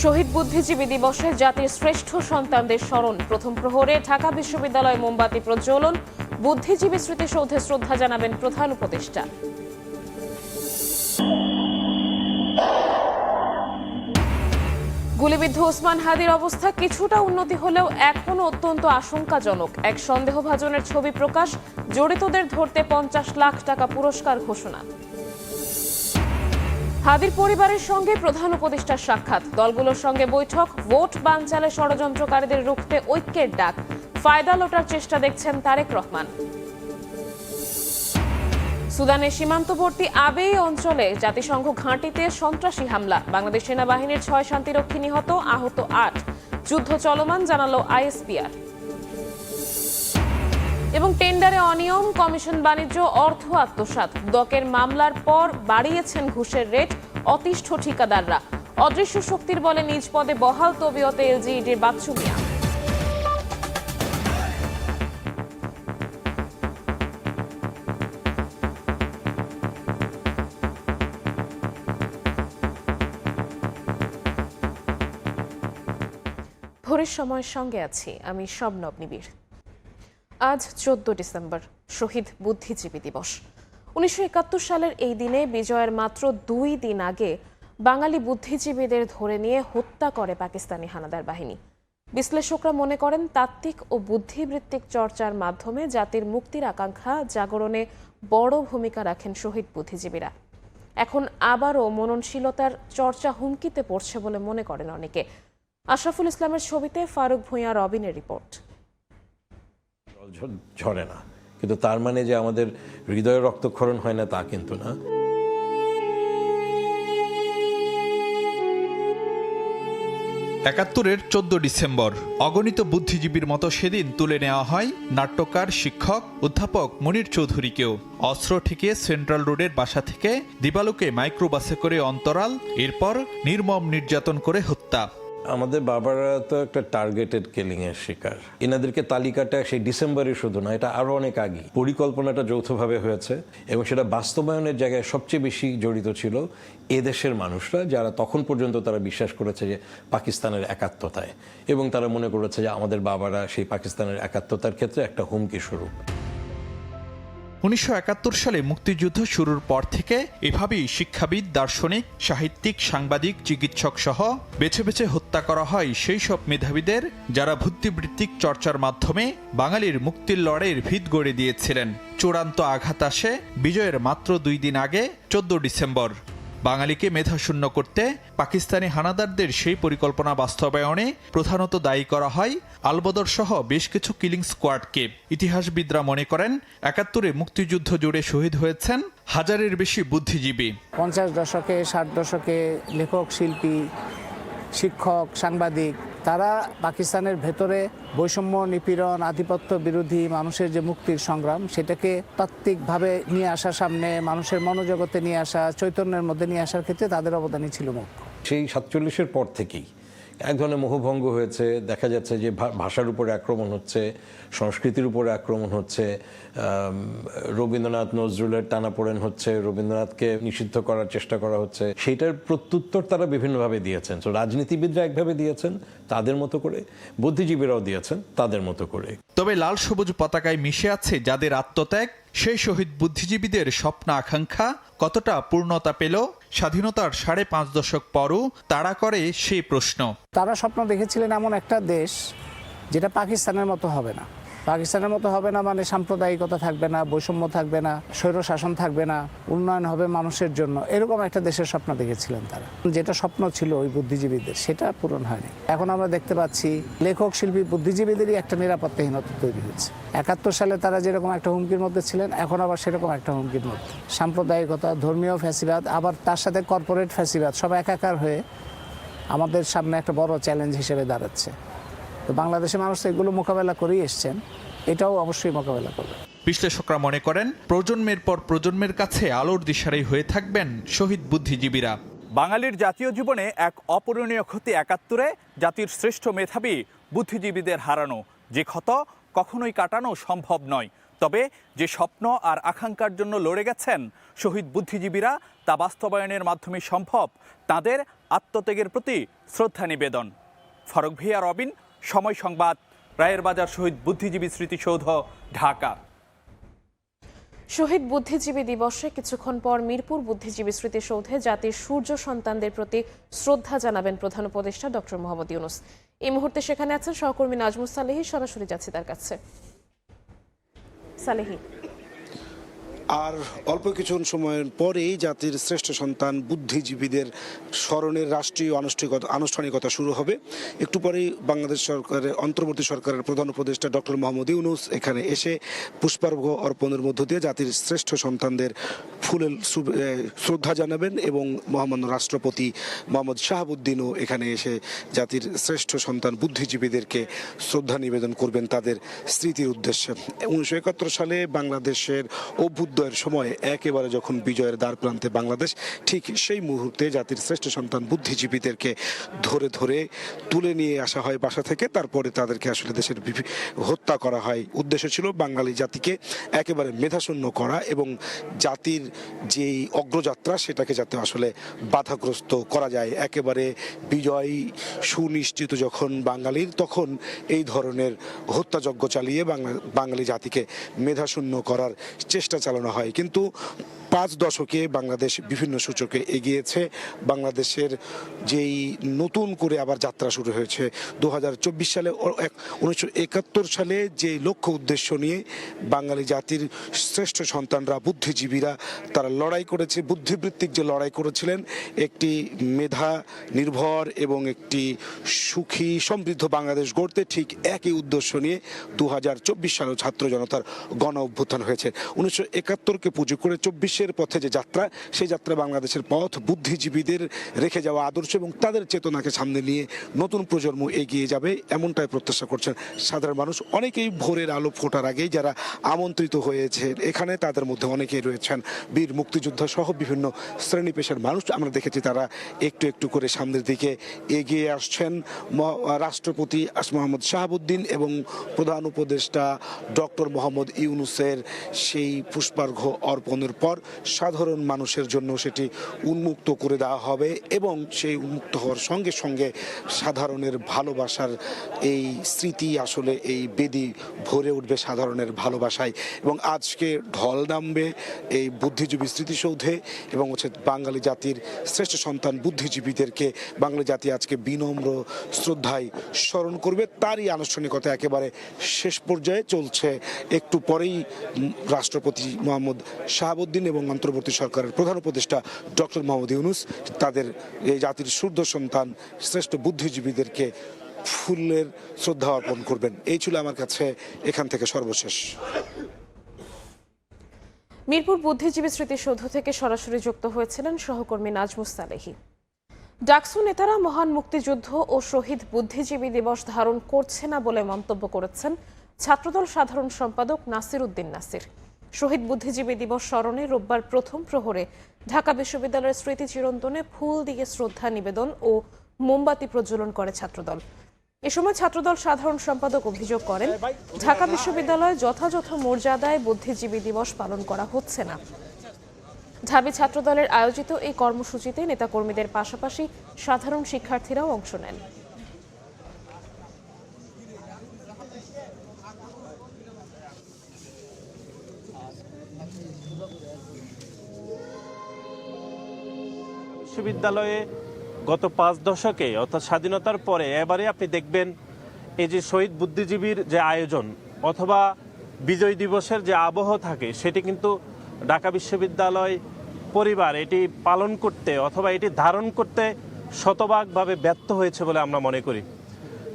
শহীদ বুদ্ধিজীবী দিবসে জাতির শ্রেষ্ঠ সন্তানদের স্মরণ। প্রথম প্রহরে ঢাকা বিশ্ববিদ্যালয় মোমবাতি প্রজ্বলন। বুদ্ধিজীবী স্মৃতিসৌধে শ্রদ্ধা জানাবেন প্রধান উপদেষ্টা। গুলিবিদ্ধ ওসমান হাদির অবস্থা কিছুটা উন্নতি হলেও এখনও অত্যন্ত আশঙ্কাজনক। এক সন্দেহভাজনের ছবি প্রকাশ, জড়িতদের ধরতে 50 লাখ টাকা পুরস্কার ঘোষণা। হাদির পরিবারের সঙ্গে প্রধান উপদেষ্টার সাক্ষাৎ, দলগুলোর সঙ্গে বৈঠক। ভোট বানচালে ষড়যন্ত্রকারীদের রুখতে ঐক্যের ডাক। ফায়দা লোটার চেষ্টা দেখছেন তারেক রহমান। সুদানের সীমান্তবর্তী আবেই অঞ্চলে জাতিসংঘ ঘাঁটিতে সন্ত্রাসী হামলা। বাংলাদেশ সেনাবাহিনীর 6 শান্তিরক্ষী নিহত, আহত 8। যুদ্ধ চলমান জানালো আইএসপিআর। এবং টেন্ডারে অনিয়ম, কমিশন বাণিজ্য, অর্থ আত্মসাৎ। দকের মামলার পর বাড়িয়েছেন ঘুষের রেট অতিষ্ঠ ঠিকাদাররা। অদৃশ্য শক্তির বলে নিজ পদে বহাল তবিয়তে এলজিইডির বাচ্চু মিয়া। ভোরের সময়ের সঙ্গে আছি আমি শবনব নিবিড়। আজ 14 ডিসেম্বর, শহীদ বুদ্ধিজীবী দিবস। 1971 সালের এই দিনে বিজয়ের মাত্র 2 দিন আগে বাঙালি বুদ্ধিজীবীদের ধরে নিয়ে হত্যা করে পাকিস্তানি হানাদার বাহিনী। বিশ্লেষকরা মনে করেন তাত্ত্বিক ও বুদ্ধিবৃত্তিক চর্চার মাধ্যমে জাতির মুক্তির আকাঙ্ক্ষা জাগরণে বড় ভূমিকা রাখেন শহীদ বুদ্ধিজীবীরা। এখন আবারও মননশীলতার চর্চা হুমকিতে পড়ছে বলে মনে করেন অনেকে। আশরাফুল ইসলামের ছবিতে ফারুক ভূঁইয়া রবিনের রিপোর্ট। ঝরে না, কিন্তু তার মানে যে আমাদের হৃদয়ে রক্তক্ষরণ হয় না তা কিন্তু না। একাত্তরের 14 ডিসেম্বর অগণিত বুদ্ধিজীবীর মতো সেদিন তুলে নেওয়া হয় নাট্যকার, শিক্ষক, অধ্যাপক মনির চৌধুরীকেও। অস্ত্র ঠেকিয়ে সেন্ট্রাল রোডের বাসা থেকে দিবালোকে মাইক্রোবাসে করে অন্তরাল, এরপর নির্মম নির্যাতন করে হত্যা। আমাদের বাবারা তো একটা টার্গেটেড কিলিং এর শিকার। এনাদেরকে তালিকাটা সেই ডিসেম্বরে শুধু না, এটা আরো অনেক আগে পরিকল্পনাটা যৌথভাবে হয়েছে এবং সেটা বাস্তবায়নের জায়গায় সবচেয়ে বেশি জড়িত ছিল এদেশের মানুষরা, যারা তখন পর্যন্ত তারা বিশ্বাস করেছে যে পাকিস্তানের একাত্মতায়, এবং তারা মনে করেছে যে আমাদের বাবারা সেই পাকিস্তানের একাত্মতার ক্ষেত্রে একটা হুমকি স্বরূপ। 1971 সালে মুক্তিযুদ্ধ শুরুর পর থেকে এভাবেই শিক্ষাবিদ, দার্শনিক, সাহিত্যিক, সাংবাদিক, চিকিৎসক সহ বেছে বেছে হত্যা করা হয় সেই সব মেধাবীদের যারা বুদ্ধিবৃত্তিক চর্চার মাধ্যমে বাঙালির মুক্তির লড়াইয়ের ভিত গড়ে দিয়েছিলেন। চূড়ান্ত আঘাত আসে বিজয়ের মাত্র 2 দিন আগে 14 ডিসেম্বর। বাঙালিকে মেধাশূন্য করতে পাকিস্তানি হানাদারদের সেই পরিকল্পনা বাস্তবায়নে প্রধানত দায়ী করা হয় আলবদর সহ বেশ কিছু কিলিং স্কোয়াডকে। ইতিহাসবিদরা মনে করেন 71-এ মুক্তিযুদ্ধ জুড়ে শহীদ হয়েছেন 1000-এর বেশি বুদ্ধিজীবী। 50 দশকে, 60 দশকে লেখক, শিল্পী, শিক্ষক, সাংবাদিক, তারা পাকিস্তানের ভেতরে বৈষম্য, নিপীড়ন, আধিপত্য বিরোধী মানুষের যে মুক্তির সংগ্রাম, সেটাকে তাত্ত্বিকভাবে নিয়ে আসা, সামনে মানুষের মনোজগতে নিয়ে আসা, চৈতন্যের মধ্যে নিয়ে আসার ক্ষেত্রে তাদের অবদানই ছিল মুখ্য। সেই 47-এর পর থেকেই এক ধরনের মোহভঙ্গ হয়েছে। দেখা যাচ্ছে যে ভাষার উপরে আক্রমণ হচ্ছে, সংস্কৃতির উপরে আক্রমণ হচ্ছে, রবীন্দ্রনাথ, নজরুলের টানাপোড়েন হচ্ছে, রবীন্দ্রনাথকে নিষিদ্ধ করার চেষ্টা করা হচ্ছে। সেইটার প্রত্যুত্তর তারা বিভিন্নভাবে দিয়েছেন। তো রাজনীতিবিদরা একভাবে দিয়েছেন তাদের মতো করে, বুদ্ধিজীবীরাও দিয়েছেন তাদের মতো করে। তবে লাল সবুজ পতাকায় মিশে আছে যাদের আত্মত্যাগ, সেই শহীদ বুদ্ধিজীবীদের স্বপ্ন আকাঙ্ক্ষা কতটা পূর্ণতা পেল স্বাধীনতার 5.5 দশক পরও তাড়া করে সেই প্রশ্ন। তারা স্বপ্ন দেখেছিলেন এমন একটা দেশ যেটা পাকিস্তানের মতো হবে না। পাকিস্তানের মতো হবে না মানে সাম্প্রদায়িকতা থাকবে না, বৈষম্য থাকবে না, স্বৈরশাসন থাকবে না, উন্নয়ন হবে মানুষের জন্য, এরকম একটা দেশের স্বপ্ন দেখেছিলেন তারা। যেটা স্বপ্ন ছিল ওই বুদ্ধিজীবীদের, সেটা পূরণ হয়নি। এখন আমরা দেখতে পাচ্ছি লেখক, শিল্পী, বুদ্ধিজীবীদেরই একটা নিরাপত্তাহীনতা তৈরি হয়েছে। 71 সালে তারা যেরকম একটা হুমকির মধ্যে ছিলেন, এখন আবার সেরকম একটা হুমকির মধ্যে। সাম্প্রদায়িকতা, ধর্মীয় ফ্যাসিবাদ, আবার তার সাথে কর্পোরেট ফ্যাসিবাদ, সব একাকার হয়ে আমাদের সামনে একটা বড় চ্যালেঞ্জ হিসেবে দাঁড়াচ্ছে। তো বাংলাদেশের মানুষ তো এগুলো মোকাবেলা করেই এসছেন, এটাও অবশ্যই মোকাবেলা করবে। বিশ্লেষকরা মনে করেন প্রজন্মের পর প্রজন্মের কাছে আলোর দিশারি হয়ে থাকবেন শহীদ বুদ্ধিজীবীরা। বাঙালির জাতীয় জীবনে এক অপূরণীয় ক্ষতি 71-এ জাতির শ্রেষ্ঠ মেধাবী বুদ্ধিজীবীদের হারানো। যে ক্ষত কখনোই কাটানো সম্ভব নয়। তবে যে স্বপ্ন আর আকাঙ্ক্ষার জন্য লড়ে গেছেন শহীদ বুদ্ধিজীবীরা, তা বাস্তবায়নের মাধ্যমে সম্ভব। তাদের আত্মত্যাগের প্রতি শ্রদ্ধা নিবেদন। ফারুক ভিয়া, রবিন, সময় সংবাদ, রায়ের বাজার শহীদ বুদ্ধিজীবী স্মৃতিসৌধ, ঢাকা। শহীদ বুদ্ধিজীবী দিবসে কিছুক্ষণ পর মিরপুর বুদ্ধিজীবী স্মৃতিসৌধে জাতির সূর্য সন্তানদের প্রতি শ্রদ্ধা জানাবেন প্রধান উপদেষ্টা ডক্টর মোহাম্মদ ইউনূস। এই মুহূর্তে সেখানে আছেন সহকর্মী নাজমুস সালেহী। সরাসরি যাচ্ছি তার কাছে। সালেহী, আর অল্প কিছুক্ষণ সময়ের পরেই জাতির শ্রেষ্ঠ সন্তান বুদ্ধিজীবীদের স্মরণের রাষ্ট্রীয় আনুষ্ঠানিকতা শুরু হবে। একটু পরেই বাংলাদেশ সরকারের অন্তর্বর্তী সরকারের প্রধান উপদেষ্টা ডক্টর মোহাম্মদ ইউনূস এখানে এসে পুষ্পার্ঘ্য অর্পণের মধ্য দিয়ে জাতির শ্রেষ্ঠ সন্তানদের ফুলের শ্রদ্ধা জানাবেন এবং মহামান্য রাষ্ট্রপতি মোহাম্মদ শাহাবুদ্দিনও এখানে এসে জাতির শ্রেষ্ঠ সন্তান বুদ্ধিজীবীদেরকে শ্রদ্ধা নিবেদন করবেন তাদের স্মৃতির উদ্দেশ্যে। 1971 সালে বাংলাদেশের অভ্যুদয়ের সময় একেবারে যখন বিজয়ের দ্বার প্রান্তে বাংলাদেশ, ঠিক সেই মুহূর্তে জাতির শ্রেষ্ঠ সন্তান বুদ্ধিজীবীদেরকে ধরে ধরে তুলে নিয়ে আসা হয় বাসা থেকে, তারপরে তাদেরকে আসলে দেশের হত্যা করা হয়। উদ্দেশ্য ছিল বাঙালি জাতিকে একেবারে মেধাশূন্য করা এবং জাতির যেই অগ্রযাত্রা সেটাকে যাতে আসলে বাধাগ্রস্ত করা যায়। একেবারে বিজয় সুনিশ্চিত যখন বাঙালির, তখন এই ধরনের হত্যাযজ্ঞ চালিয়ে বাঙালি জাতিকে মেধাশূন্য করার চেষ্টা চালানো হয়। কিন্তু 5 দশকে বাংলাদেশ বিভিন্ন সূচকে এগিয়েছে। বাংলাদেশের যেই নতুন করে আবার যাত্রা শুরু হয়েছে 2024 সালে, 1971 সালে যে লক্ষ্য উদ্দেশ্য নিয়ে বাঙালি জাতির শ্রেষ্ঠ সন্তানরা বুদ্ধিজীবীরা তারা লড়াই করেছে, বুদ্ধিবৃত্তিক যে লড়াই করেছিলেন একটি মেধা নির্ভর এবং একটি সুখী সমৃদ্ধ বাংলাদেশ গড়তে, ঠিক একই উদ্দেশ্য নিয়ে 2024 সালেও ছাত্র জনতার গণ অভ্যুত্থান হয়েছে। 1971কে পুঁজি করে 24 পথে যে যাত্রা, সেই যাত্রা বাংলাদেশের পথ বুদ্ধিজীবীদের রেখে যাওয়া আদর্শ এবং তাদের চেতনাকে সামনে নিয়ে নতুন প্রজন্ম এগিয়ে যাবে, এমনটাই প্রত্যাশা করছেন সাধারণ মানুষ। অনেকেই ভোরের আলো ফোটার আগেই যারা আমন্ত্রিত হয়েছে এখানে, তাদের মধ্যে অনেকেই রয়েছেন বীর মুক্তিযোদ্ধা সহ বিভিন্ন শ্রেণী পেশার মানুষ। আমরা দেখেছি তারা একটু একটু করে সামনের দিকে এগিয়ে আসছেন। রাষ্ট্রপতি মোহাম্মদ শাহাবুদ্দিন এবং প্রধান উপদেষ্টা ডক্টর মোহাম্মদ ইউনূসের সেই পুষ্পার্ঘ্য অর্পণের পর সাধারণ মানুষের জন্য সেটি উন্মুক্ত করে দেওয়া হবে এবং সেই উন্মুক্ত হওয়ার সঙ্গে সঙ্গে সাধারণের ভালোবাসার এই স্মৃতি আসলে এই বেদি ভরে উঠবে সাধারণের ভালোবাসায়। এবং আজকে ঢল নামবে এই বুদ্ধিজীবী স্মৃতিসৌধে এবং বাঙালি জাতির শ্রেষ্ঠ সন্তান বুদ্ধিজীবীদেরকে বাঙালি জাতি আজকে বিনম্র শ্রদ্ধায় স্মরণ করবে। তারই আনুষ্ঠানিকতা একেবারে শেষ পর্যায়ে চলছে। একটু পরেই রাষ্ট্রপতি মোহাম্মদ শাহাবুদ্দিন এবং অন্তর্বর্তী সরকারের প্রধান উপদেষ্টা ডক্টর মোহাম্মদ ইউনূস তাদের এই জাতির সূর্য সন্তান শ্রেষ্ঠ বুদ্ধিজীবীদেরকে ফুলের শ্রদ্ধা অর্পণ করবেন। এই ছিল আমার কাছে এখান থেকে সর্বশেষ। মিরপুর বুদ্ধিজীবী স্মৃতিসৌধ থেকে সরাসরি যুক্ত হয়েছিলেন সহকর্মী নাজমুস সালেহী। ডাকসু নেতারা মহান মুক্তিযুদ্ধ ও শহীদ বুদ্ধিজীবী দিবস ধারণ করছে না বলে মন্তব্য করেছেন ছাত্রদল সাধারণ সম্পাদক নাসির উদ্দিন নাসির। শহীদ বুদ্ধিজীবী দিবস স্মরণে রোববার প্রথম প্রহরে ঢাকা বিশ্ববিদ্যালয়ের স্মৃতি চিরন্তনে ফুল দিয়ে শ্রদ্ধা নিবেদন ও মোমবাতি প্রজ্বলন করে ছাত্রদল। এ সময় ছাত্রদল সাধারণ সম্পাদক অভিযোগ করেন, ঢাকা বিশ্ববিদ্যালয়ে যথাযথ মর্যাদায় বুদ্ধিজীবী দিবস পালন করা হচ্ছে না। ঢাবি ছাত্রদলের আয়োজিত এই কর্মসূচিতে নেতাকর্মীদের পাশাপাশি সাধারণ শিক্ষার্থীরাও অংশ নেন। বিশ্ববিদ্যালয়ে গত 5 দশকে অর্থাৎ স্বাধীনতার পরে এবারে আপনি দেখবেন এই যে শহীদ বুদ্ধিজীবীর যে আয়োজন অথবা বিজয় দিবসের যে আবহ থাকে, সেটি কিন্তু ঢাকা বিশ্ববিদ্যালয় পরিবার এটি পালন করতে অথবা এটি ধারণ করতে শতভাগভাবে ব্যর্থ হয়েছে বলে আমরা মনে করি।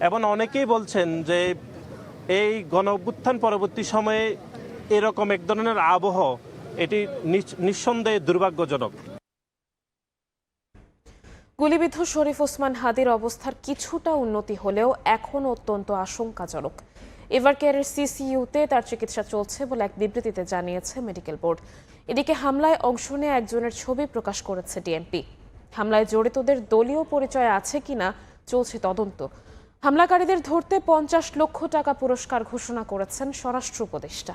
এবং অনেকেই বলছেন যে এই গণ অভ্যুত্থান পরবর্তী সময়ে এরকম এক ধরনের আবহ এটি নিঃসন্দেহে দুর্ভাগ্যজনক। গুলিবিদ্ধ শরীফ ওসমান হাদির অবস্থার কিছুটা উন্নতি হলেও এখনও অত্যন্ত আশঙ্কাজনক। এভারকেয়ারের সিসিইউতে তার চিকিৎসা চলছে বলে এক বিবৃতিতে জানিয়েছে মেডিকেল বোর্ড। এদিকে হামলায় অংশ নেয়া একজনের ছবি প্রকাশ করেছে ডিএমপি। হামলায় জড়িতদের দলীয় পরিচয় আছে কিনা চলছে তদন্ত। হামলাকারীদের ধরতে 50 লক্ষ টাকা পুরস্কার ঘোষণা করেছেন স্বরাষ্ট্র উপদেষ্টা।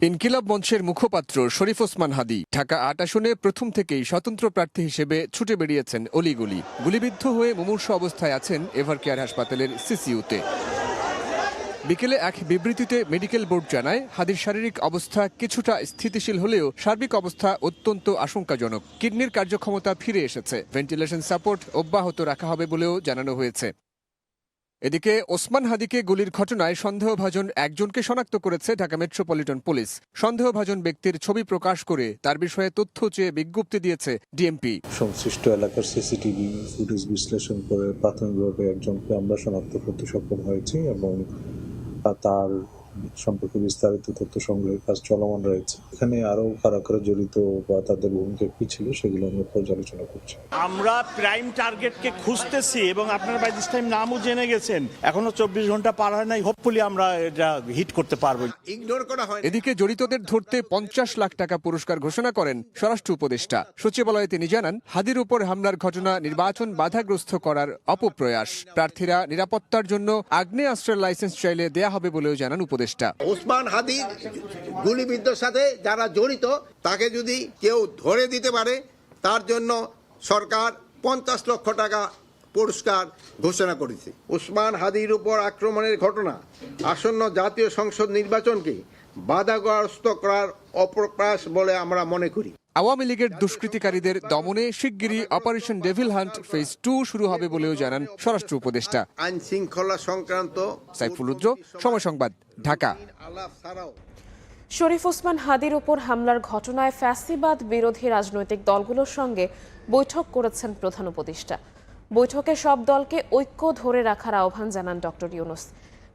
ইনকিলাব মঞ্চের মুখপাত্র শরীফ ওসমান হাদি ঢাকা ৮ আসনে প্রথম থেকেই স্বতন্ত্র প্রার্থী হিসেবে ছুটে বেরিয়েছেন অলিগলি। গুলিবিদ্ধ হয়ে মুমূর্ষু অবস্থায় আছেন এভার কেয়ার হাসপাতালের সিসিইউতে। বিকেলে এক বিবৃতিতে মেডিকেল বোর্ড জানায়, হাদির শারীরিক অবস্থা কিছুটা স্থিতিশীল হলেও সার্বিক অবস্থা অত্যন্ত আশঙ্কাজনক। কিডনির কার্যক্ষমতা ফিরে এসেছে, ভেন্টিলেশন সাপোর্ট অব্যাহত রাখা হবে বলেও জানানো হয়েছে। এদিকে ওসমান হাদিকে গুলির ঘটনায় সন্দেহভাজন একজনকে শনাক্ত করেছে ঢাকা মেট্রোপলিটন পুলিশ। সন্দেহভাজন ব্যক্তির ছবি প্রকাশ করে তার বিষয়ে তথ্য চেয়ে বিজ্ঞপ্তি দিয়েছে ডিএমপি। সংশ্লিষ্ট এলাকার সিসিটিভি ফুটেজ বিশ্লেষণ করে প্রাথমিকভাবে একজনকে আমরা শনাক্ত করতে সক্ষম হয়েছি এবং তার সম্পর্কে বিস্তারিত তথ্য সংগ্রহের কাজ চলমান রয়েছে। এখানে আরো কারা কারা জড়িত বা তাদের ভূমিকা কি ছিল সেগুলো আমরা পর্যালোচনা করছি। আমরা প্রাইম টার্গেটকে খুঁজতেছি এবং আপনারা বাই দিস টাইম নামও জেনে গেছেন। এখনো 24 ঘন্টা পার হয় নাই, হোপফুলি আমরা এটা হিট করতে পারবো। ইগনোর করা হয়। এদিকে জড়িতদের ধরতে 50 লাখ টাকা পুরস্কার ঘোষণা করেন স্বরাষ্ট্র উপদেষ্টা। সচিবালয়ে তিনি জানান, হাদির উপর হামলার ঘটনা নির্বাচন বাধাগ্রস্ত করার অপপ্রয়াস। প্রার্থীরা নিরাপত্তার জন্য আগ্নেয়াস্ত্রের লাইসেন্স চাইলে দেয়া হবে বলেও জানান উপদেষ্টা। ওসমান হাদির গুলিবিদ্ধর সাথে যারা জড়িত তাকে যদি কেউ ধরে দিতে পারে তার জন্য সরকার 50 লক্ষ টাকা পুরস্কার ঘোষণা করেছে। ওসমান হাদির উপর আক্রমণের ঘটনা আসন্ন জাতীয় সংসদ নির্বাচনকে বাধাগ্রস্ত করার অপপ্রয়াস বলে আমরা মনে করি। আওয়ামী লীগের দুষ্কৃতিকারীদের দমনে শিগগিরই অপারেশন ডেভিল হান্ট ফেজ 2 শুরু হবে বলেও জানান স্বরাষ্ট্র উপদেষ্টা। আইন শৃঙ্খলা সংক্রান্ত সাইফুল রুদ্র, সময় সংবাদ, ঢাকা। শরীফ ওসমান হাদির উপর হামলার ঘটনায় ফ্যাসিবাদ বিরোধী রাজনৈতিক দলগুলোর সঙ্গে বৈঠক করেছেন প্রধান উপদেষ্টা। বৈঠকে সব দলকে ঐক্য ধরে রাখার আহ্বান জানান ডক্টর ইউনূস।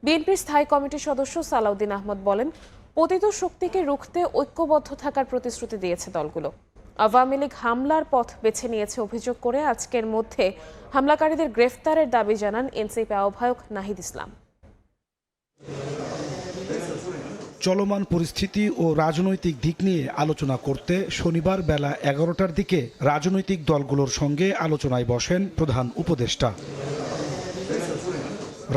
বিএনপির স্থায়ী কমিটির সদস্য সালাউদ্দিন আহমদ বলেন, পতিত শক্তিকে রুখতে ঐক্যবদ্ধ থাকার প্রতিশ্রুতি দিয়েছে দলগুলো। আওয়ামী লীগ হামলার পথ বেছে নিয়েছে অভিযোগ করে আজকের মধ্যে হামলাকারীদের গ্রেফতারের দাবি জানান এনসিপি আহ্বায়ক নাহিদ ইসলাম। চলমান পরিস্থিতি ও রাজনৈতিক দিক নিয়ে আলোচনা করতে শনিবার বেলা 11টার দিকে রাজনৈতিক দলগুলোর সঙ্গে আলোচনায় বসেন প্রধান উপদেষ্টা।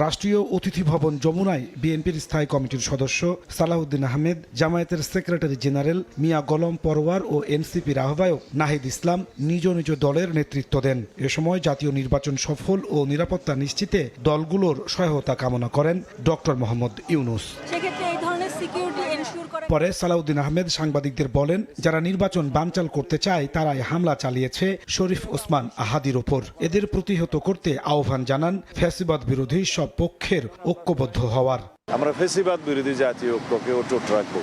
রাষ্ট্রীয় অতিথি ভবন যমুনায় বিএনপির স্থায়ী কমিটির সদস্য সালাউদ্দিন আহমেদ, জামায়াতের সেক্রেটারি জেনারেল মিয়া গোলাম পরওয়ার ও এনসিপির আহ্বায়ক নাহিদ ইসলাম নিজ নিজ দলের নেতৃত্ব দেন। এ সময় জাতীয় নির্বাচন সফল ও নিরাপত্তা নিশ্চিতে দলগুলোর সহায়তা কামনা করেন ডক্টর মোহাম্মদ ইউনূস। পরে সালাউদ্দিন আহমেদ সাংবাদিকদের বলেন, যারা নির্বাচন বানচাল করতে চায় তারাই হামলা চালিয়েছে শরীফ ওসমান হাদির ওপর। এদের প্রতিহত করতে আহ্বান জানান ফ্যাসিবাদ বিরোধী সব পক্ষের ঐক্যবদ্ধ হওয়ার। আমরা ফ্যাসিবাদ বিরোধী জাতীয় ঐক্যকে অটুট রাখবো,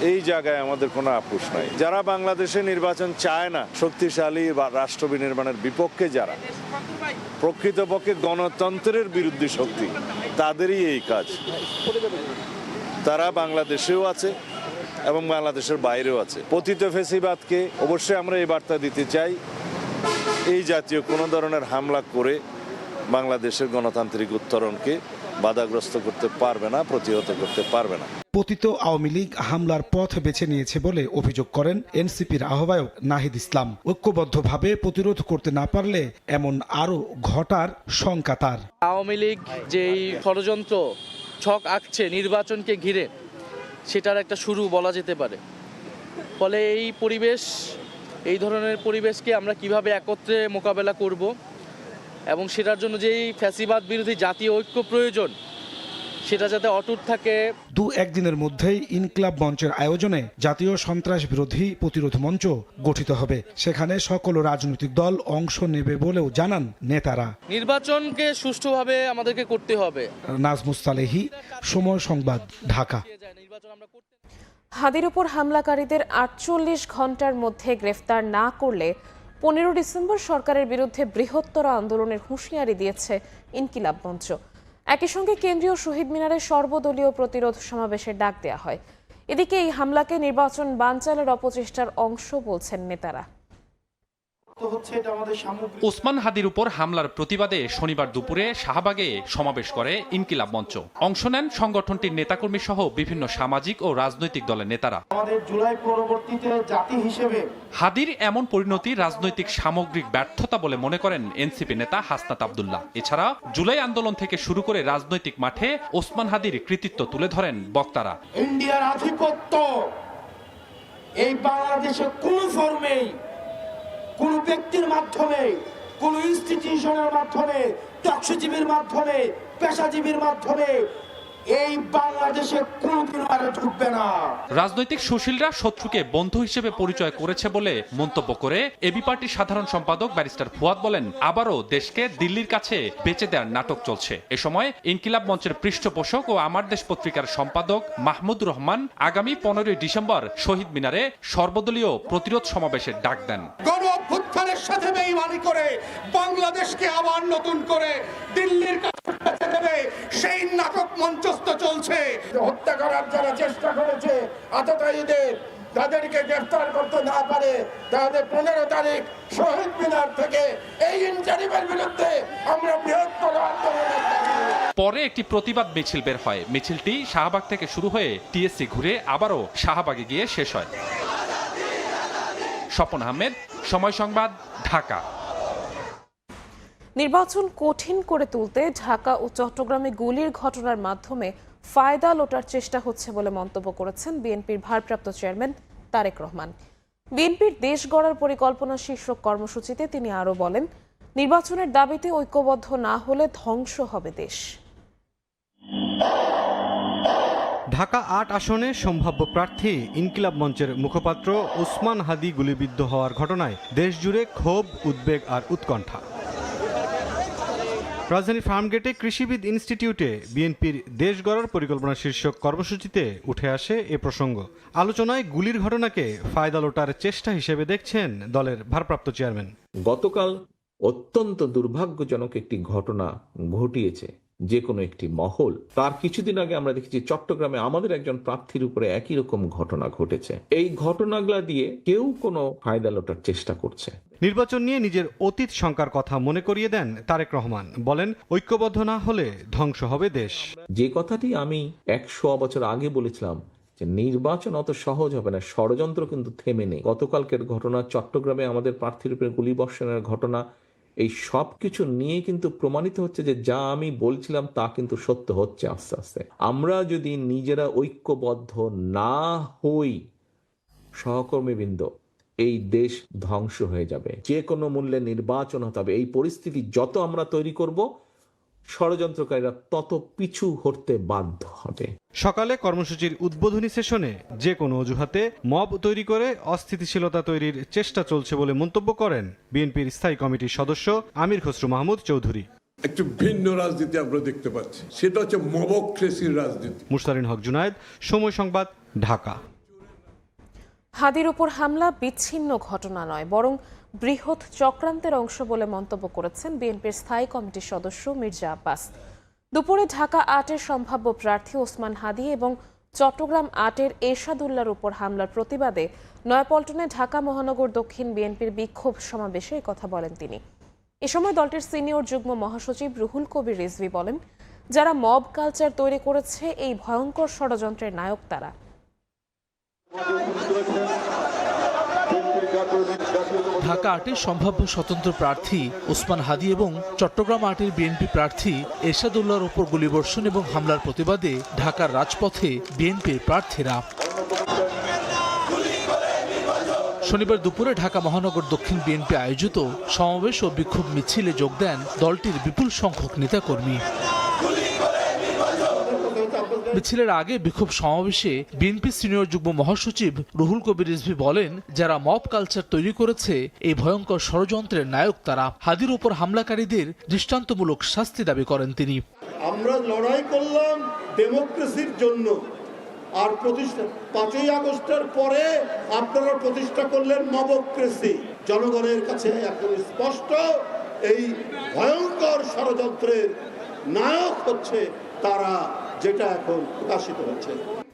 এই জায়গায় আমাদের কোনো আপোষ নাই। যারা বাংলাদেশে নির্বাচন চায় না, শক্তিশালী বা রাষ্ট্র বিনির্মাণের বিপক্ষে যারা, প্রকৃতপক্ষে গণতন্ত্রের বিরুদ্ধে শক্তি, তাদেরই এই কাজ। তারা বাংলাদেশেও আছে এবং বাংলাদেশের বাইরেও আছে। পতিত ফ্যাসিবাদকে অবশ্যই আমরা এই বার্তা দিতে চাই, এই জাতীয় কোনো ধরনের হামলা করে বাংলাদেশের গণতান্ত্রিক উত্তরণকে বাধাগ্রস্ত করতে পারবে না, প্রতিহত করতে পারবে না। পতিত আওয়ামী লীগ হামলার পথ বেছে নিয়েছে বলে অভিযোগ করেন এনসিপির আহ্বায়ক নাহিদ ইসলাম। ঐক্যবদ্ধভাবে প্রতিরোধ করতে না পারলে এমন আরও ঘটার শঙ্কা তার। আওয়ামী লীগ যেই ষড়যন্ত্র ছক আঁকছে নির্বাচনকে ঘিরে, সেটার একটা শুরু বলা যেতে পারে। ফলে এই ধরনের পরিবেশকে আমরা কিভাবে একত্রে মোকাবেলা করব এবং সেটার জন্য যেই ফ্যাসিবাদ বিরোধী জাতীয় ঐক্য প্রয়োজন, সেটা যাতে অটুট থাকে। 2-1 দিনের মধ্যেই ইনকিলাব মঞ্চের আয়োজনে জাতীয় সন্ত্রাস বিরোধী প্রতিরোধ মঞ্চ গঠিত হবে। সেখানে সকল রাজনৈতিক দল অংশ নেবে বলেও জানান নেতারা। নির্বাচনকে সুষ্ঠুভাবে আমাদেরকে করতে হবে। নাজমুস সালেহী, সময় সংবাদ, ঢাকা। হাদির উপর হামলাকারীদের 48 ঘন্টার মধ্যে গ্রেফতার না করলে 15 ডিসেম্বর সরকারের বিরুদ্ধে বৃহত্তর আন্দোলনের হুঁশিয়ারি দিয়েছে ইনকিলাব মঞ্চ। একই সঙ্গে কেন্দ্রীয় শহীদ মিনারে সর্বদলীয় প্রতিরোধ সমাবেশের ডাক দেওয়া হয়। এদিকে এই হামলাকে নির্বাচন বানচালের অপচেষ্টার অংশ বলছেন নেতারা। ওসমান হাদির উপর হামলার প্রতিবাদে শনিবার দুপুরে শাহবাগে সমাবেশ করে ইনকিলাব মঞ্চ। অংশ নেন সংগঠনটির নেতাকর্মী সহ বিভিন্ন সামাজিক ও রাজনৈতিক দলের নেতারা। হাদির এমন পরিণতি রাজনৈতিক সামগ্রিক ব্যর্থতা বলে মনে করেন এনসিপি নেতা হাসনাত আব্দুল্লাহ। এছাড়া জুলাই আন্দোলন থেকে শুরু করে রাজনৈতিক মাঠে ওসমান হাদির কৃতিত্ব তুলে ধরেন বক্তারা। ইন্ডিয়ার আধিপত্য এই বাংলাদেশে কোন ফর্মেই, কোন ব্যক্তির মাধ্যমে, কোন ইনস্টিটিউশনের মাধ্যমে, তথ্যজীবীর মাধ্যমে, পেশাজীবীর মাধ্যমে এই বাংলাদেশে কোনদিন আর ঢুকবে না। রাজনৈতিক সুশীলরা শত্রুকে বন্ধু হিসেবে পরিচয় করেছে বলে মন্তব্য করে এবি পার্টির সাধারণ সম্পাদক ব্যারিস্টার ফুয়াদ বলেন, আবারও দেশকে দিল্লির কাছে বেচে দেওয়ার নাটক চলছে। এ সময় ইনকিলাব মঞ্চের পৃষ্ঠপোষক ও আমার দেশ পত্রিকার সম্পাদক মাহমুদ রহমান আগামী 15 ডিসেম্বর শহীদ মিনারে সর্বদলীয় প্রতিরোধ সমাবেশের ডাক দেন। গণ অভ্যুত্থানের সাথে বেইমানি করে বাংলাদেশকে আবার নতুন করে দিল্লির কাছে বেচে দেবে সেই নাটক মঞ্চস্থ চলছে। হত্যা করার যারা চেষ্টা করেছে আততায়ীদের, তাদেরকে গ্রেফতার করতে না পারে তাদের 15 তারিখ শহীদ মিনার থেকে এই ইন্টারিমের বিরুদ্ধে আমরা বৃহত্তর আন্দোলন। পরে একটি প্রতিবাদ মিছিল বের হয়। মিছিলটি শাহবাগ থেকে শুরু হয়ে টিএসসি ঘুরে আবারও শাহবাগে গিয়ে শেষ হয়। স্বপন আহমেদ, সময় সংবাদ, ঢাকা। নির্বাচন কঠিন করে তুলতে ঢাকা ও চট্টগ্রামে গুলির ঘটনার মাধ্যমে ফায়দা লোটার চেষ্টা হচ্ছে বলে মন্তব্য করেছেন বিএনপির ভারপ্রাপ্ত চেয়ারম্যান তারেক রহমান। বিএনপির দেশ গড়ার পরিকল্পনা শীর্ষক কর্মসূচিতে তিনি আরও বলেন, নির্বাচনের দাবিতে ঐক্যবদ্ধ না হলে ধ্বংস হবে দেশ। ঢাকা ৮ আসনে সম্ভাব্য প্রার্থী ইনকিলাব মঞ্চের মুখপাত্র ওসমান হাদি গুলিবিদ্ধ হওয়ার ঘটনায় দেশজুড়ে ক্ষোভ, উদ্বেগ আর উৎকণ্ঠা। রাজধানীর ফার্মগেটে কৃষিবিদ ইনস্টিটিউটে বিএনপির দেশ গড়ার পরিকল্পনা শীর্ষক কর্মসূচিতে উঠে আসে এ প্রসঙ্গ। আলোচনায় গুলির ঘটনাকে ফায়দা লোটার চেষ্টা হিসেবে দেখছেন দলের ভারপ্রাপ্ত চেয়ারম্যান। গতকাল অত্যন্ত দুর্ভাগ্যজনক একটি ঘটনা ঘটিয়েছে যে কোনো একটি মহল। তার কিছুদিন আগে আমরা দেখেছি চট্টগ্রামে আমাদের একজন প্রার্থীর উপরে একই রকম ঘটনা ঘটেছে। এই ঘটনাগুলা দিয়ে কেউ কোনো ফায়দা লোটার চেষ্টা করছে। নির্বাচন নিয়ে নিজের অতীত শঙ্কার কথা মনে করিয়ে দেন তারেক রহমান। বলেন, ঐক্যবদ্ধ না হলে ধ্বংস হবে দেশ। যে কথাটি আমি 100 বছর আগে বলেছিলাম যে নির্বাচন অত সহজ হবে না, ষড়যন্ত্র কিন্তু থেমে নেই। গতকালকের ঘটনা, চট্টগ্রামে আমাদের প্রার্থীর উপরে গুলিবর্ষণের ঘটনা, এই সব কিছু নিয়ে কিন্তু প্রমাণিত হচ্ছে যে যা আমি বলছিলাম তা কিন্তু সত্য হচ্ছে আস্তে আস্তে। আমরা যদি নিজেরা ঐক্যবদ্ধ না হই সহকর্মীবৃন্দ, এই দেশ ধ্বংস হয়ে যাবে। যে কোনো মূল্যে নির্বাচন হতে হবে। এই পরিস্থিতি যত আমরা তৈরি করব, ষড়যন্ত্রকারীরা তত পিছু হতে বাধ্য হবে। সকালে কর্মসূচির উদ্বোধনী সেশনে যে কোনো অজুহাতে মব তৈরি করে অস্থিতিশীলতা তৈরির চেষ্টা চলছে বলে মন্তব্য করেন বিএনপির স্থায়ী কমিটির সদস্য আমির খসরু মাহমুদ চৌধুরী। একটু ভিন্ন রাজনীতি আমরা দেখতে পাচ্ছি, সেটা হচ্ছে মবক্রেসির রাজনীতি। মুশতারিন হক জুনায়েদ, সময় সংবাদ, ঢাকা। হাদির উপর হামলা বিচ্ছিন্ন ঘটনা নয়, বরং বৃহৎ চক্রান্তের অংশ বলে মন্তব্য করেছেন বিএনপির স্থায়ী কমিটির সদস্য মির্জা আব্বাস। দুপুরে ঢাকা ৮-এর সম্ভাব্য প্রার্থী ওসমান হাদি এবং চট্টগ্রাম ৮-এর এরশাদুল্লাহর উপর হামলার প্রতিবাদে নয়াপল্টনে ঢাকা মহানগর দক্ষিণ বিএনপির বিক্ষোভ সমাবেশে কথা বলেন তিনি। এ সময় দলটির সিনিয়র যুগ্ম মহাসচিব রুহুল কবির রিজভী বলেন, যারা মব কালচার তৈরি করেছে এই ভয়ঙ্কর ষড়যন্ত্রের নায়ক তারা। ঢাকা ৮-এর সম্ভাব্য স্বতন্ত্র প্রার্থী ওসমান হাদি এবং চট্টগ্রাম ৮-এর বিএনপি প্রার্থী এরশাদুল্লাহর উপর গুলিবর্ষণ এবং হামলার প্রতিবাদে ঢাকার রাজপথে বিএনপির প্রার্থীরা। শনিবার দুপুরে ঢাকা মহানগর দক্ষিণ বিএনপি আয়োজিত সমাবেশ ও বিক্ষোভ মিছিলে যোগ দেন দলটির বিপুল সংখ্যক নেতাকর্মী। মিছিলের আগে বিক্ষোভ সমাবেশে বিএনপি সিনিয়র যুগ্ম মহাসচিব রুহুল কবির রিজভী বলেন, যারা মব কালচার তৈরি করেছে এই ভয়ঙ্কর ষড়যন্ত্রের নায়ক তারা। হাদির উপর হামলাকারীদের দৃষ্টান্তমূলক শাস্তি দাবি করেন তিনি। আমরা লড়াই করলাম ডেমোক্রেসির জন্য, আর 5ই আগস্টের পরে আপনারা প্রতিষ্ঠা করলেন মবক্রেসি। জনগণের কাছে এখন স্পষ্ট এই ভয়ঙ্কর ষড়যন্ত্রের নায়ক হচ্ছে তারা, যেটা এখন প্রকাশিত হচ্ছে।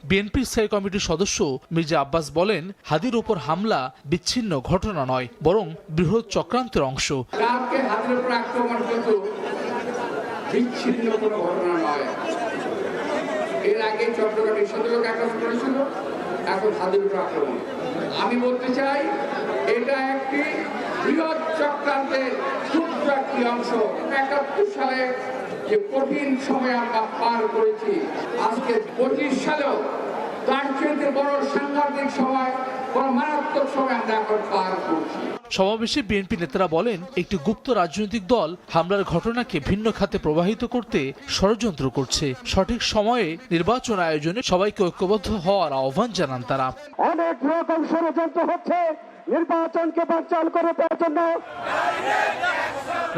বিএনপি স্থায়ী কমিটির সদস্য মির্জা আব্বাস বলেন, হাদির ওপর হামলা বিচ্ছিন্ন ঘটনা নয়, বরং বৃহৎ চক্রান্তের অংশ। হাদির উপর আক্রমণ কিন্তু বিচ্ছিন্ন কোনো ঘটনা নয়। এর আগে চট্টগ্রামে সদরক আক্রমণ করেছিল, এখন হাদির উপর আক্রমণ। আমি বলতে চাই এটা একটি বৃহৎ চক্রান্তের ক্ষুদ্র একটি অংশ। ৭১ সালে যে কঠিন সময় আমরা পার করেছি, আজকে ২৫ সালেও তার চেয়ে বড় সাংঘাতিক সময়, বড় মারাত্মক সময় আমরা এখন পার করছি। সমাবেশে বিএনপি নেতারা বলেন, একটি গুপ্ত রাজনৈতিক দল হামলার ঘটনাকে ভিন্ন খাতে প্রবাহিত করতে ষড়যন্ত্র করছে। সঠিক সময়ে নির্বাচন আয়োজনে সবাইকে ঐক্যবদ্ধ হওয়ার আহ্বান জানান তারা। অনেক রকম ষড়যন্ত্র হচ্ছে নির্বাচনকে বানচাল করে দেওয়ার জন্য।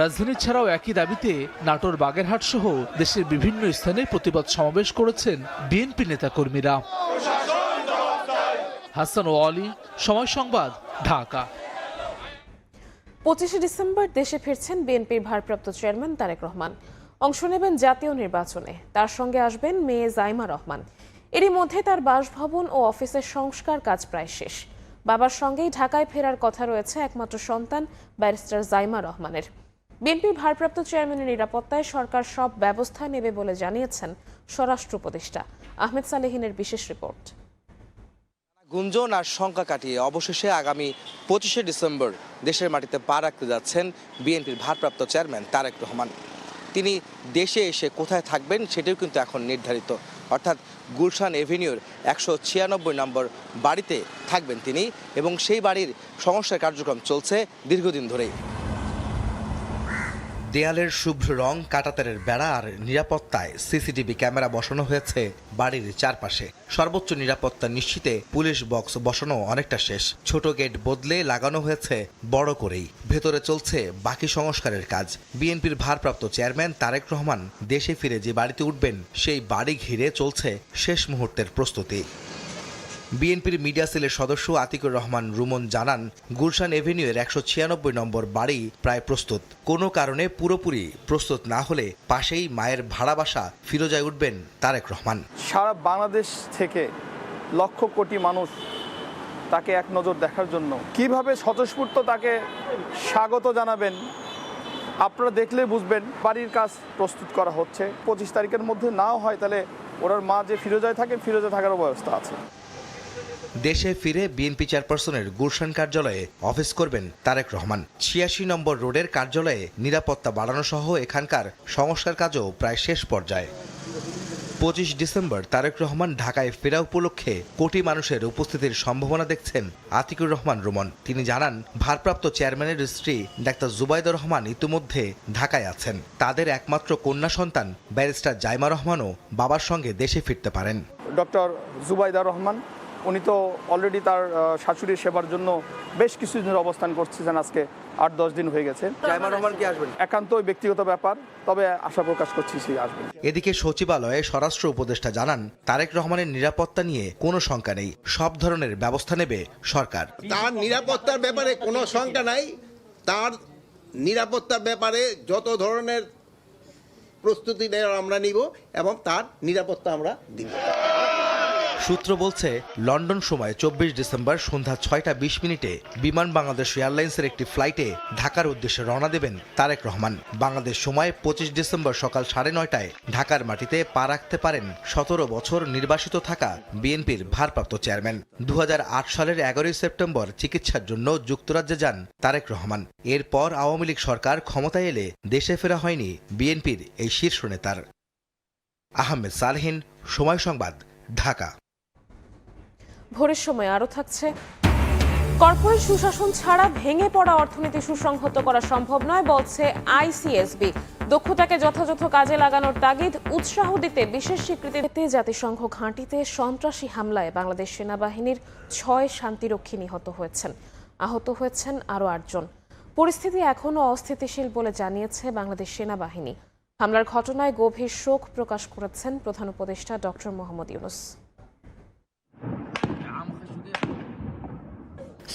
রাজধানী ছাড়াও একই দাবিতে নাটোর, বাগেরহাট সহ দেশের বিভিন্ন স্থানে প্রতিবাদ সমাবেশ করেছেন বিএনপি নেতাকর্মীরা। হাসান ওয়ালি, সময় সংবাদ, ঢাকা। 25 ডিসেম্বর দেশে ফিরছেন বিএনপির ভারপ্রাপ্ত চেয়ারম্যান তারেক রহমান। অংশ নেবেন জাতীয় নির্বাচনে। তার সঙ্গে আসবেন মেয়ে জাইমা রহমান। এরই মধ্যে তার বাসভবন ও অফিসের সংস্কার কাজ প্রায় শেষ। বাবার সঙ্গেই ঢাকায় ফেরার কথা রয়েছে একমাত্র সন্তান ব্যারিস্টার জাইমা রহমানের। বিএনপির ভারপ্রাপ্ত চেয়ারম্যানের নিরাপত্তায় সরকার সব ব্যবস্থা নেবে বলে জানিয়েছেন স্বরাষ্ট্র উপদেষ্টা। আহমেদ সালেহিনের বিশেষ রিপোর্ট। গুঞ্জন আর শঙ্কা কাটিয়ে অবশেষে আগামী 25 ডিসেম্বর দেশের মাটিতে পা রাখতে যাচ্ছেন বিএনপির ভারপ্রাপ্ত চেয়ারম্যান তারেক রহমান। তিনি দেশে এসে কোথায় থাকবেন সেটিও কিন্তু এখন নির্ধারিত, অর্থাৎ গুলশান এভিনিউর 196 নম্বর বাড়িতে থাকবেন তিনি, এবং সেই বাড়ির সংস্কার কার্যক্রম চলছে দীর্ঘদিন ধরেই। দেয়ালের শুভ্র রং, কাঁটাতারের বেড়া আর নিরাপত্তায় সিসিটিভি ক্যামেরা বসানো হয়েছে বাড়ির চারপাশে। সর্বোচ্চ নিরাপত্তা নিশ্চিতে পুলিশ বক্স বসানো অনেকটা শেষ। ছোট গেট বদলে লাগানো হয়েছে বড় করেই। ভেতরে চলছে বাকি সংস্কারের কাজ। বিএনপির ভারপ্রাপ্ত চেয়ারম্যান তারেক রহমান দেশে ফিরে যে বাড়িতে উঠবেন সেই বাড়ি ঘিরে চলছে শেষ মুহূর্তের প্রস্তুতি। বিএনপির মিডিয়া সেলের সদস্য আতিকুর রহমান রুমন জানান, গুলশান এভিনিউয়ের 196 নম্বর বাড়ি প্রায় প্রস্তুত। কোনো কারণে পুরোপুরি প্রস্তুত না হলে পাশেই মায়ের ভাড়া বাসা ফিরোজায় উঠবেন তারেক রহমান। সারা বাংলাদেশ থেকে লক্ষ কোটি মানুষ তাকে এক নজর দেখার জন্য কিভাবে স্বতঃস্ফূর্ত তাকে স্বাগত জানাবেন আপনারা দেখলে বুঝবেন। বাড়ির কাজ প্রস্তুত করা হচ্ছে। 25 তারিখের মধ্যে নাও হয় তাহলে ওনার মা যে ফিরোজায় থাকেন, ফিরোজায় থাকারও ব্যবস্থা আছে। দেশে ফিরে বিএনপি চেয়ারপারসনের গুলশান কার্যালয়ে অফিস করবেন তারেক রহমান। 86 নম্বর রোডের কার্যালয়ে নিরাপত্তা বাড়ানো সহ এখানকার সংস্কার কাজও প্রায় শেষ পর্যায়ে। 25 ডিসেম্বর তারেক রহমান ঢাকায় ফেরা উপলক্ষে কোটি মানুষের উপস্থিতির সম্ভাবনা দেখছেন আতিকুর রহমান রুমন। তিনি জানান, ভারপ্রাপ্ত চেয়ারম্যানের স্ত্রী ডাক্তার জুবাইদা রহমান ইতিমধ্যে ঢাকায় আছেন। তাদের একমাত্র কন্যা সন্তান ব্যারিস্টার জাইমা রহমানও বাবার সঙ্গে দেশে ফিরতে পারেন। ডক্টর জুবাইদা রহমান উনি তো অলরেডি তার শাশুড়ির সেবার জন্য বেশ কিছুদিন অবস্থান করছেন, আজকে 8-10 দিন হয়ে গেছে। জাইমা রহমান কি আসবেন? একান্তই ব্যক্তিগত ব্যাপার, তবে আশা প্রকাশ করছি সেই আসবেন। এদিকে সচিবালয়ে স্বরাষ্ট্র উপদেষ্টা জানান, তারেক রহমানের নিরাপত্তা নিয়ে কোনো শঙ্কা নেই, সব ধরনের ব্যবস্থা নেবে সরকার। তার নিরাপত্তার ব্যাপারে কোনো শঙ্কা নাই। তার নিরাপত্তার ব্যাপারে যত ধরনের প্রস্তুতি নেওয়ার আমরা নিব এবং তার নিরাপত্তা আমরা দিব। সূত্র বলছে, লন্ডন সময় 24 ডিসেম্বর সন্ধ্যা 6:20 বিমান বাংলাদেশ এয়ারলাইন্সের একটি ফ্লাইটে ঢাকার উদ্দেশ্যে রওনা দেবেন তারেক রহমান। বাংলাদেশ সময় 25 ডিসেম্বর সকাল 9:30 ঢাকার মাটিতে পা রাখতে পারেন 17 বছর নির্বাসিত থাকা বিএনপির ভারপ্রাপ্ত চেয়ারম্যান। 2008 সালের 11 সেপ্টেম্বর চিকিৎসার জন্য যুক্তরাজ্যে যান তারেক রহমান। এরপর আওয়ামী লীগ সরকার ক্ষমতায় এলে দেশে ফেরা হয়নি বিএনপির এই শীর্ষ নেতার। আহমেদ সালেহিন, সময় সংবাদ, ঢাকা। ভোরের সময় আরও থাকছে, কর্পোরেট সুশাসন ছাড়া ভেঙে পড়া অর্থনীতি সুসংহত করা সম্ভব নয় বলছে আইসিএসবি। দক্ষতাকে যথাযথ কাজে লাগানোর তাগিদ, উৎসাহ দিতে বিশেষ স্বীকৃতি দিতে জাতিসংঘ ঘাঁটিতে সন্ত্রাসী হামলায় বাংলাদেশ সেনাবাহিনীর 6 শান্তিরক্ষী নিহত হয়েছেন। আহত হয়েছেন আরও 8 জন। পরিস্থিতি এখনও অস্থিতিশীল বলে জানিয়েছে বাংলাদেশ সেনাবাহিনী। হামলার ঘটনায় গভীর শোক প্রকাশ করেছেন প্রধান উপদেষ্টা ডক্টর মোহাম্মদ ইউনূস।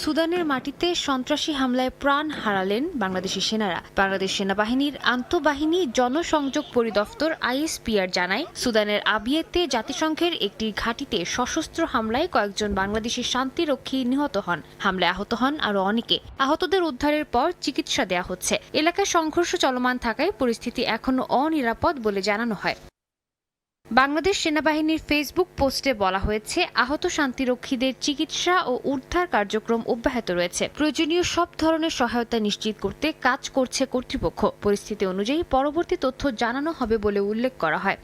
সুদানের মাটিতে সন্ত্রাসী হামলায় প্রাণ হারালেন বাংলাদেশি সেনারা। বাংলাদেশ সেনাবাহিনীর আন্তঃবাহিনী জনসংযোগ পরিদপ্তর ISPR জানায়, সুদানের আবিয়েতে জাতিসংঘের একটি ঘাঁটিতে সশস্ত্র হামলায় কয়েকজন বাংলাদেশি শান্তিরক্ষী নিহত হন। হামলায় আহত হন আরও অনেকে। আহতদের উদ্ধারের পর চিকিৎসা দেয়া হচ্ছে। এলাকায় সংঘর্ষ চলমান থাকায় পরিস্থিতি এখনও অনিরাপদ বলে জানানো হয়। বাংলাদেশ সেনাবাহিনীর ফেসবুক পোস্টে বলা হয়েছে, আহত শান্তিরক্ষীদের চিকিৎসা ও উদ্ধার কার্যক্রম অব্যাহত রয়েছে। প্রয়োজনীয় সব ধরনের সহায়তা নিশ্চিত করতে কাজ করছে কর্তৃপক্ষ। পরিস্থিতি অনুযায়ী পরবর্তী তথ্য জানানো হবে বলে উল্লেখ করা হয়।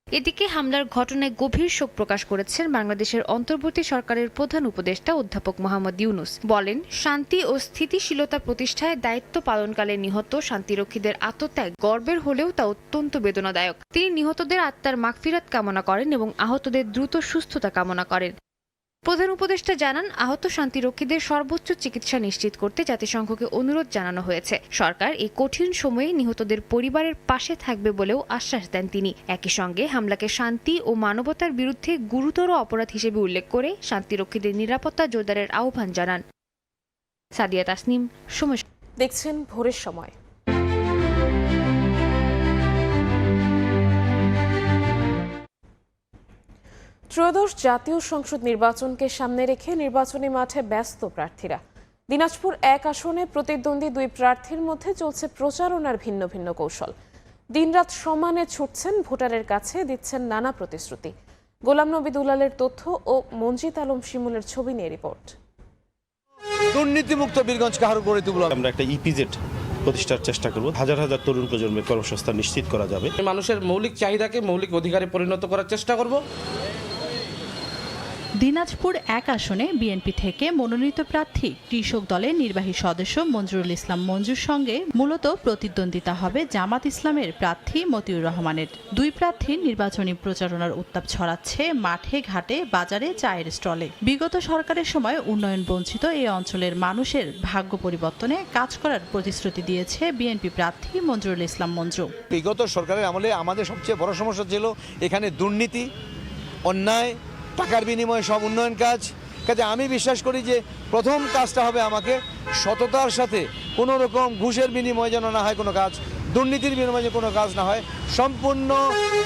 এদিকে হামলার ঘটনায় গভীর শোক প্রকাশ করেছেন বাংলাদেশের অন্তর্বর্তী সরকারের প্রধান উপদেষ্টা অধ্যাপক মোহাম্মদ ইউনূস। বলেন, শান্তি ও স্থিতিশীলতা প্রতিষ্ঠায় দায়িত্ব পালনকালে নিহত শান্তিরক্ষীদের আত্মত্যাগ গর্বের হলেও তা অত্যন্ত বেদনাদায়ক। তিনি নিহতদের আত্মার মাগফিরাত কামনা করেন এবং আহতদের দ্রুত সুস্থতা কামনা করেন। প্রধান উপদেষ্টা জানান, আহত শান্তিরক্ষীদের সর্বোচ্চ চিকিৎসা নিশ্চিত করতে জাতিসংঘকে অনুরোধ জানানো হয়েছে। সরকার এই কঠিন সময়ে নিহতদের পরিবারের পাশে থাকবে বলেও আশ্বাস দেন তিনি। একই সঙ্গে হামলাকে শান্তি ও মানবতার বিরুদ্ধে গুরুতর অপরাধ হিসেবে উল্লেখ করে শান্তিরক্ষীদের নিরাপত্তা জোরদারের আহ্বান জানান। সাদিয়া তাসনিম, সময়। দেখছেন ভোরের সময়। ত্রয়োদশ জাতীয় সংসদ নির্বাচনকে সামনে রেখে নির্বাচনী মাঠে ব্যস্ত প্রার্থীরা। দিনাজপুর 1 আসনে প্রতিদ্বন্দ্বী 2 প্রার্থীর মধ্যে চলছে প্রচারণার ভিন্ন ভিন্ন কৌশল। দিনরাত সমানে ছুটছেন ভোটারের কাছে, দিচ্ছেন নানা প্রতিশ্রুতি। গোলাম নবী দুলালের তথ্য ও মঞ্জিত আলম শিমুলের ছবি নিয়ে রিপোর্ট। দুর্নীতিমুক্ত বীরগঞ্জকে আরো গড়ে তুলব। আমরা একটা ইপিজেড প্রতিষ্ঠার চেষ্টা করব। হাজার হাজার তরুণ প্রজন্মের কর্মসংস্থান নিশ্চিত করা যাবে। মানুষের মৌলিক চাহিদাকে মৌলিক অধিকারে পরিণত করার চেষ্টা করব। দিনাজপুর 1 আসনে বিএনপি থেকে মনোনীত প্রার্থী কৃষক দলের নির্বাহী সদস্য মঞ্জুরুল ইসলাম মঞ্জুর সঙ্গে মূলত প্রতিদ্বন্দ্বিতা হবে জামাত ইসলামের প্রার্থী মতিউর রহমানের। 2 প্রার্থীর নির্বাচনী প্রচারণার উত্তাপ ছড়াচ্ছে মাঠে ঘাটে, বাজারে, চায়ের স্টলে। বিগত সরকারের সময় উন্নয়ন বঞ্চিত এই অঞ্চলের মানুষের ভাগ্য পরিবর্তনে কাজ করার প্রতিশ্রুতি দিয়েছে বিএনপি প্রার্থী মঞ্জুরুল ইসলাম মঞ্জু। বিগত সরকারের আমলে আমাদের সবচেয়ে বড় সমস্যা ছিল এখানে দুর্নীতি, অন্যায়, টাকার বিনিময়ে সব উন্নয়ন কাজে আমি বিশ্বাস করি যে প্রথম কাজটা হবে আমাকে সততার সাথে, কোনো রকম ঘুষের বিনিময়ে যেন না হয় কোনো কাজ, দুর্নীতির বিনিময়ে কোনো কাজ না হয়, সম্পূর্ণ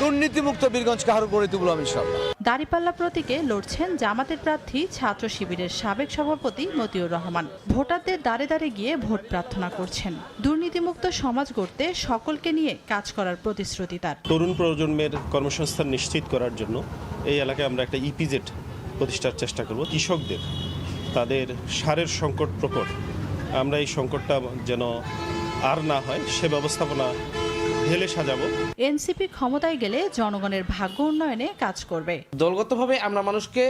দুর্নীতিমুক্ত বীরগঞ্জকে আরো গড়ে তুলব ইনশাআল্লাহ। দাঁড়িপাল্লা প্রতীকে লড়ছেন জামাতের প্রার্থী ছাত্র শিবিরের সাবেক সভাপতি মতিউর রহমান। ভোটারদের দাঁড়ে দাঁড়ে গিয়ে ভোট প্রার্থনা করছেন। দুর্নীতিমুক্ত সমাজ গড়তে সকলকে নিয়ে কাজ করার প্রতিশ্রুতি তার। তরুণ প্রজন্মের কর্মসংস্থান নিশ্চিত করার জন্য এই এলাকায় আমরা একটা ইপিজেড প্রতিষ্ঠার চেষ্টা করব। কৃষকদের তাদের সারের সংকট প্রকট, আমরা এই সংকটটা যেন আর না হয় সে ব্যবস্থাপনা ঢেলে সাজাবো। এনসিপি ক্ষমতায় গেলে জনগণের ভাগ্য উন্নয়নে কাজ করবে। দলগতভাবে আমরা মানুষকে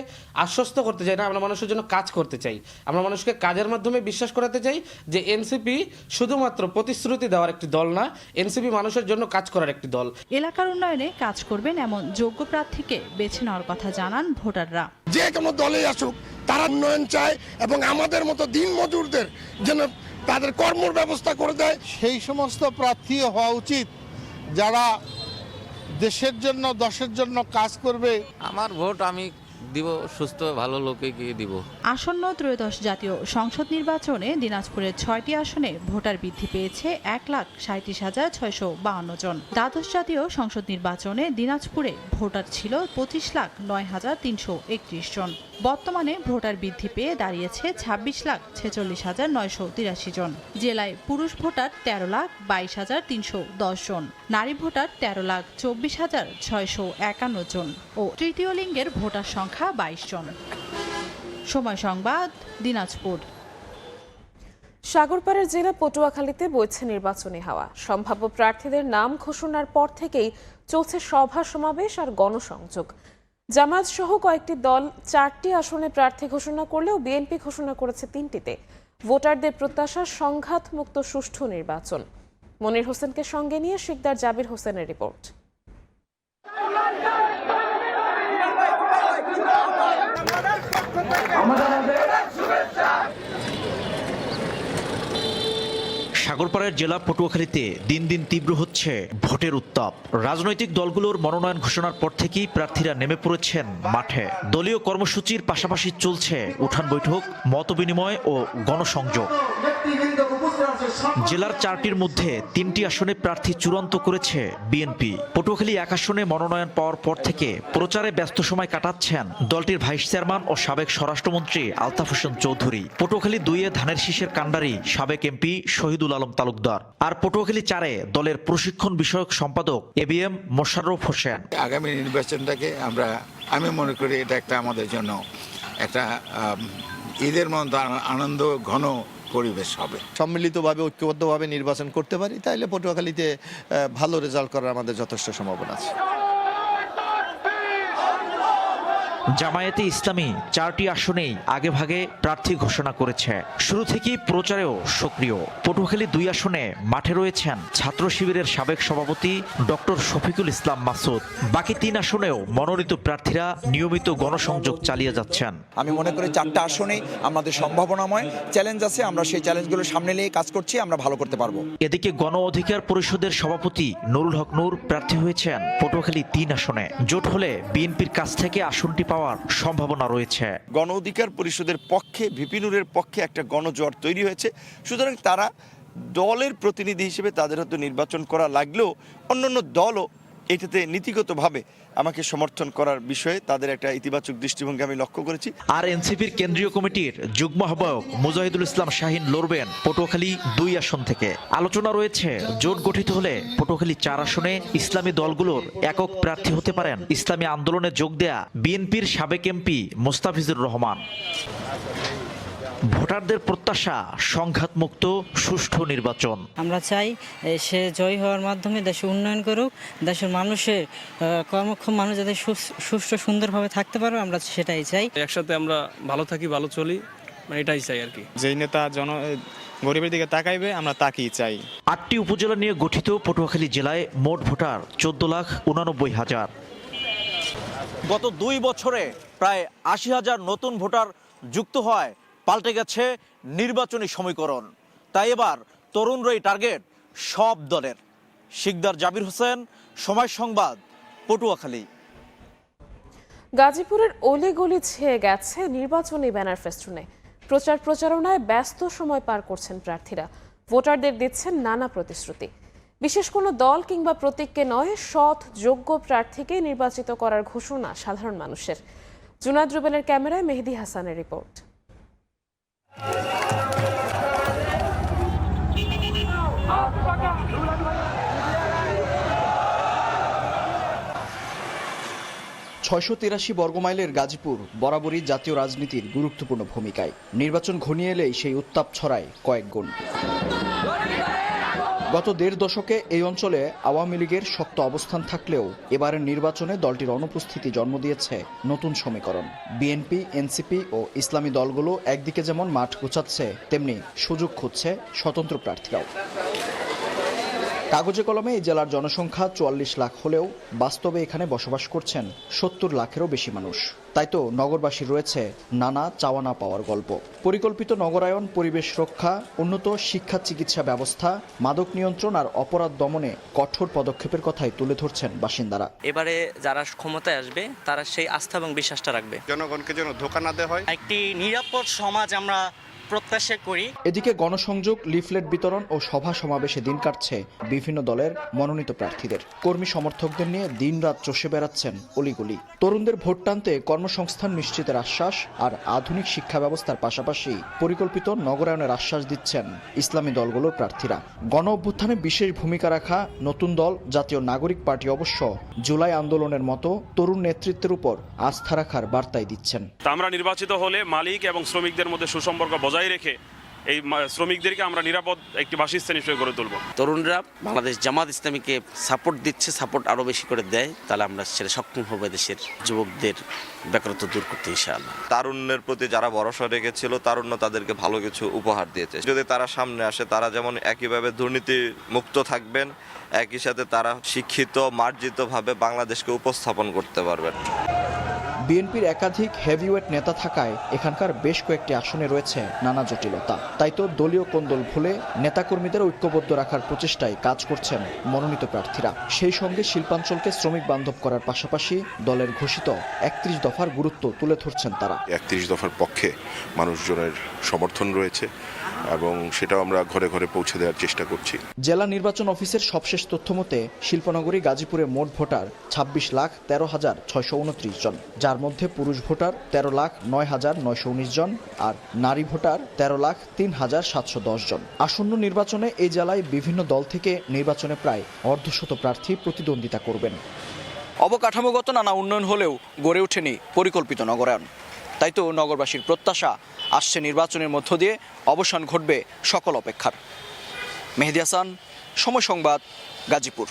আশ্বস্ত করতে চাই না, আমরা মানুষের জন্য কাজ করতে চাই। আমরা মানুষকে কাজের মাধ্যমে বিশ্বাস করাতে চাই যে এনসিপি শুধুমাত্র প্রতিশ্রুতি দেওয়ার একটি দল না, এনসিপি মানুষের জন্য কাজ করার একটি দল। এলাকার উন্নয়নে কাজ করবেন এমন যোগ্য প্রার্থীকে বেছে নেওয়ার কথা জানান ভোটাররা। যে কোনো দলে আসুক তারা উন্নয়ন চায় এবং আমাদের মতো দিন মজুরদের যেন তাদের কর্মর ব্যবস্থা করে দেয়। সেই সমস্ত প্রার্থী হওয়া উচিত যারা দেশের জন্য দশের জন্য কাজ করবে। আমার ভোট আমি দিব সুস্থ ভালো লোকে গিয়ে দিব। আসন্ন ত্রয়োদশ জাতীয় সংসদ নির্বাচনে দিনাজপুরের 6টি আসনে ভোটার বৃদ্ধি পেয়েছে 1,37,652 জন। দ্বাদশ জাতীয় সংসদ নির্বাচনে দিনাজপুরে ভোটার ছিল 25,09,331 জন। বর্তমানে ভোটার বৃদ্ধি পেয়ে দাঁড়িয়েছে 26,46,983 জন। জেলায় পুরুষ ভোটার 13,22,310 জন, নারী ভোটার 13,24,651 জন ও তৃতীয় লিঙ্গের ভোটার সংখ্যা 22 জন। সময় সংবাদ, দিনাজপুর। সাগরপাড়ের জেলা পটুয়াখালীতে বইছে নির্বাচনী হাওয়া। সম্ভাব্য প্রার্থীদের নাম ঘোষণার পর থেকেই চলছে সভা সমাবেশ আর গণসংযোগ। জামায়াত সহ কয়েকটি দল 4টি আসনে প্রার্থী ঘোষণা করলেও বিএনপি ঘোষণা করেছে 3টিতে। ভোটারদের প্রত্যাশা সংঘাত মুক্ত সুষ্ঠু নির্বাচন। মনির হোসেনকে সঙ্গে নিয়ে শিকদার জাবির হোসেনের রিপোর্ট। সাগরপাড়ের জেলা পটুয়াখালীতে দিন দিন তীব্র হচ্ছে ভোটের উত্তাপ। রাজনৈতিক দলগুলোর মনোনয়ন ঘোষণার পর থেকেই প্রার্থীরা নেমে পড়েছেন মাঠে। দলীয় কর্মসূচির পাশাপাশি চলছে উঠান বৈঠক, মতবিনিময় ও গণসংযোগ। জেলার 4টির মধ্যে 3টি আসনে প্রার্থী চূড়ান্ত করেছে বিএনপি। পটুয়াখালী 1 আসনে মনোনয়ন পাওয়ার পর থেকে প্রচারে ব্যস্ত সময় কাটাচ্ছেন দলটির ভাইস চেয়ারম্যান ও সাবেক স্বরাষ্ট্রমন্ত্রী আলতাফ হোসেন চৌধুরী। পটুয়াখালী 2-এ ধানের শীষের কাণ্ডারি সাবেক এমপি শহীদুল আলম তালুকদার। আর পটুয়াখালী 4-এ দলের প্রশিক্ষণ বিষয়ক সম্পাদক এবিএম মোশাররফ হোসেন। আগামী নির্বাচনটাকে আমি মনে করি এটা একটা আমাদের জন্য একটা ঈদের মতো আনন্দ ঘন পরিবেশ হবে। সম্মিলিতভাবে ঐক্যবদ্ধভাবে নির্বাচন করতে পারি তাহলে পটুয়াখালীতে ভালো রেজাল্ট করার আমাদের যথেষ্ট সম্ভাবনা আছে। জামায়াতে ইসলামী 4টি আসনেই আগেভাগে প্রার্থী ঘোষণা করেছে। শুরু থেকেই প্রচারেও সক্রিয়। পটুয়াখালী 2 আসনে মাঠে রয়েছেন ছাত্র শিবিরের সাবেক সভাপতি ডক্টর শফিকুল ইসলাম মাসুদ। বাকি 3 আসনেও মনোনীত প্রার্থীরা নিয়মিত গণসংযোগ চালিয়ে যাচ্ছেন। আমি মনে করি 4টা আসনেই আমাদের সম্ভাবনাময় চ্যালেঞ্জ আছে, আমরা সেই চ্যালেঞ্জগুলো সামনে নিয়ে কাজ করছি, আমরা ভালো করতে পারবো। এদিকে গণ অধিকার পরিষদের সভাপতি নুরুল হক নূর প্রার্থী হয়েছেন পটুয়াখালী 3 আসনে। জোট হলে বিএনপির কাছ থেকে আসনটি পাওয়ার সম্ভাবনা রয়েছে। গণ অধিকার পরিষদের পক্ষে ভিপি নূরের পক্ষে একটা গণজোয়ার তৈরি হয়েছে, সুতরাং তারা দলের প্রতিনিধি হিসেবে তাদের হয়তো নির্বাচন করা লাগলেও অন্যান্য দলও এটাতে নীতিগতভাবে আমাকে সমর্থন করার বিষয়ে তাদের একটা ইতিবাচক দৃষ্টিভঙ্গি আমি লক্ষ্য করেছি। আর এনসিপির কেন্দ্রীয় কমিটির যুগ্ম আহ্বায়ক মুজাহিদুল ইসলাম শাহিন লড়বেন পটুয়াখালী 2 আসন থেকে। আলোচনা রয়েছে জোট গঠিত হলে পটুয়াখালী 4 আসনে ইসলামী দলগুলোর একক প্রার্থী হতে পারেন ইসলামী আন্দোলনে যোগ দেয়া বিএনপির সাবেক এমপি মোস্তাফিজুর রহমান। ভোটারদের প্রত্যাশা সংঘাতমুক্ত সুষ্ঠু নির্বাচন। আমরা চাই সে জয়ী হওয়ার মাধ্যমে দেশের উন্নয়ন করুক, দেশের মানুষের কর্মক্ষম মানুষ যাতে সুষ্ঠু সুন্দরভাবে থাকতে পারবে, আমরা সেটাই চাই। একসাথে আমরা ভালো থাকি, ভালো চলি, এটাই চাই আর কি। যেই নেতা গরিবের দিকে তাকাইবে আমরা তাকেই চাই। 8টি উপজেলা নিয়ে গঠিত পটুয়াখালী জেলায় মোট ভোটার 14,89,000। গত 2 বছরে প্রায় 80,000 নতুন ভোটার যুক্ত হয়, পাল্টে গেছে নির্বাচনী সমীকরণ। তাই এবার তরুণরাই টার্গেট সব দলের। শিকদার জাবির হোসেন, সময় সংবাদ, পটুয়াখালী। গাজীপুরের অলিগলি ছেয়ে গেছে নির্বাচনী ব্যানার ফেস্টুনে। প্রচারণায় ব্যস্ত সময় পার করছেন প্রার্থীরা। ভোটারদের দিচ্ছেন নানা প্রতিশ্রুতি। বিশেষ কোনো দল কিংবা প্রতীককে নয়, সৎ যোগ্য প্রার্থীকে নির্বাচিত করার ঘোষণা সাধারণ মানুষের। জুনাদ রুবেলের ক্যামেরায় মেহেদি হাসানের রিপোর্ট। বর্গমাইলের গাজীপুর বরাবরই জাতীয় রাজনীতির গুরুত্বপূর্ণ ভূমিকায়। নির্বাচন ঘনিয়ে এলেই সেই উত্তাপ ছড়ায় কয়েক গুণ। গত 1.5 দশকে এই অঞ্চলে আওয়ামী লীগের শক্ত অবস্থান থাকলেও এবারের নির্বাচনে দলটির অনুপস্থিতি জন্ম দিয়েছে নতুন সমীকরণ। বিএনপি, এনসিপি ও ইসলামী দলগুলো একদিকে যেমন মাঠ গোছাচ্ছে, তেমনি সুযোগ খুঁজছে স্বতন্ত্র প্রার্থীরাও। কাগজে কলমে এই জেলার জনসংখ্যা 44 লাখ হলেও বাস্তবে এখানে বসবাস করছেন 70 লাখেরও বেশি মানুষ। তাই তো নগরবাসীর রয়েছে নানা চাওয়া না পাওয়ার গল্প। পরিকল্পিত নগরায়ন, পরিবেশ রক্ষা, উন্নত শিক্ষা চিকিৎসা ব্যবস্থা, মাদক নিয়ন্ত্রণ আর অপরাধ দমনে কঠোর পদক্ষেপের কথাই তুলে ধরছেন বাসিন্দারা। এবারে যারা ক্ষমতায় আসবে তারা সেই আস্থা এবং বিশ্বাসটা রাখবে। জনগণকে যেন ধোঁকা না দেওয়া হয়, একটি নিরাপদ সমাজ আমরা প্রত্যাশা করি। এদিকে গণসংযোগ, লিফলেট বিতরণ ও সভা সমাবেশে দিন কাটছে বিভিন্ন দলের মনোনীত প্রার্থীদের। কর্মী সমর্থকদের নিয়ে দিনরাত চষে বেড়াচ্ছেন অলিগলি। তরুণদের ভোট টানতে কর্মসংস্থান নিশ্চিতের আশ্বাস আর আধুনিক শিক্ষা ব্যবস্থার পাশাপাশি পরিকল্পিত নগরায়নের আশ্বাস দিচ্ছেন ইসলামী দলগুলোর প্রার্থীরা। গণ অভ্যুত্থানে বিশেষ ভূমিকা রাখা নতুন দল জাতীয় নাগরিক পার্টি অবশ্য জুলাই আন্দোলনের মতো তরুণ নেতৃত্বের উপর আস্থা রাখার বার্তাই দিচ্ছেন। আমরা নির্বাচিত হলে মালিক এবং শ্রমিকদের মধ্যে সুসম্পর্ক বজায় রেখে এই শ্রমিকদেরকে আমরা নিরাপদ একটি বাসস্থান হিসেবে গড়ে তুলব। তরুণরা বাংলাদেশ জামাত ইসলামীকে সাপোর্ট দিচ্ছে, সাপোর্ট আরো বেশি করে দেয়, তাহলে আমরা সেটা সক্ষম হবে দেশের যুবকদের বেকারত্ব দূর করতে ইনশাআল্লাহ। তারুণ্যের প্রতি যারা ভরসা রেখেছিল, তারুণ্য তাদেরকে ভালো কিছু উপহার দিয়েছে। যদি তারা সামনে আসে, তারা যেমন একইভাবে দুর্নীতি মুক্ত থাকবেন, একই সাথে তারা শিক্ষিত মার্জিতভাবে বাংলাদেশকে উপস্থাপন করতে পারবেন। বিএনপির একাধিক হেভিওয়েট নেতা থাকায় এখানকার বেশ কয়েকটি আসনে রয়েছে নানা জটিলতা। তাই তো দলীয় কোন্দল ভুলে নেতাকর্মীদের ঐক্যবদ্ধ রাখার প্রচেষ্টায় কাজ করছেন মনোনীত প্রার্থীরা। সেই সঙ্গে শিল্পাঞ্চলকে শ্রমিক বান্ধব করার পাশাপাশি দলের ঘোষিত 31 দফার গুরুত্ব তুলে ধরছেন তারা। 31 দফার পক্ষে মানুষজনের সমর্থন রয়েছে এবং সেটাও আমরা ঘরে ঘরে পৌঁছে দেওয়ার চেষ্টা করছি। জেলা নির্বাচন অফিসের সবশেষ তথ্য মতে শিল্পনগরী গাজীপুরে মোট ভোটার 26,13,629 জন, যার মধ্যে পুরুষ ভোটার 13,09,919 জন আর নারী ভোটার 13,03,710 জন। আসন্ন নির্বাচনে এই জেলায় বিভিন্ন দল থেকে নির্বাচনে প্রায় অর্ধশত প্রার্থী প্রতিদ্বন্দ্বিতা করবেন। অবকাঠামোগত নানা উন্নয়ন হলেও গড়ে ওঠেনি পরিকল্পিত নগরায়ন। তাই তো নগরবাসীর প্রত্যাশা আসছে নির্বাচনের মধ্য দিয়ে অবসান ঘটবে সকল অপেক্ষার। মেহেদী হাসান, সময় সংবাদ, গাজীপুর।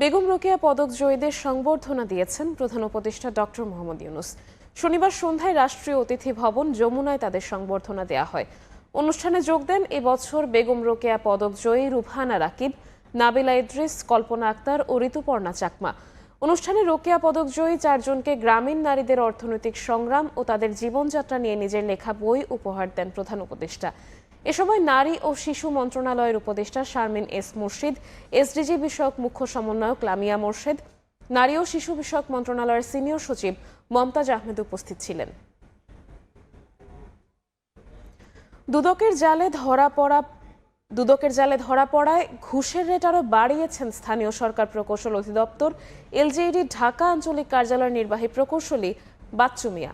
বেগম রোকেয়া পদক জয়ীদের সংবর্ধনা দিয়েছেন প্রধান উপদেষ্টা ডক্টর মোহাম্মদ ইউনূস। শনিবার সন্ধ্যায় রাষ্ট্রীয় অতিথি ভবন যমুনায় তাদের সংবর্ধনা দেয়া হয়। অনুষ্ঠানে যোগ দেন এবছর বেগম রোকেয়া পদক জয়ী রুবহানা রাকিব, নাবিলা ইদ্রিস, কল্পনা আক্তার ও ঋতুপর্ণা চাকমা। অনুষ্ঠানে রোকেয়া পদক জয়ী 4 জনকে গ্রামীণ নারীদের অর্থনৈতিক সংগ্রাম ও তাদের জীবনযাত্রা নিয়ে নিজের লেখা বই উপহার দেন প্রধান উপদেষ্টা। এ সময় নারী ও শিশু মন্ত্রণালয়ের উপদেষ্টা শারমিন এস মুর্শিদ, এসডিজি বিষয়ক মুখ্য সমন্বয়ক লামিয়া মোর্শেদ, নারী ও শিশু বিষয়ক মন্ত্রণালয়ের সিনিয়র সচিব মমতাজ আহমেদ উপস্থিত ছিলেন। দুদকের জালে ধরা পড়ায় ঘুষের রেট আরও বাড়িয়েছেন স্থানীয় সরকার প্রকৌশল অধিদপ্তর এলজিইডি ঢাকা আঞ্চলিক কার্যালয়ের নির্বাহী প্রকৌশলী বাচ্চু মিয়া।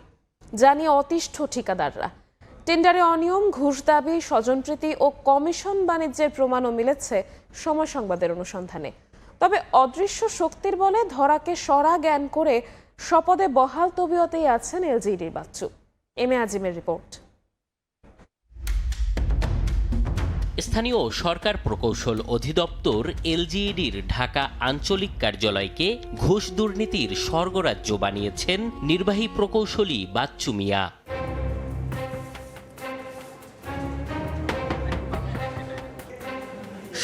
জানিয়ে অতিষ্ঠ ঠিকাদাররা। টেন্ডারে অনিয়ম, ঘুষ দাবি, স্বজনপ্রীতি ও কমিশন বাণিজ্যের প্রমাণও মিলেছে সময় সংবাদের অনুসন্ধানে। তবে অদৃশ্য শক্তির বলে ধরাকে সরা জ্ঞান করে স্বপদে বহাল তবিয়তেই আছেন এলজিইডির বাচ্চু। M A আজিমের report. স্থানীয় সরকার প্রকৌশল অধিদপ্তর এলজিইডির ঢাকা আঞ্চলিক কার্যালয়কে ঘুষ দুর্নীতির স্বর্গরাজ্য বানিয়েছেন নির্বাহী প্রকৌশলী বাচ্চু মিয়া।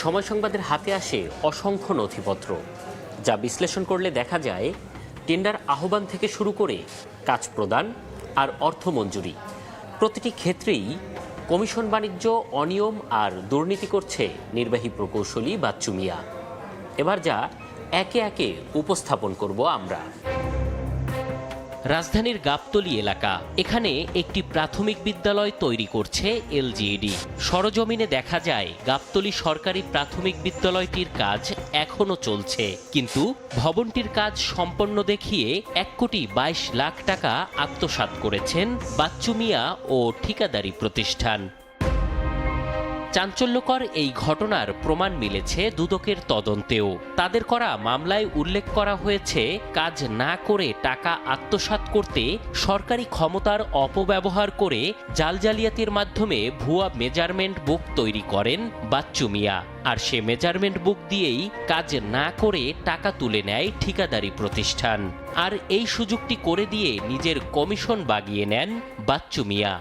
সময় সংবাদের হাতে আসে অসংখ্য নথিপত্র, যা বিশ্লেষণ করলে দেখা যায় টেন্ডার আহ্বান থেকে শুরু করে কাজ প্রদান আর অর্থ মঞ্জুরি প্রতিটি ক্ষেত্রেই কমিশন বাণিজ্য, অনিয়ম আর দুর্নীতি করছে নির্বাহী প্রকৌশলী বাচ্চু মিয়া। এবার যা একে একে উপস্থাপন করব আমরা। রাজধানীর গাবতলী এলাকা, এখানে একটি প্রাথমিক বিদ্যালয় তৈরি করছে এলজিইডি। সরজমিনে দেখা যায় গাবতলী সরকারি প্রাথমিক বিদ্যালয়টির কাজ এখনো চলছে, কিন্তু ভবনটির কাজ সম্পন্ন দেখিয়ে 1,22,00,000 টাকা আত্মসাৎ করেছেন বাচ্চু মিয়া ও ঠিকাদারি প্রতিষ্ঠান। চাঞ্চল্যকর এই ঘটনার প্রমাণ মিলেছে দুদকের তদন্তেও। তাদের করা মামলায় উল্লেখ করা হয়েছে, কাজ না করে টাকা আত্মসাৎ করতে সরকারি ক্ষমতার অপব্যবহার করে জাল জালিয়াতির মাধ্যমে ভুয়া মেজারমেন্ট বুক তৈরি করেন বাচ্চু মিয়া। আর সে মেজারমেন্ট বুক দিয়েই কাজ না করে টাকা তুলে নেয় ঠিকাদারি প্রতিষ্ঠান। আর এই সুযোগটি করে দিয়ে নিজের কমিশন বাগিয়ে নেন বাচ্চু মিয়া।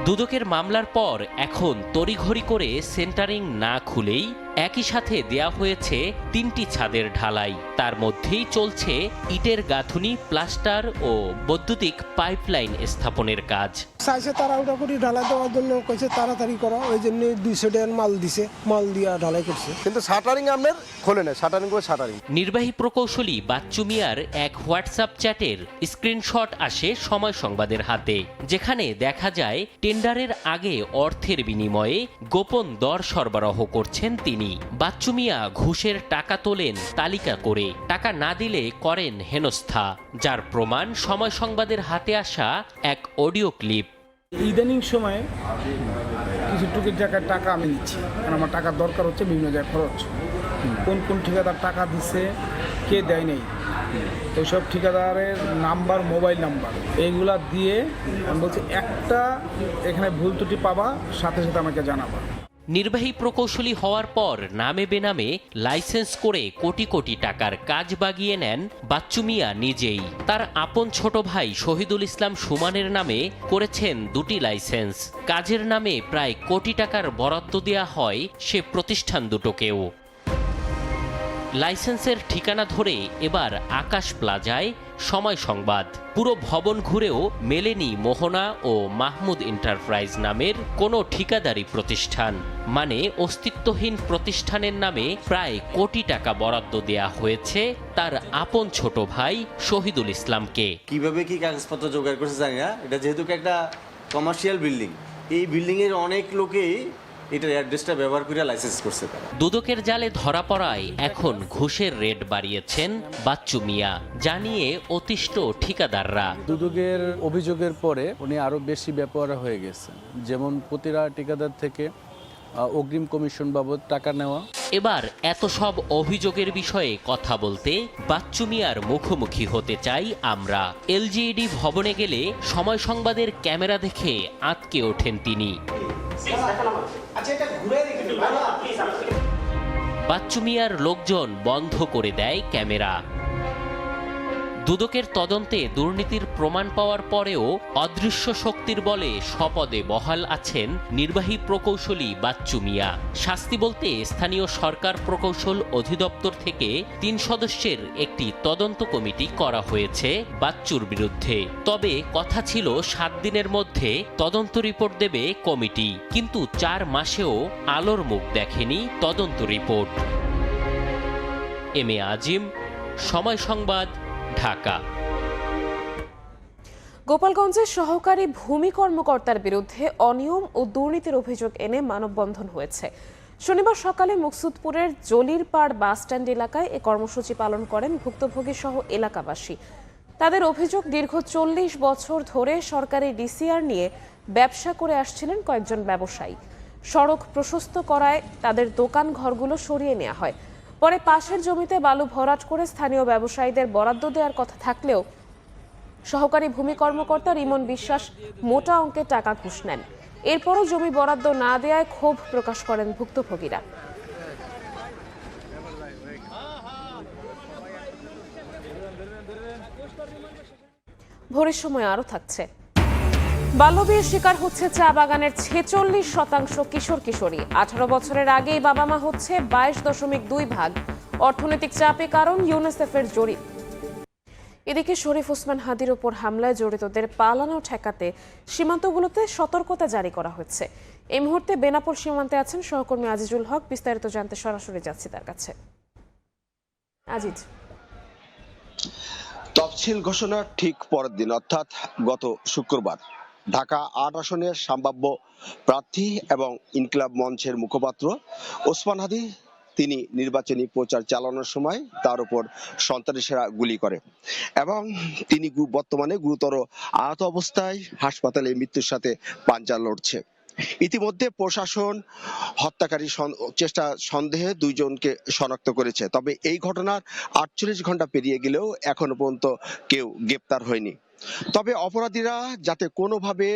দুদকের মামলার পর এখন তড়িঘড়ি করে সেন্টারিং না খুলেই একই সাথে দেয়া হয়েছে 3টি ছাদের ঢালাই। তার মধ্যেই চলছে ইটের গাঁথুনি, প্লাস্টার ও বৈদ্যুতিক পাইপলাইন স্থাপনের কাজ। চাইছে তাড়াহুড়া করে ঢালাই দেওয়ার জন্য, কইছে তাড়াতাড়ি করা, ওই জন্য 200 টাকার মাল দিছে, মাল দিয়া ঢালাই করছে। কিন্তু শাটারিং আপনার খোলে না, শাটারিং করে শাটারিং। নির্বাহী প্রকৌশলী বাচ্চু মিয়ার এক হোয়াটসঅ্যাপ চ্যাটের স্ক্রিনশট আসে সময় সংবাদের হাতে, যেখানে দেখা যায় টেন্ডারের আগে অর্থের বিনিময়ে গোপন দর সরবরাহ করছেন তিনি। বাচ্চু মিয়া ঘুষের টাকা তোলেন তালিকা করে, টাকা না দিলে করেন হেনস্থা, যার প্রমাণ সময় সংবাদের হাতে আসা এক অডিও ক্লিপ। ইদানিং সময়ে কিছু টুকির জায়গায় টাকা আমি নিচ্ছি, কারণ আমার টাকার দরকার হচ্ছে, বিভিন্ন জায়গায় খরচ। কোন কোন ঠিকাদার টাকা দিচ্ছে, কে দেয় নেই, ওইসব ঠিকাদারের নাম্বার, মোবাইল নাম্বার এইগুলা দিয়ে আমি বলছি, একটা এখানে ভুল ত্রুটি পাবা, সাথে সাথে আমাকে জানাবা। নির্বাহী প্রকৌশলী হওয়ার পর নামে বেনামে লাইসেন্স করে কোটি কোটি টাকার কাজ বাগিয়ে নেন বাচ্চু মিয়া নিজেই। তার আপন ছোট ভাই শহীদুল ইসলাম সুমনের নামে করেছেন 2টি লাইসেন্স। কাজের নামে প্রায় কোটি টাকার বরাদ্দ দেয়া হয় সে প্রতিষ্ঠান দুটোকেও। লাইসেন্সের ঠিকানা ধরে এবার আকাশ প্লাজায় সময় সংবাদ। পুরো ভবন ঘুরেও মেলেনি মোহনা ও মাহমুদ এন্টারপ্রাইজ নামের কোনো ঠিকাদারি প্রতিষ্ঠান। মানে অস্তিত্বহীন প্রতিষ্ঠানের নামে প্রায় কোটি টাকা বরাদ্দ দেয়া হয়েছে তার আপন ছোট ভাই শহীদুল ইসলামকে। কিভাবে কি কাগজপত্র জোগাড় করছে জানি না, এটা যেহেতু একটা কমার্শিয়াল বিল্ডিং, এই বিল্ডিংয়ের অনেক লোকেই এটার অ্যাড্রেসটা ব্যবহার করে লাইসেন্স করছে তারা। দুদকের জালে ধরা পড়ায় এখন ঘুষের রেট বাড়িয়েছেন বাচ্চু মিয়া, জানিয়ে অতিষ্ঠ ঠিকাদাররা। দুদকের অভিযোগের পরে উনি আরো বেশি ব্যাপারা হয়ে গেছে, যেমন প্রতিটা ঠিকাদার থেকে অগ্রিম কমিশন বাবদ টাকা নেওয়া। এবার এত সব অভিযোগের বিষয়ে কথা বলতে বাচ্চু মিয়ার মুখোমুখি হতে চাই আমরা। এলজিইডি ভবনে গেলে সময় সংবাদের ক্যামেরা দেখে আঁতকে ওঠেন তিনি। বাচ্চু মিয়ার লোকজন বন্ধ করে দেয় ক্যামেরা। দুদকের তদন্তে দুর্নীতির প্রমাণ পাওয়ার পরেও অদৃশ্য শক্তির বলে স্বপদে বহাল আছেন নির্বাহী প্রকৌশলী বাচ্চু মিয়া। শাস্তি বলতে স্থানীয় সরকার প্রকৌশল অধিদপ্তর থেকে 3 সদস্যের একটি তদন্ত কমিটি করা হয়েছে বাচ্চুর বিরুদ্ধে। তবে কথা ছিল 7 দিনের মধ্যে তদন্ত রিপোর্ট দেবে কমিটি, কিন্তু 4 মাসেও আলোর মুখ দেখেনি তদন্ত রিপোর্ট। এম এ আজিম, সময় সংবাদ, ঢাকা। গোপালগঞ্জের সহকারী ভূমি কর্মকর্তার বিরুদ্ধে অনিয়ম ও দুর্নীতির অভিযোগ এনে মানববন্ধন হয়েছে। শনিবার সকালে মুকসুদপুরের জলিরপাড় বাসস্ট্যান্ড এলাকায় এ কর্মসূচি পালন করেন ভুক্তভোগী সহ এলাকাবাসী। তাদের অভিযোগ, দীর্ঘ 40 বছর ধরে সরকারি ডিসিআর নিয়ে ব্যবসা করে আসছিলেন কয়েকজন ব্যবসায়ী। সড়ক প্রশস্ত করায় তাদের দোকান ঘরগুলো সরিয়ে নেওয়া হয়। পরে পাশের জমিতে বালু ভরাট করে স্থানীয় ব্যবসায়ীদের বরাদ্দ দেওয়ার কথা থাকলেও সহকারী ভূমি কর্মকর্তা রিমন বিশ্বাস মোটা অঙ্কের টাকা ঘুষ নেন। এরপরও জমি বরাদ্দ না দেওয়ায় ক্ষোভ প্রকাশ করেন ভুক্তভোগীরা। ভোরের সময় আরও থাকছে। বাল্যবিয়ের শিকার হচ্ছে চা বাগানের 46% কিশোর কিশোরী। 18 বছরের আগেই বাবা মা হচ্ছে 22.2 অর্থনৈতিক চাপে কারণ ইউনিসেফের জরিপ। এদিকে শরীফ ওসমান হাদির ওপর হামলায় জড়িতদের পালানো ঠেকাতে সীমান্তগুলোতে সতর্কতা জারি করা হয়েছে। এই মুহূর্তে বেনাপোল সীমান্তে আছেন সহকর্মী আজিজুল হক। বিস্তারিত জানতে সরাসরি যাচ্ছি তার কাছে। আজিজ, তফসিল ঘোষণার ঠিক পরের দিন অর্থাৎ গত শুক্রবার ঢাকা 8 আসনের সম্ভাব্য প্রার্থী এবং ইনকিলাব মঞ্চের মুখপাত্র ওসমান হাদি তিনি নির্বাচনী প্রচার চালানোর সময় তার উপর সন্ত্রাসীরা গুলি করে এবং তিনি বর্তমানে গুরুতর আহত অবস্থায় হাসপাতালে মৃত্যুর সাথে পাঞ্জা লড়ছে। ইতিমধ্যে প্রশাসন হত্যাকারী চেষ্টা সন্দেহে 2 জনকে শনাক্ত করেছে। তবে এই ঘটনার 48 ঘন্টা পেরিয়ে গেলেও এখনো পর্যন্ত কেউ গ্রেপ্তার হয়নি। তবে অপরাধীরা যাতে কোনোভাবে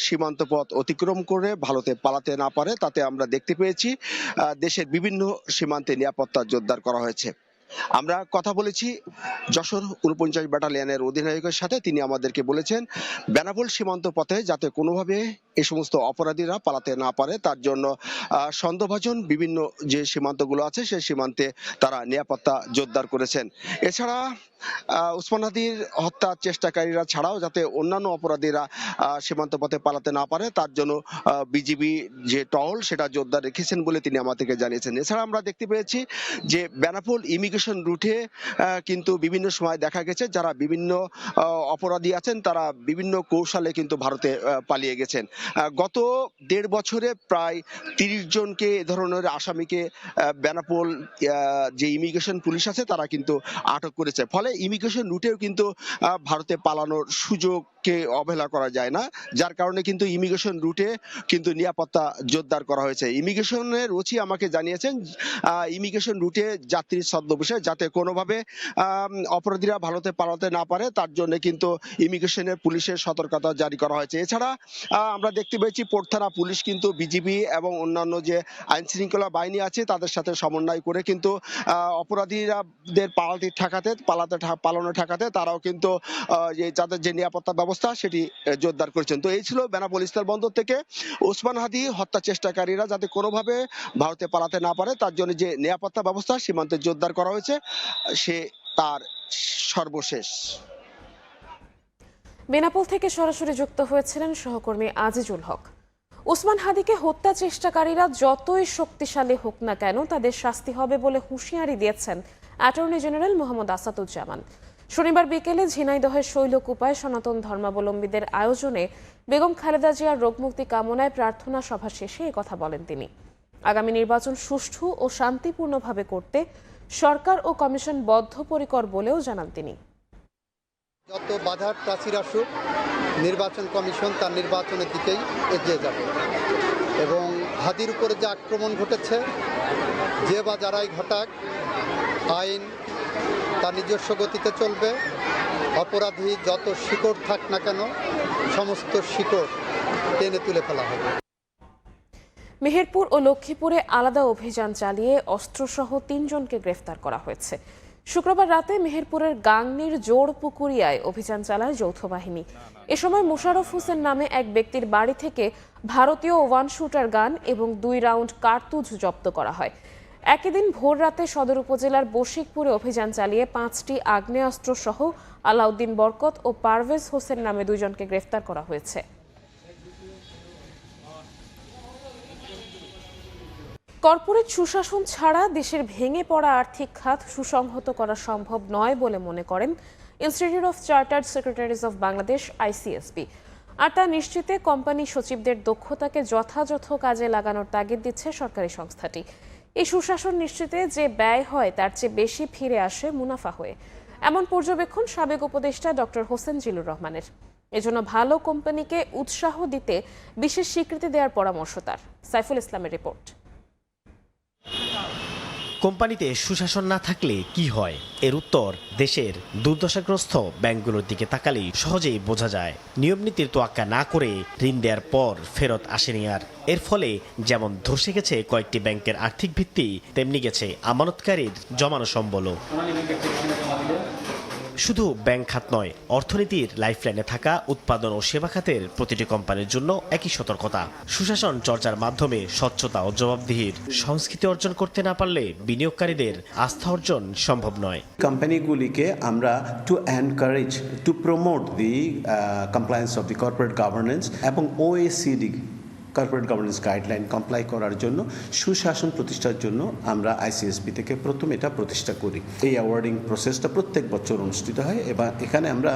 সীমান্ত পথ অতিক্রম করে ভারতে পালাতে না পারে, তাতে আমরা দেখতে পেয়েছি দেশের বিভিন্ন সীমান্তে নিরাপত্তা জোরদার করা হয়েছে। আমরা কথা বলেছি যশোর 49 ব্যাটালিয়নের অধিনায়কের সাথে। তিনি আমাদেরকে বলেছেন বেনাপোল সীমান্ত পথে যাতে কোনোভাবে এই সমস্ত অপরাধীরা পালাতে না পারে, তার জন্য সন্দেহভাজন বিভিন্ন যে সীমান্তগুলো আছে সেই সীমান্তে তারা নিরাপত্তা জোরদার করেছেন। এছাড়া ওসমান হাদির হত্যা চেষ্টাকারীরা ছাড়াও যাতে অন্যান্য অপরাধীরা সীমান্ত পথে পালাতে না পারে তার জন্য বিজিবি যে টহল সেটা জোরদার রেখেছেন বলে তিনি আমাদেরকে জানিয়েছেন। এছাড়া আমরা দেখতে পেয়েছি যে বেনাপোল ইমিগ্রেশন রুটে কিন্তু বিভিন্ন সময় দেখা গেছে যারা বিভিন্ন অপরাধী আছেন তারা বিভিন্ন কৌশলে কিন্তু ভারতে পালিয়ে গেছেন। গত 1.5 বছরে প্রায় 30 জনকে এ ধরনের আসামিকে বেনাপোল যে ইমিগ্রেশন পুলিশ আছে তারা কিন্তু আটক করেছে। ফলে ইমিগ্রেশন রুটেও কিন্তু ভারতে পালানোর সুযোগকে অবহেলা করা যায় না, যার কারণে কিন্তু ইমিগ্রেশন রুটে কিন্তু নিরাপত্তা জোরদার করা হয়েছে। ইমিগ্রেশনের ওসি আমাকে জানিয়েছেন ইমিগ্রেশন রুটে যাত্রীর ছদ্মবেশে যাতে কোনোভাবে অপরাধীরা ভারতে পালাতে না পারে তার জন্য কিন্তু ইমিগ্রেশনের পুলিশের সতর্কতা জারি করা হয়েছে। এছাড়া আমরা দেখতে পেয়েছি পোর্ট থানা পুলিশ কিন্তু বিজিবি এবং অন্যান্য যে আইন শৃঙ্খলা বাহিনী আছে তাদের সাথে সমন্বয় করে কিন্তু অপরাধীদের পালানো ঠেকাতে তারাও কিন্তু তাদের যে নিরাপত্তা ব্যবস্থা ব্যবস্থা সেটি জোরদার করেছেন। তো এই ছিল বেনাপোল স্থল বন্দর থেকে ওসমান হাদি হত্যা চেষ্টাকারীরা যাতে কোনোভাবে ভারতে পালাতে না পারে তার জন্য যে নিরাপত্তা ব্যবস্থা সীমান্তে জোরদার করা হয়েছে সে তার সর্বশেষ। বেনাপোল থেকে সরাসরি যুক্ত হয়েছিলেন সহকর্মী আজিজুল হক। ওসমান হাদিকে হত্যা চেষ্টাকারীরা যতই শক্তিশালী হোক না কেন তাদের শাস্তি হবে বলে হুঁশিয়ারি দিয়েছেন অ্যাটর্নি জেনারেল মোহাম্মদ আসাদুজ্জামান। শনিবার বিকেলে ঝিনাইদহের শৈলকুপায় সনাতন ধর্মাবলম্বীদের আয়োজনে বেগম খালেদা জিয়ার রোগমুক্তি কামনায় প্রার্থনা সভা শেষে একথা বলেন তিনি। আগামী নির্বাচন সুষ্ঠু ও শান্তিপূর্ণভাবে করতে সরকার ও কমিশন বদ্ধপরিকর বলেও জানান তিনি। যত বাধার প্রাচীর আসুক নির্বাচন কমিশন তার নির্বাচনের দিকেই এগিয়ে যাবে এবং হাদির উপরে যে আক্রমণ ঘটেছে যে বা যারাই ঘটাক আইন তার নিজস্ব গতিতে চলবে। অপরাধী যত শিকড় থাক না কেন সমস্ত শিকড় টেনে তুলে ফেলা হবে। মেহেরপুর ও লক্ষ্মীপুরে আলাদা অভিযান চালিয়ে অস্ত্রসহ ৩ জনকে গ্রেফতার করা হয়েছে। শুক্রবার রাতে মেহেরপুরের গাংনীর জোড়পুকুরিয়ায় অভিযান চালায় যৌথ বাহিনী। এ সময় মোশাররফ হোসেন নামে এক ব্যক্তির বাড়ি থেকে ভারতীয় ওয়ান শুটার গান এবং 2 রাউন্ড কার্তুজ জব্দ করা হয়। একই দিন ভোর রাতে সদর উপজেলার বশিকপুরে অভিযান চালিয়ে 5টি আগ্নেয়াস্ত্র সহ আলাউদ্দিন বরকত ও পারভেজ হোসেন নামে 2 জনকে গ্রেফতার করা হয়েছে। কর্পোরেট সুশাসন ছাড়া দেশের ভেঙে পড়া আর্থিক খাত সুসংহত করা সম্ভব নয় বলে মনে করেন institute of chartered secretaries of Bangladesh ICSB। আর তা নিশ্চিতে কোম্পানি সচিবদের দক্ষতাকে যথাযথ কাজে লাগানোর তাগিদ দিচ্ছে সরকারি সংস্থাটি। এই সুশাসন নিশ্চিতে যে ব্যয় হয় তার চেয়ে বেশি ফিরে আসে মুনাফা হয়ে, এমন পর্যবেক্ষণ সাবেক উপদেষ্টা ডক্টর হোসেন জিলুর রহমানের। এজন্য ভালো কোম্পানিকে উৎসাহ দিতে বিশেষ স্বীকৃতি দেওয়ার পরামর্শ তার। সাইফুল ইসলামের রিপোর্ট। কোম্পানিতে সুশাসন না থাকলে কি হয়? এর উত্তর দেশের দুর্দশাগ্রস্ত ব্যাংকগুলোর দিকে তাকালেই সহজেই বোঝা যায়। নিয়মনীতির তোয়াক্কা না করে ঋণ দেওয়ার পর ফেরত আসেনি আর। এর ফলে যেমন ধসে গেছে কয়েকটি ব্যাংকের আর্থিক ভিত্তি, তেমনি গেছে আমানতকারীর জমানো সম্বলও। শুধু ব্যাংক খাত নয়, অর্থনীতির লাইফলাইনে থাকা উৎপাদন ও সেবা খাতের প্রতিটি কোম্পানির জন্য একই সতর্কতা। সুশাসন চর্চার মাধ্যমে স্বচ্ছতা ও জবাবদিহির সংস্কৃতি অর্জন করতে না পারলে বিনিয়োগকারীদের আস্থা অর্জন সম্ভব নয়। কোম্পানিগুলিকে আমরা to encourage to promote the compliance of the corporate governance এবং OECD corporate governance guideline comply করার জন্য সুশাসন প্রতিষ্ঠার জন্য আমরা ICSB থেকে প্রথম এটা প্রতিষ্ঠা করি। এই অ্যাওয়ার্ডিং প্রসেসটা প্রত্যেক বছর অনুষ্ঠিত হয় এবং এখানে আমরা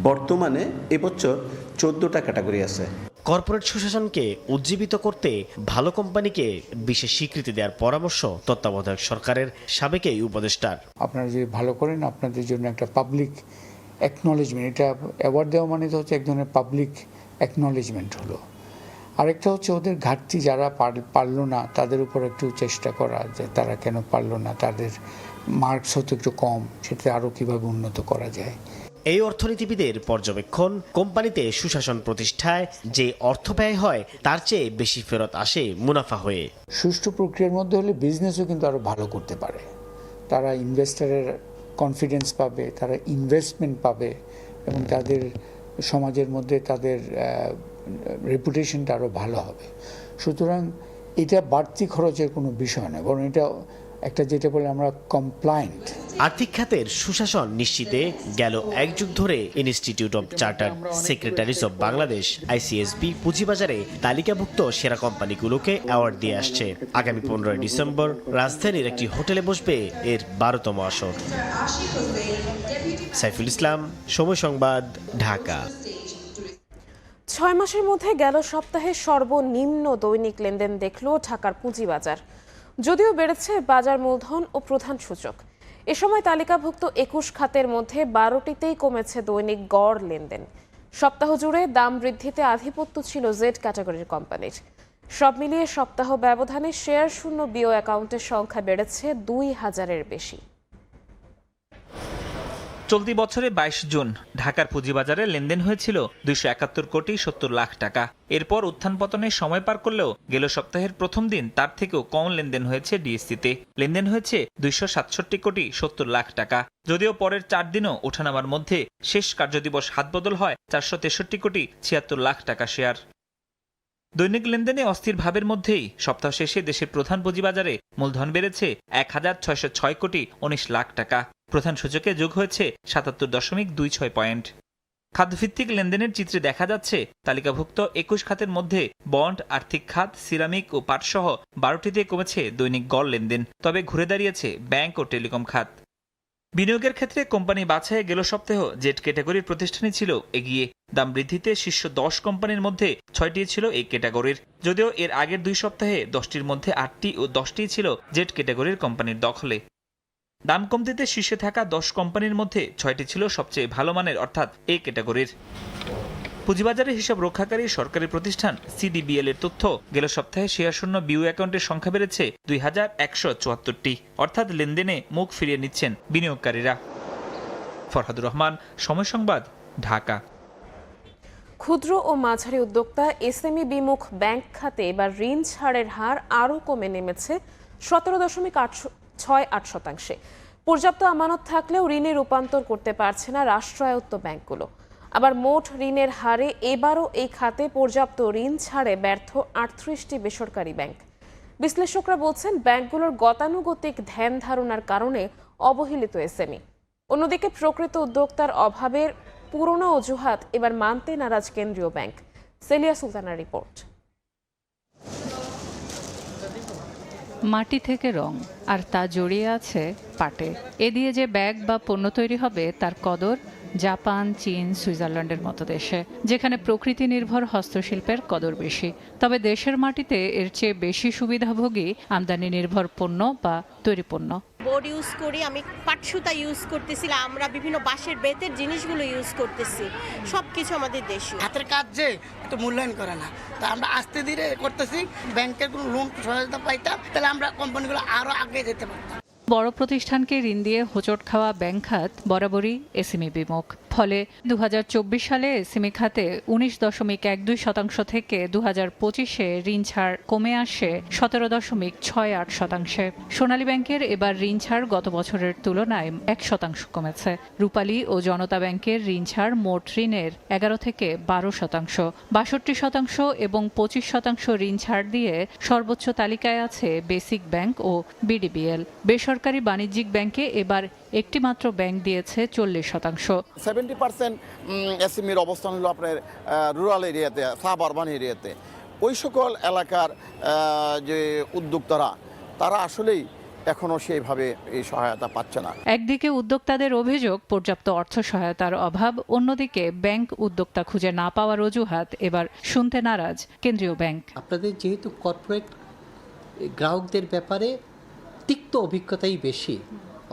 বর্তমানে এবছর 14টা ক্যাটাগরি আছে। কর্পোরেট সুশাসনকে উজ্জীবিত করতে ভালো কোম্পানিকে বিশেষ স্বীকৃতি দেওয়ার পরামর্শ তত্ত্বাবধায়ক সরকারের সাবেক এই উপদেষ্টার। আপনারা যদি ভালো করেন আপনাদের জন্য একটা পাবলিক অ্যাকনলেজমেন্ট, এটা অ্যাওয়ার্ড দেওয়া মানে তো হচ্ছে এক ধরনের পাবলিক অ্যাকনলেজমেন্ট হলো। আরেকটা হচ্ছে ওদের ঘাটতি, যারা পারলো না তাদের উপর একটু চেষ্টা করা যে তারা কেন পারলো না, তাদের মার্কস হয়তো একটু কম, সেটা আরও কীভাবে উন্নত করা যায়। এই অর্থনীতিবিদের পর্যবেক্ষণ, কোম্পানিতে সুশাসন প্রতিষ্ঠায় যে অর্থ ব্যয় হয় তার চেয়ে বেশি ফেরত আসে মুনাফা হয়ে। সুষ্ঠু প্রক্রিয়ার মধ্যে হলে বিজনেসও কিন্তু আরও ভালো করতে পারে। তারা ইনভেস্টারের কনফিডেন্স পাবে, তারা ইনভেস্টমেন্ট পাবে এবং তাদের সমাজের মধ্যে তাদের রেপুটেশনটা আরও ভালো হবে। সুতরাং এটা বাড়তি খরচের কোনো বিষয় নয়, বরং এটা একটা যেটা বলে আমরা কমপ্লায়েন্ট। আর্থিক খাতের সুশাসন নিশ্চিতে গেল 1 যুগ ধরে institute of chartered secretaries of Bangladesh ICSB পুঁজিবাজারে তালিকাভুক্ত সেরা কোম্পানিগুলোকে অ্যাওয়ার্ড দিয়ে আসছে। আগামী 15 ডিসেম্বর রাজধানীর একটি হোটেলে বসবে এর 12তম আসর। সাইফুল ইসলাম, সময় সংবাদ, ঢাকা। 6 মাসের মধ্যে গেল সপ্তাহে সর্বনিম্ন দৈনিক লেনদেন দেখল ঢাকার পুঁজিবাজার। যদিও বেড়েছে বাজার মূলধন ও প্রধান সূচক। এ সময় তালিকাভুক্ত 21 খাতের মধ্যে 12টিতেই কমেছে দৈনিক গড় লেনদেন। সপ্তাহ জুড়ে দাম বৃদ্ধিতে আধিপত্য ছিল জেড ক্যাটাগরির কোম্পানির। সব মিলিয়ে সপ্তাহ ব্যবধানে শেয়ার শূন্য বিও অ্যাকাউন্টের সংখ্যা বেড়েছে 2000-এর বেশি। চলতি বছরে 22 জুন ঢাকার পুঁজিবাজারে লেনদেন হয়েছিল 271 কোটি 70 লাখ টাকা। এরপর উত্থান পতনের সময় পার করলেও গেল সপ্তাহের প্রথম দিন তার থেকেও কম লেনদেন হয়েছে ডিএসসিতে। লেনদেন হয়েছে 267 কোটি 70 লাখ টাকা। যদিও পরের 4 দিনও ওঠানামার মধ্যে শেষ কার্যদিবস হাতবদল হয় 463 কোটি 76 লাখ টাকা শেয়ার। দৈনিক লেনদেনে অস্থির ভাবের মধ্যেই সপ্তাহ শেষে দেশের প্রধান পুঁজিবাজারে মূলধন বেড়েছে 1606 কোটি 19 লাখ টাকা। প্রধান সূচকে যোগ হয়েছে 77.26 পয়েন্ট। খাতভিত্তিক লেনদেনের চিত্রে দেখা যাচ্ছে তালিকাভুক্ত 21 খাতের মধ্যে বন্ড, আর্থিক খাত, সিরামিক ও পাটসহ 12টিতে কমেছে দৈনিক গড় লেনদেন। তবে ঘুরে দাঁড়িয়েছে ব্যাংক ও টেলিকম খাত। বিনিয়োগের ক্ষেত্রে কোম্পানি বাছাইয়ে গেল সপ্তাহ জেট ক্যাটাগরির প্রতিষ্ঠানই ছিল এগিয়ে। দাম বৃদ্ধিতে শীর্ষ 10 কোম্পানির মধ্যে 6টি ছিল এই ক্যাটাগরির। যদিও এর আগের 2 সপ্তাহে 10টির মধ্যে 8টি ও 10টি ছিল জেট ক্যাটাগরির কোম্পানির দখলে। দাম কমতিতে শীর্ষে থাকা 10 কোম্পানির মধ্যে 6টি ছিল সবচেয়ে ভালো মানের অর্থাৎ এ ক্যাটাগরির। পুঁজিবাজারে হিসাব রক্ষাকারী সরকারি প্রতিষ্ঠান সিডিবিএল এর তথ্য, গেল সপ্তাহে শেয়ারশূন্য বিউ অ্যাকাউন্টের সংখ্যা বেড়েছে 2174টি, অর্থাৎ লেনদেনে মুখ ফিরিয়ে নিচ্ছেন বিনিয়োগকারীরা। ফরহাদুর রহমান, সময় সংবাদ, ঢাকা। ক্ষুদ্র ও মাঝারি উদ্যোক্তা এসএমই বিমুখ ব্যাংক খাতে এবার ঋণ ছাড়ের হার আরও কমে নেমেছে 17.68%। পর্যাপ্ত আমানত থাকলেও ঋণে রূপান্তর করতে পারছে না রাষ্ট্রায়ত্ত ব্যাংকগুলো। আবার মোট ঋণের হারে এবারও এই খাতে পর্যাপ্ত ঋণ ছাড়ে ব্যর্থ 38টি বেসরকারি ব্যাংক। বিশ্লেষকরা বলছেন ব্যাংকগুলোর গতানুগতিক ধ্যান ধারণার কারণে অবহেলিত এসএমই। অন্যদিকে প্রকৃত উদ্যোক্তার অভাবের পুরনো অজুহাত এবার মানতে নারাজ কেন্দ্রীয় ব্যাংক। সেলিয়া সুলতানার রিপোর্ট। মাটি থেকে রং আর তা জড়িয়ে আছে পাটে। এ দিয়ে যে ব্যাগ বা পণ্য তৈরি হবে তার কদর জাপান, চীন, সুইজারল্যান্ডের মতো দেশে, যেখানে প্রকৃতি নির্ভর হস্তশিল্পের কদর বেশি। তবে দেশের মাটিতে এর চেয়ে বেশি সুবিধাভোগী আমদানি নির্ভর পণ্য বা তৈরি পণ্য। বোর্ড ইউজ করি, আমি পাট সুতা ইউজ করতেছি, আমরা বিভিন্ন বাঁশের বেতের জিনিসগুলো ইউজ করতেছি, সবকিছু আমাদের দেশি। হাতের কাজ যে একটু মূল্যায়ন করে না, তা আমরা আস্তে ধীরে করতেছি। ব্যাংকের কোনো লোন সহায়তা পাইতাম তাহলে আমরা কোম্পানিগুলো আরো আগে যেতে পারতাম। বড় প্রতিষ্ঠানকে ঋণ দিয়ে হোঁচট খাওয়া ব্যাংক খাত বরাবরই এসএমই বিমুখ। ফলে 2024 সালে এসএমই খাতে 19.12% থেকে 2025-এ ঋণ ছাড় কমে আসে 17.68%। সোনালী ব্যাংকের এবার ঋণ ছাড় গত বছরের তুলনায় 1% কমেছে। রূপালী ও জনতা ব্যাংকের ঋণ ছাড় মোট ঋণের 11 থেকে 12%। 62% এবং 25% ঋণ ছাড় দিয়ে সর্বোচ্চ তালিকায় আছে বেসিক ব্যাংক ও বিডিবিএল। বেসরকারি বাণিজ্যিক ব্যাংকে এবার একটি মাত্র ব্যাংক দিয়েছে 40%। 70% এসএমইর অবস্থান হলো আপনার রুরাল এরিয়াতে, সাব আরবান এরিয়াতে। ওই সকল এলাকার যে উদ্যোক্তারা তারা আসলেই এখনো সেইভাবে এই সহায়তা পাচ্ছে না। একদিকে উদ্যোক্তাদের অভিযোগ পর্যাপ্ত অর্থ সহায়তার অভাব, অন্যদিকে ব্যাংক উদ্যোক্তা খুঁজে না পাওয়ার অজুহাত এবার শুনতে নারাজ কেন্দ্রীয় ব্যাংক। আপনাদের যেহেতু কর্পোরেট গ্রাহকদের ব্যাপারে তিক্ত অভিজ্ঞতাই বেশি,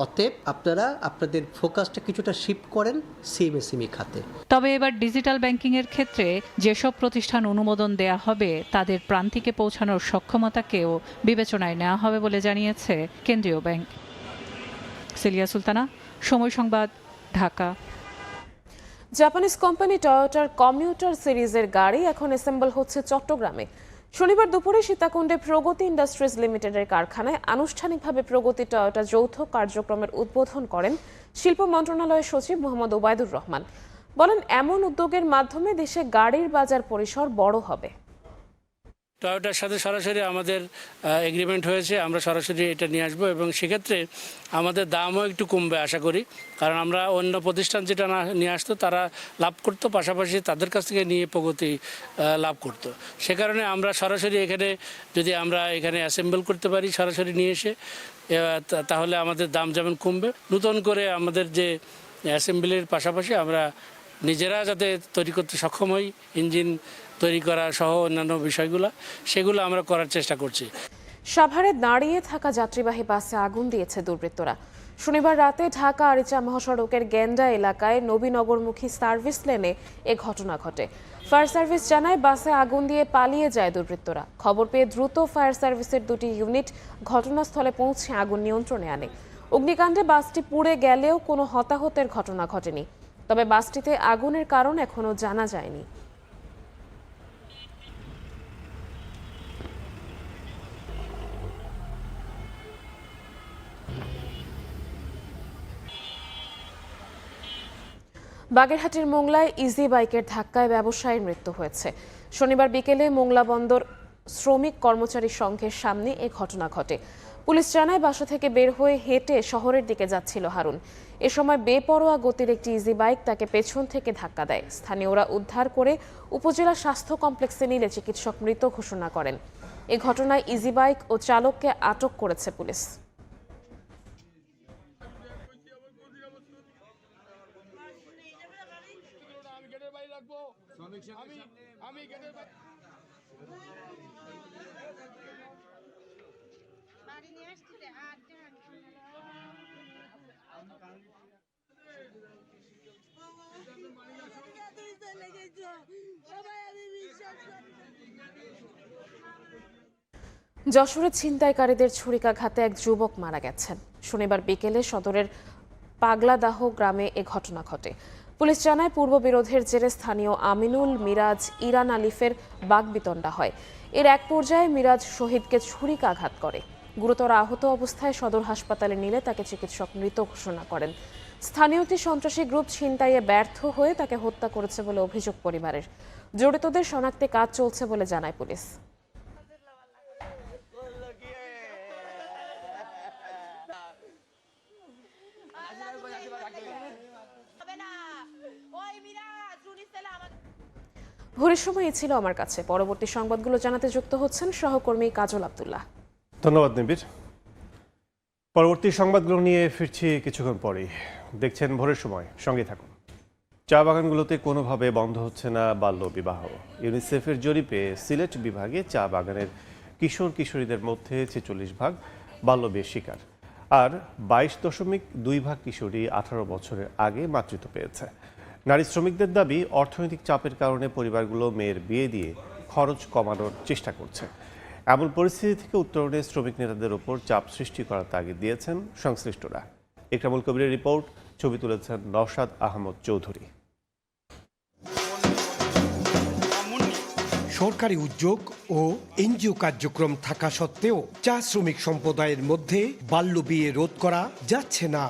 অতএব আপনারা আপনাদের ফোকাসটা কিছুটা শিফট করেন সিএমএসএমই খাতে। তবে এবার ডিজিটাল ব্যাংকিং এর ক্ষেত্রে যেসব প্রতিষ্ঠান অনুমোদন দেয়া হবে তাদের প্রান্তিকে পৌঁছানোর সক্ষমতাকেও বিবেচনায় নেওয়া হবে বলে জানিয়েছে কেন্দ্রীয় ব্যাংক। সেলিয়া সুলতানা, সময় সংবাদ, ঢাকা। জাপানিজ কোম্পানি টয়োটার কমিউটার সিরিজের গাড়ি এখন অ্যাসেম্বল হচ্ছে চট্টগ্রামে। শনিবার দুপুরে সীতাকুণ্ডে প্রগতি ইন্ডাস্ট্রিজ লিমিটেডের কারখানায় আনুষ্ঠানিকভাবে প্রগতি টয়োটা যৌথ কার্যক্রমের উদ্বোধন করেন শিল্প মন্ত্রণালয়ের সচিব মোহাম্মদ ওবায়দুর রহমান। বলেন, এমন উদ্যোগের মাধ্যমে দেশে গাড়ির বাজার পরিসর বড় হবে। টয়োটার সাথে সরাসরি আমাদের এগ্রিমেন্ট হয়েছে, আমরা সরাসরি এটা নিয়ে আসবো এবং সেক্ষেত্রে আমাদের দামও একটু কমবে আশা করি। কারণ আমরা অন্য প্রতিষ্ঠান যেটা না নিয়ে আসতো তারা লাভ করতো, পাশাপাশি তাদের কাছ থেকে নিয়ে প্রগতি লাভ করতো। সে কারণে আমরা সরাসরি এখানে যদি আমরা এখানে অ্যাসেম্বল করতে পারি সরাসরি নিয়ে এসে, তাহলে আমাদের দাম যেমন কমবে, নতুন করে আমাদের যে অ্যাসেম্বলির পাশাপাশি আমরা নিজেরা যাতে তৈরি করতে সক্ষম হই, ইঞ্জিন তৈরি করা সহ অন্যান্য বিষয়গুলো, সেগুলো আমরা করার চেষ্টা করছি। সাভারে দাঁড়িয়ে থাকা যাত্রীবাহী বাসে আগুন দিয়েছে দুর্বৃত্তরা। শনিবার রাতে ঢাকা আরিচা মহাসড়কের গেন্ডা এলাকায় নবীনগরমুখী সার্ভিস লেনে এ ঘটনা ঘটে। ফায়ার সার্ভিস জানায় বাসে আগুন দিয়ে পালিয়ে যায় দুর্বৃত্তরা। খবর পেয়ে দ্রুত ফায়ার সার্ভিসের 2টি ইউনিট ঘটনাস্থলে পৌঁছে আগুন নিয়ন্ত্রণে আনে। অগ্নিকাণ্ডে বাসটি পুড়ে গেলেও কোনো হতাহতের ঘটনা ঘটেনি, তবে বাসটিতে আগুনের কারণ এখনো জানা যায়নি। বাগেরহাটের মোংলায় ইজি বাইকের ধাক্কায় ব্যবসায়ীর মৃত্যু হয়েছে। শনিবার বিকেলে মোংলা বন্দর শ্রমিক কর্মচারী সংঘের সামনে এ ঘটনা ঘটে। পুলিশ জানায় বাসা থেকে বের হয়ে হেঁটে শহরের দিকে যাচ্ছিল হারুন। এ সময় বেপরোয়া গতির একটি ইজি বাইক তাকে পেছন থেকে ধাক্কা দেয়। স্থানীয়রা উদ্ধার করে উপজেলা স্বাস্থ্য কমপ্লেক্সে নিলে চিকিৎসক মৃত ঘোষণা করেন। এ ঘটনায় ইজি বাইক ও চালককে আটক করেছে পুলিশ। যশোরে ছিনতাইকারীদের ছুরিকাঘাতে এক যুবক মারা গেছেন। শনিবার বিকেলে সদরের পাগলাদাহ গ্রামে এ ঘটনা ঘটে। পুলিশ জানায় পূর্ববিরোধের জেরে স্থানীয় আমিনুল, মিরাজ, ইরান আলিফের বাগবিতণ্ডা হয়। এর এক পর্যায়ে মিরাজ শহীদকে ছুরিকাঘাত করে। গুরুতর আহত অবস্থায় সদর হাসপাতালে নিলে তাকে চিকিৎসক মৃত ঘোষণা করেন। স্থানীয় একটি সন্ত্রাসী গ্রুপ ছিনতাইয়ে ব্যর্থ হয়ে তাকে হত্যা করেছে বলে অভিযোগ পরিবারের। জড়িতদের শনাক্তে কাজ চলছে বলে জানায় পুলিশ। ভোরের সময় ছিল আমার কাছে। পরবর্তী সংবাদগুলো জানাতে যুক্ত হচ্ছেন সহকর্মী কাজল আব্দুল্লাহ। ধন্যবাদ নিবিড়। পরবর্তী সংবাদগুলো নিয়ে ফিরছি কিছুক্ষণ পরেই। দেখছেন ভোরের সময়, সঙ্গে থাকুন। চা বাগানগুলোতে কোনোভাবে বন্ধ হচ্ছে না বাল্য বিবাহ। ইউনিসেফের জরিপে সিলেট বিভাগে চা বাগানের কিশোর কিশোরীদের মধ্যে 46% বাল্য বিয়ের শিকার, আর 22.2% কিশোরী 18 বছরের আগে মাতৃত্ব পেয়েছে। নারী শ্রমিকদের দাবি, অর্থনৈতিক চাপের কারণে পরিবারগুলো মেয়ের বিয়ে দিয়ে খরচ কমানোর চেষ্টা করছে। এমন পরিস্থিতি থেকে উত্তরণে শ্রমিক নেতাদের উপর চাপ সৃষ্টি করার তাগিদ দিয়েছেন সংশ্লিষ্টরা। ইকরামুল কবিরের রিপোর্ট, ছবি তুলেছেন নওশাদ আহমদ চৌধুরী। সরকারি উদ্যোগ ও এনজিও কার্যক্রম থাকা সত্ত্বেও চা শ্রমিক সম্প্রদায়ের মধ্যে বাল্য বিয়ে রোধ করা যাচ্ছে না।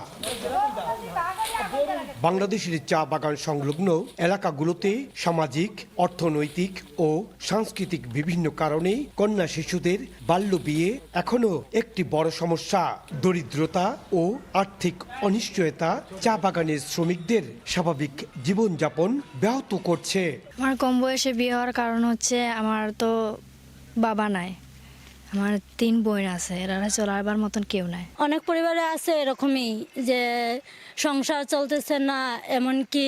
বাংলাদেশের চা বাগান সংলগ্ন এলাকাগুলোতে সামাজিক, অর্থনৈতিক ও সাংস্কৃতিক বিভিন্ন কারণে কন্যা শিশুদের বাল্য বিয়ে এখনো একটি বড় সমস্যা। দরিদ্রতা ও আর্থিক অনিশ্চয়তা চা বাগানের শ্রমিকদের স্বাভাবিক জীবনযাপন ব্যাহত করছে। আমার কম বয়সে বিয়ে হওয়ার কারণ হচ্ছে আমার তো বাবা নাই, আমার 3 বোন আছে, এরা চলাবার মতন কেউ নাই। অনেক পরিবারে আছে এরকমই যে সংসার চলতেছে না, এমনকি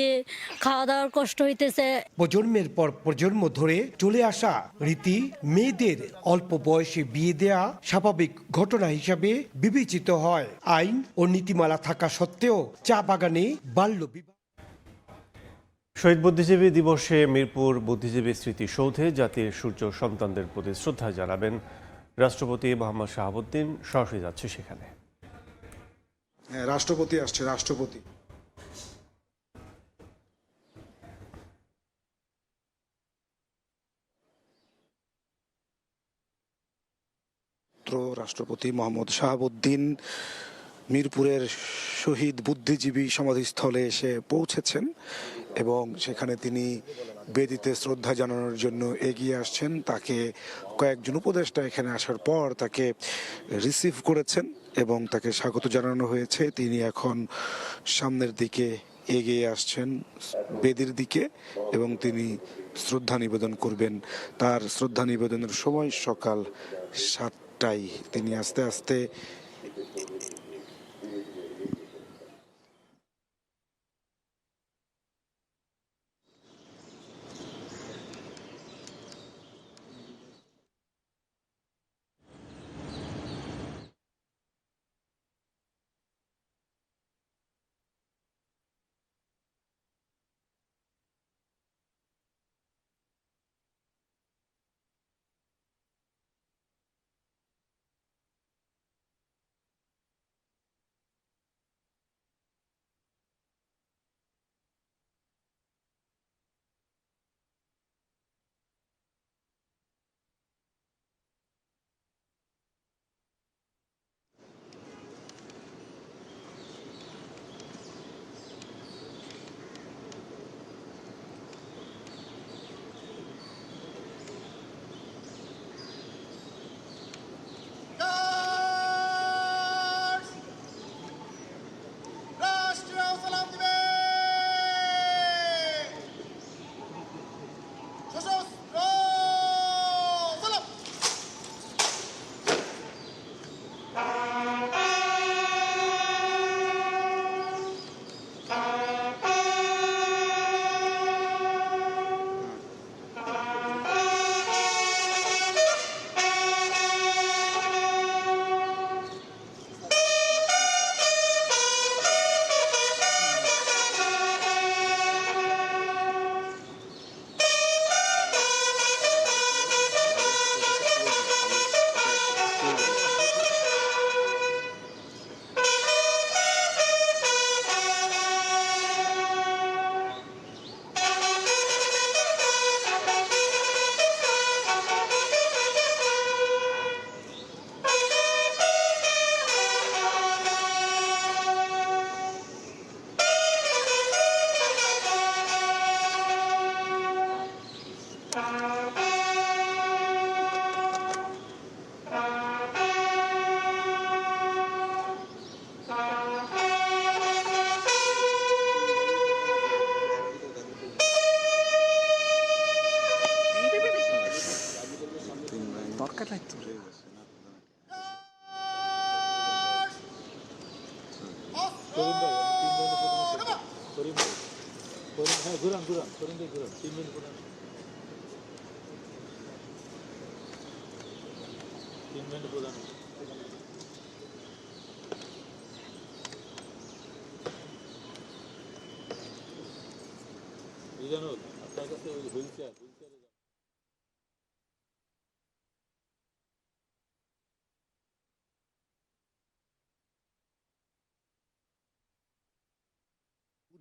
খাওয়া দাওয়ার কষ্ট হইতেছে। প্রজন্মের পর প্রজন্ম ধরে চলে আসা রীতি মেয়েদের অল্প বয়সে বিয়ে দেয়া স্বাভাবিক ঘটনা হিসাবে বিবেচিত হয়। আইন ও নীতিমালা থাকা সত্ত্বেও চা বাগানে বাল্য বিবাহ। শহীদ বুদ্ধিজীবী দিবসে মিরপুর বুদ্ধিজীবী স্মৃতিসৌধে জাতির সূর্য সন্তানদের প্রতি শ্রদ্ধা জানাবেন রাষ্ট্রপতি মোহাম্মদ শাহাবুদ্দিন। সরাসরি যাচ্ছে সেখানে। রাষ্ট্রপতি আসছে। রাষ্ট্রপতি রাষ্ট্রপতি মোহাম্মদ শাহাবুদ্দিন মিরপুরের শহীদ বুদ্ধিজীবী সমাধিস্থলে এসে পৌঁছেছেন এবং সেখানে তিনি বেদিতে শ্রদ্ধা জানানোর জন্য এগিয়ে আসছেন। তাকে কয়েকজন উপদেষ্টা এখানে আসার পর তাকে রিসিভ করেছেন এবং তাকে স্বাগত জানানো হয়েছে। তিনি এখন সামনের দিকে এগিয়ে আসছেন বেদির দিকে এবং তিনি শ্রদ্ধা নিবেদন করবেন। তার শ্রদ্ধা নিবেদনের সময় সকাল 7টায়। তিনি আস্তে আস্তে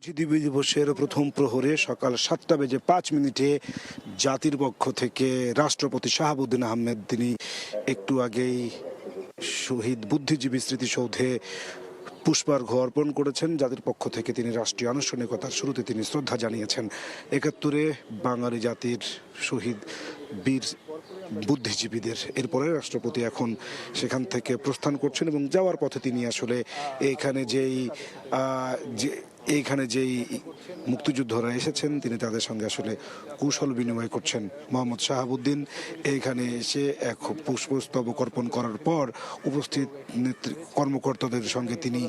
বুদ্ধিজীবী দিবসের প্রথম প্রহরে সকাল 7:05 জাতির পক্ষ থেকে রাষ্ট্রপতি শাহাবুদ্দিন আহমেদ তিনি একটু আগেই শহীদ বুদ্ধিজীবী স্মৃতিসৌধে পুষ্পার্ঘ্য অর্পণ করেছেন। জাতির পক্ষ থেকে তিনি রাষ্ট্রীয় আনুষ্ঠানিকতার শুরুতে তিনি শ্রদ্ধা জানিয়েছেন। 71-এ বাঙালি জাতির শহীদ বীর বুদ্ধিজীবীদের। এরপরে রাষ্ট্রপতি এখন সেখান থেকে প্রস্থান করছেন এবং যাওয়ার পথে তিনি আসলে এইখানে যেই মুক্তিযোদ্ধারা এসেছেন তিনি তাদের সঙ্গে আসলে কৌশল বিনিময় করছেন। মোহাম্মদ শাহাবুদ্দিন এইখানে এসে এক পুষ্পস্তবক অর্পণ করার পর উপস্থিত কর্মকর্তাদের সঙ্গে তিনি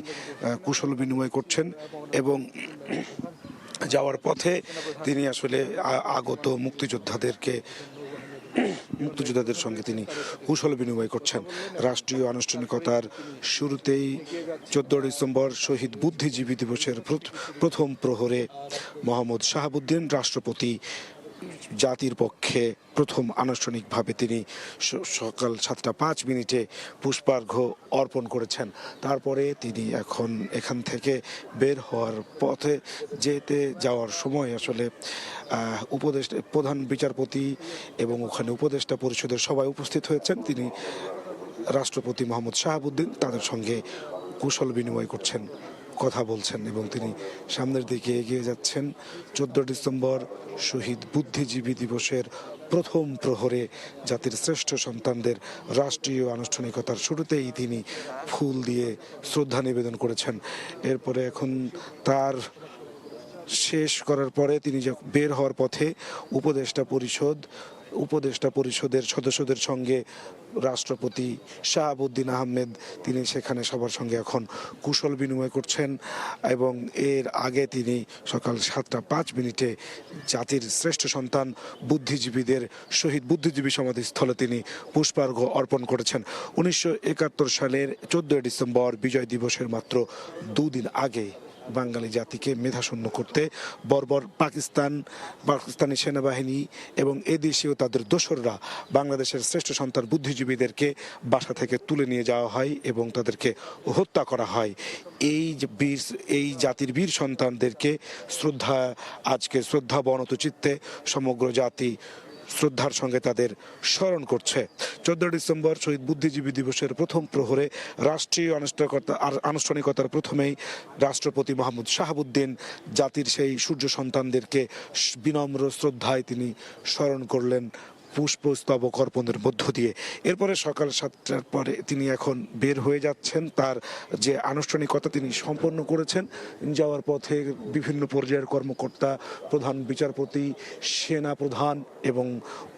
কৌশল বিনিময় করছেন এবং যাওয়ার পথে তিনি আসলে আগত মুক্তিযোদ্ধাদের সঙ্গে তিনি কৌশল বিনিময় করছেন। রাষ্ট্রীয় আনুষ্ঠানিকতার শুরুতেই 14 ডিসেম্বর শহীদ বুদ্ধিজীবী দিবসের প্রথম প্রহরে মোহাম্মদ শাহাবুদ্দিন রাষ্ট্রপতি জাতির পক্ষে প্রথম আনুষ্ঠানিকভাবে তিনি সকাল 7:05 পুষ্পার্ঘ্য অর্পণ করেছেন। তারপরে তিনি এখন এখান থেকে বের হওয়ার পথে যাওয়ার সময় আসলে প্রধান বিচারপতি এবং ওখানে উপদেষ্টা পরিষদের সবাই উপস্থিত হয়েছেন। তিনি রাষ্ট্রপতি মোহাম্মদ শাহাবুদ্দিন তাদের সঙ্গে কৌশল বিনিময় করছেন, কথা বলছেন এবং তিনি সামনের দিকে এগিয়ে যাচ্ছেন। 14 ডিসেম্বর শহীদ বুদ্ধিজীবী দিবসের প্রথম প্রহরে জাতির শ্রেষ্ঠ সন্তানদের রাষ্ট্রীয় আনুষ্ঠানিকতার শুরুতেই তিনি ফুল দিয়ে শ্রদ্ধা নিবেদন করেছেন। এরপরে এখন তার শেষ করার পরে তিনি বের হওয়ার পথে উপদেষ্টা পরিষদের সদস্যদের সঙ্গে রাষ্ট্রপতি শাহাবুদ্দিন আহমেদ তিনি সেখানে সবার সঙ্গে এখন কুশল বিনিময় করছেন এবং এর আগে তিনি সকাল 7:05 জাতির শ্রেষ্ঠ সন্তান বুদ্ধিজীবীদের শহীদ বুদ্ধিজীবী সমাধিস্থলে তিনি পুষ্পার্ঘ্য অর্পণ করেছেন। 1971 সালের 14 ডিসেম্বর বিজয় দিবসের মাত্র 2 দিন আগে বাঙালি জাতিকে মেধাশূন্য করতে বর্বর পাকিস্তানি সেনাবাহিনী এবং এদেশীয় তাদের দোসররা বাংলাদেশের শ্রেষ্ঠ সন্তান বুদ্ধিজীবীদেরকে বাসা থেকে তুলে নিয়ে যাওয়া হয় এবং তাদেরকে হত্যা করা হয়। এই জাতির বীর সন্তানদেরকে আজকে শ্রদ্ধা বনত চিত্তে সমগ্র জাতি শ্রদ্ধার সঙ্গে তাদের স্মরণ করছে। 14 ডিসেম্বর শহীদ বুদ্ধিজীবী দিবসের প্রথম প্রহরে রাষ্ট্রীয় আনুষ্ঠানিকতার প্রথমেই রাষ্ট্রপতি মোহাম্মদ শাহাবুদ্দিন জাতির সেই সূর্য সন্তানদেরকে বিনম্র শ্রদ্ধায় তিনি স্মরণ করলেন পুষ্পস্তবক অর্পণের মধ্য দিয়ে। এরপরে সকাল 7টার পরে তিনি এখন বের হয়ে যাচ্ছেন। তার যে আনুষ্ঠানিকতা তিনি সম্পন্ন করেছেন। যাওয়ার পথে বিভিন্ন পর্যায়ের কর্মকর্তা, প্রধান বিচারপতি, সেনা প্রধান এবং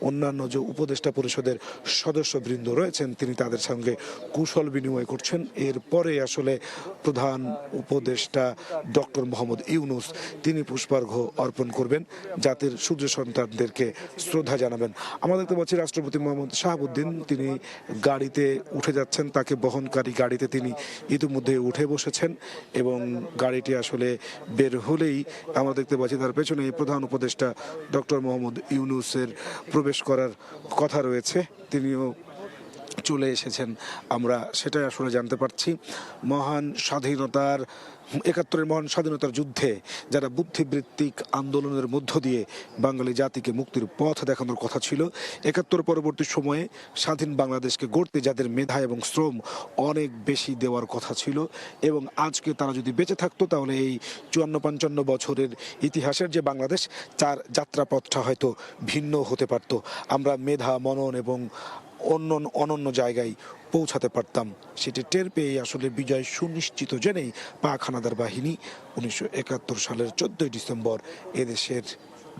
অন্যান্য যে উপদেষ্টা পরিষদের সদস্যবৃন্দ রয়েছেন তিনি তাদের সঙ্গে কুশল বিনিময় করছেন। এরপরে আসলে প্রধান উপদেষ্টা ডক্টর মোহাম্মদ ইউনূস তিনি পুষ্পার্ঘ্য অর্পণ করবেন, জাতির সূর্য সন্তানদেরকে শ্রদ্ধা জানাবেন। আমরা দেখতে পাচ্ছি রাষ্ট্রপতি মোহাম্মদ শাহাবুদ্দিন তিনি গাড়িতে উঠে যাচ্ছেন, তাকে বহনকারী গাড়িতে তিনি ইতিমধ্যে উঠে বসেছেন এবং গাড়িটি আসলে বের হলেই আমরা দেখতে পাচ্ছি তার পেছনে প্রধান উপদেষ্টা ডক্টর মোহাম্মদ ইউনূসের প্রবেশ করার কথা রয়েছে, তিনিও চলে এসেছেন। আমরা সেটাই আসলে জানতে পারছি। 71 মহান স্বাধীনতার যুদ্ধে যারা বুদ্ধিবৃত্তিক আন্দোলনের মধ্য দিয়ে বাঙালি জাতিকে মুক্তির পথ দেখানোর কথা ছিল, 71 পরবর্তী সময়ে স্বাধীন বাংলাদেশকে গড়তে যাদের মেধা এবং শ্রম অনেক বেশি দেওয়ার কথা ছিল এবং আজকে তারা যদি বেঁচে থাকতো তাহলে এই 54-55 বছরের ইতিহাসের যে বাংলাদেশ তার যাত্রাপথটা হয়তো ভিন্ন হতে পারত। আমরা মেধা, মনন এবং অনন্য জায়গায় পৌঁছাতে পারতাম। সেটি টের পেয়ে আসলে বিজয় সুনিশ্চিত জেনেই পাক হানাদার বাহিনী 1971 সালের 14 ডিসেম্বর এদেশের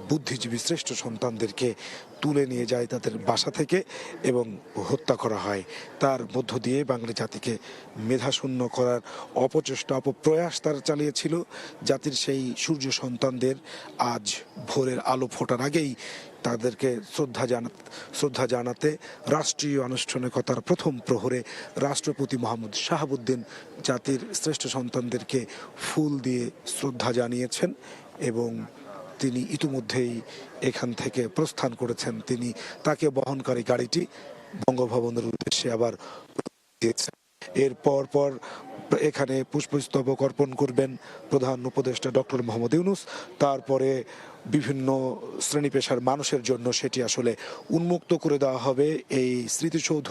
বুদ্ধিজীবী শ্রেষ্ঠ সন্তানদেরকে তুলে নিয়ে যায় তাদের বাসা থেকে এবং হত্যা করা হয়। তার মধ্য দিয়ে বাঙালি জাতিকে মেধাশূন্য করার অপচেষ্টা অপপ্রয়াস তারা চালিয়েছিল। জাতির সেই সূর্য সন্তানদের আজ ভোরের আলো ফোটার আগেই তাদেরকে শ্রদ্ধা জানাতে রাষ্ট্রীয় আনুষ্ঠানিকতার প্রথম প্রহরে রাষ্ট্রপতি মোহাম্মদ শাহাবুদ্দিন জাতির শ্রেষ্ঠ সন্তানদেরকে ফুল দিয়ে শ্রদ্ধা জানিয়েছেন এবং তিনি ইতিমধ্যেই এখান থেকে প্রস্থান করেছেন। তিনি তাকে বহনকারী গাড়িটি বঙ্গভবনের উদ্দেশ্যে আবার দিয়েছেন। এর পর এখানে পুষ্পস্তবক অর্পণ করবেন প্রধান উপদেষ্টা ডক্টর মোহাম্মদ ইউনূস। তারপরে বিভিন্ন শ্রেণী পেশার মানুষের জন্য সেটি আসলে উন্মুক্ত করে দেওয়া হবে এই স্মৃতিসৌধ।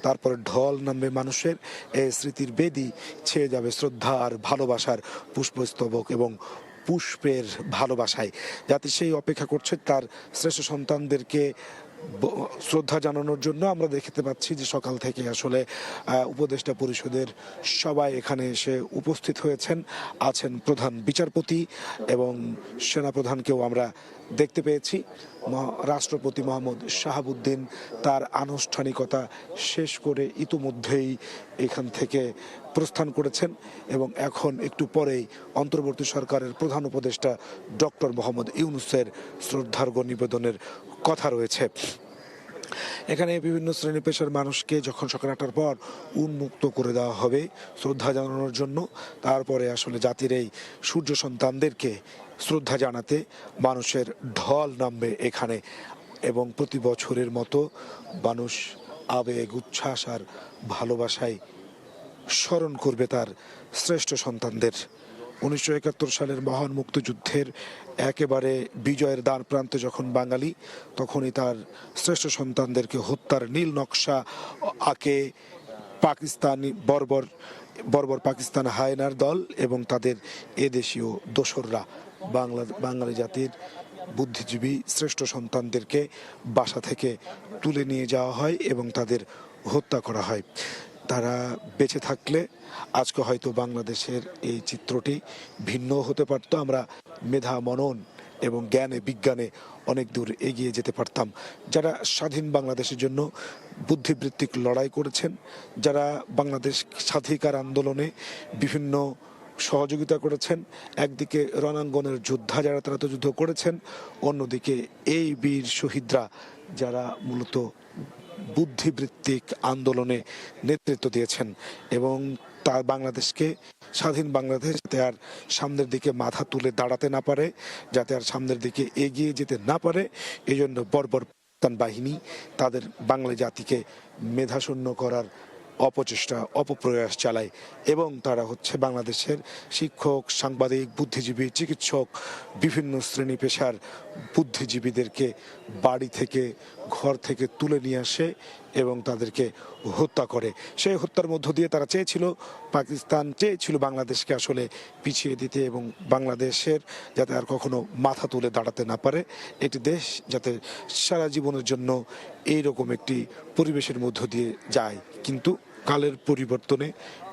তারপরে ঢল নামবে মানুষের, এই স্মৃতির বেদি ছেয়ে যাবে শ্রদ্ধা আর ভালোবাসার পুষ্পস্তবক এবং পুষ্পের ভালোবাসায়। জাতি সেই অপেক্ষা করছে তার শ্রেষ্ঠ সন্তানদেরকে শ্রদ্ধা জানানোর জন্য। আমরা দেখতে পাচ্ছি যে সকাল থেকে আসলে উপদেষ্টা পরিষদের সবাই এখানে এসে উপস্থিত হয়েছেন। আছেন প্রধান বিচারপতি এবং সেনাপ্রধানকেও আমরা দেখতে পেয়েছি। রাষ্ট্রপতি মোহাম্মদ শাহাবুদ্দিন তার আনুষ্ঠানিকতা শেষ করে ইতিমধ্যেই এখান থেকে প্রস্থান করেছেন এবং এখন একটু পরেই অন্তর্বর্তী সরকারের প্রধান উপদেষ্টা ডক্টর মোহাম্মদ ইউনূসের শ্রদ্ধার্ঘ্য নিবেদনের কথা রয়েছে। এখানে বিভিন্ন শ্রেণী পেশার মানুষকে যখন সকাল 8টার পর উন্মুক্ত করে দেওয়া হবে শ্রদ্ধা জানানোর জন্য, তারপরে আসলে জাতির এই সূর্য সন্তানদেরকে শ্রদ্ধা জানাতে মানুষের ঢল নামবে এখানে এবং প্রতি বছরের মতো মানুষ আবেগ উচ্ছ্বাস আর ভালোবাসায় স্মরণ করবে তার শ্রেষ্ঠ সন্তানদের। 1971 সালের মহান মুক্তিযুদ্ধের একেবারে বিজয়ের দ্বার প্রান্তে যখন বাঙালি, তখনই তার শ্রেষ্ঠ সন্তানদেরকে হত্যার নীল নকশা আঁকে পাকিস্তানি বর্বর পাকিস্তান হায়নার দল এবং তাদের এদেশীয় দোসররা। বাঙালি জাতির বুদ্ধিজীবী শ্রেষ্ঠ সন্তানদেরকে বাসা থেকে তুলে নিয়ে যাওয়া হয় এবং তাদের হত্যা করা হয়। তারা বেঁচে থাকলে আজকে হয়তো বাংলাদেশের এই চিত্রটি ভিন্ন হতে পারত। আমরা মেধা মনন এবং জ্ঞানে বিজ্ঞানে অনেক দূর এগিয়ে যেতে পারতাম। যারা স্বাধীন বাংলাদেশের জন্য বুদ্ধিবৃত্তিক লড়াই করেছেন, যারা বাংলাদেশ স্বাধিকার আন্দোলনে বিভিন্ন সহযোগিতা করেছেন, একদিকে রণাঙ্গনের যোদ্ধা যারা তারা তো যুদ্ধ করেছেন, অন্যদিকে এই বীর শহীদরা যারা মূলত বুদ্ধিবৃত্তিক আন্দোলনে নেতৃত্ব দিয়েছেন এবং তা বাংলাদেশকে স্বাধীন বাংলাদেশ যাতে আর সামনের দিকে মাথা তুলে দাঁড়াতে না পারে, যাতে আর সামনের দিকে এগিয়ে যেতে না পারে, এই জন্য বর্বর পাকিস্তান বাহিনী তাদের বাঙালি জাতিকে মেধাশূন্য করার অপচেষ্টা অপপ্রয়াস চালায় এবং তারা হচ্ছে বাংলাদেশের শিক্ষক, সাংবাদিক, বুদ্ধিজীবী, চিকিৎসক, বিভিন্ন শ্রেণী পেশার বুদ্ধিজীবীদেরকে বাড়ি থেকে ঘর থেকে তুলে নিয়ে আসে এবং তাদেরকে হত্যা করে। সেই হত্যার মধ্য দিয়ে তারা পাকিস্তান চেয়েছিল বাংলাদেশকে আসলে পিছিয়ে দিতে এবং বাংলাদেশের যাতে আর কখনো মাথা তুলে দাঁড়াতে না পারে, একটি দেশ যাতে সারা জীবনের জন্য এইরকম একটি পরিবেশের মধ্য দিয়ে যায়। কিন্তু কালের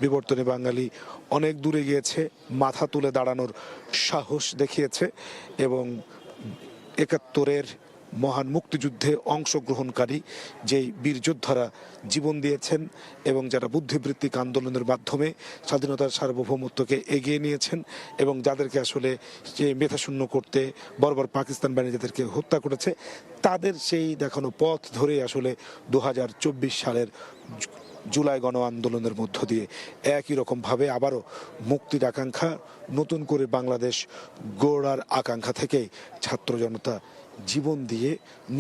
বিবর্তনে বাঙালি অনেক দূরে গিয়েছে, মাথা তুলে দাঁড়ানোর সাহস দেখিয়েছে এবং 71-এর মহান মুক্তিযুদ্ধে অংশগ্রহণকারী যেই বীর যোদ্ধারা জীবন দিয়েছেন এবং যারা বুদ্ধিবৃত্তিক আন্দোলনের মাধ্যমে স্বাধীনতার সার্বভৌমত্বকে এগিয়ে নিয়েছেন এবং যাদেরকে আসলে যে মেধাশূন্য করতে বর্বর পাকিস্তান বাহিনী যাদেরকে হত্যা করেছে, তাদের সেই দেখানো পথ ধরে আসলে 2024 সালের জুলাই গণ আন্দোলনের মধ্য দিয়ে একই রকমভাবে আবারও মুক্তির আকাঙ্ক্ষা, নতুন করে বাংলাদেশ গড়ার আকাঙ্ক্ষা থেকে ছাত্র জনতা জীবন দিয়ে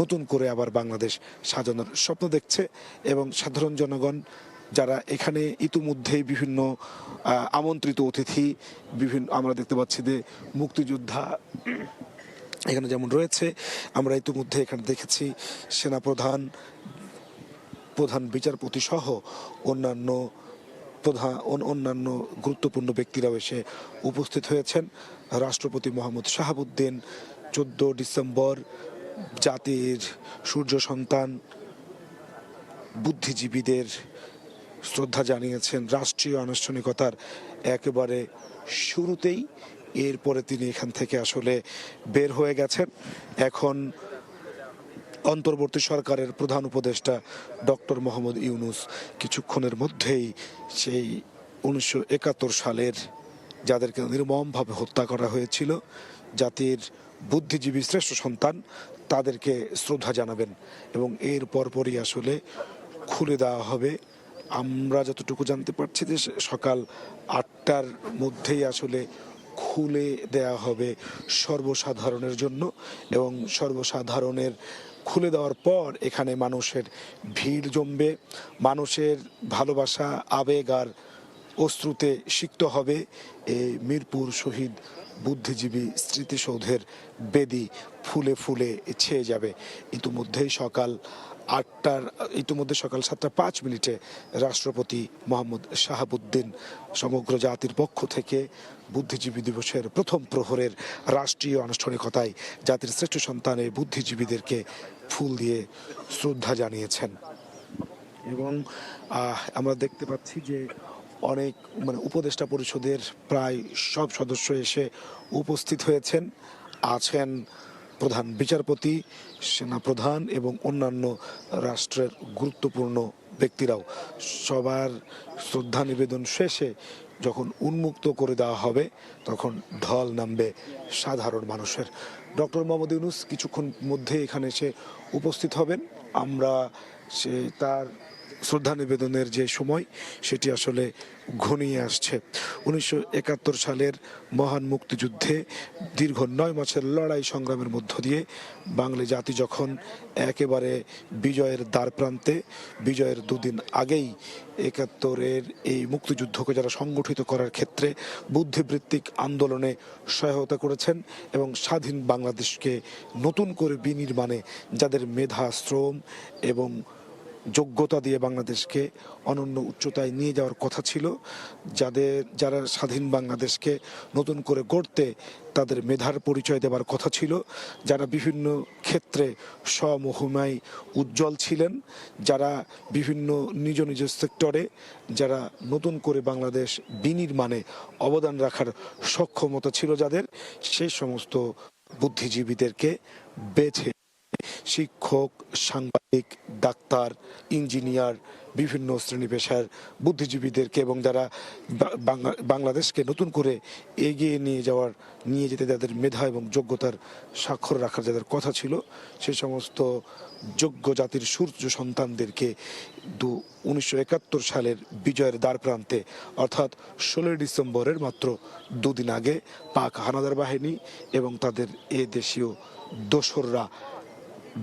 নতুন করে আবার বাংলাদেশ সাজানোর স্বপ্ন দেখছে এবং সাধারণ জনগণ যারা এখানে ইতিমধ্যেই বিভিন্ন আমন্ত্রিত অতিথি আমরা দেখতে পাচ্ছি যে মুক্তিযোদ্ধা এখানে যেমন রয়েছে, আমরা ইতিমধ্যে এখানে দেখেছি সেনাপ্রধান, প্রধান বিচারপতি সহ অন্যান্য গুরুত্বপূর্ণ ব্যক্তিরাও এসে উপস্থিত হয়েছেন। রাষ্ট্রপতি মোহাম্মদ শাহাবুদ্দিন 14 ডিসেম্বর জাতির সূর্য সন্তান বুদ্ধিজীবীদের শ্রদ্ধা জানিয়েছেন রাষ্ট্রীয় আনুষ্ঠানিকতার একেবারে শুরুতেই এরপরে তিনি এখান থেকে আসলে বের হয়ে গেছেন। এখন অন্তর্বর্তী সরকারের প্রধান উপদেষ্টা ডক্টর মোহাম্মদ ইউনূস কিছুক্ষণের মধ্যেই সেই 1971 সালের যাদেরকে নির্মমভাবে হত্যা করা হয়েছিল, জাতির বুদ্ধিজীবী শ্রেষ্ঠ সন্তান, তাদেরকে শ্রদ্ধা জানাবেন এবং এর পরপরই আসলে খুলে দেওয়া হবে। আমরা যতটুকু জানতে পারছি যে সকাল 8টার মধ্যেই আসলে খুলে দেয়া হবে সর্বসাধারণের জন্য এবং সর্বসাধারণের খুলে দেওয়ার পর এখানে মানুষের ভিড় জমবে, মানুষের ভালোবাসা, আবেগ আর অশ্রুতে সিক্ত হবে এই মিরপুর শহীদ বুদ্ধিজীবী স্মৃতিসৌধের বেদি ফুলে ফুলে ছেয়ে যাবে। ইতিমধ্যে সকাল 7:05 রাষ্ট্রপতি মোহাম্মদ শাহাবুদ্দিন সমগ্র জাতির পক্ষ থেকে বুদ্ধিজীবী দিবসের প্রথম প্রহরের রাষ্ট্রীয় আনুষ্ঠানিকতায় জাতির শ্রেষ্ঠ সন্তান এই বুদ্ধিজীবীদেরকে ফুল দিয়ে শ্রদ্ধা জানিয়েছেন। এবং আমরা দেখতে পাচ্ছি যে অনেক উপদেষ্টা পরিষদের প্রায় সব সদস্য এসে উপস্থিত হয়েছেন। আছেন প্রধান বিচারপতি, সেনাপ্রধান এবং অন্যান্য রাষ্ট্রের গুরুত্বপূর্ণ ব্যক্তিরাও। সবার শ্রদ্ধা নিবেদন শেষে যখন উন্মুক্ত করে দেওয়া হবে তখন ঢল নামবে সাধারণ মানুষের। ডক্টর মোহাম্মদ ইউনূস কিছুক্ষণ মধ্যে এখানে এসে উপস্থিত হবেন। আমরা তার শ্রদ্ধা নিবেদনের যে সময় সেটি আসলে ঘনিয়ে আসছে। 1971 সালের মহান মুক্তিযুদ্ধে দীর্ঘ 9 মাসের লড়াই সংগ্রামের মধ্য দিয়ে বাঙালি জাতি যখন একেবারে বিজয়ের দ্বারপ্রান্তে, বিজয়ের দুদিন আগেই 71-এর এই মুক্তিযুদ্ধকে যারা সংগঠিত করার ক্ষেত্রে বুদ্ধিবৃত্তিক আন্দোলনে সহায়তা করেছেন এবং স্বাধীন বাংলাদেশকে নতুন করে বিনির্মাণে যাদের মেধা, শ্রম এবং যোগ্যতা দিয়ে বাংলাদেশকে অনন্য উচ্চতায় নিয়ে যাওয়ার কথা ছিল, যারা স্বাধীন বাংলাদেশকে নতুন করে গড়তে তাদের মেধার পরিচয় দেওয়ার কথা ছিল, যারা বিভিন্ন ক্ষেত্রে স্বমহিমায় উজ্জ্বল ছিলেন, যারা বিভিন্ন নিজ নিজ সেক্টরে যারা নতুন করে বাংলাদেশ বিনির্মাণে অবদান রাখার সক্ষমতা ছিল যাদের, সেই সমস্ত বুদ্ধিজীবীদেরকে বেছে শিক্ষক, সাংবাদিক, ডাক্তার, ইঞ্জিনিয়ার, বিভিন্ন শ্রেণী পেশার বুদ্ধিজীবীদেরকে এবং যারা বাংলাদেশকে নতুন করে এগিয়ে নিয়ে যেতে যাদের মেধা এবং যোগ্যতার স্বাক্ষর রাখার যাদের কথা ছিল, সেই সমস্ত যোগ্য জাতির সূর্য সন্তানদেরকে 1971 সালের বিজয়ের দ্বারপ্রান্তে অর্থাৎ 16 ডিসেম্বরের মাত্র 2 দিন আগে পাক হানাদার বাহিনী এবং তাদের এ দেশীয় দোসররা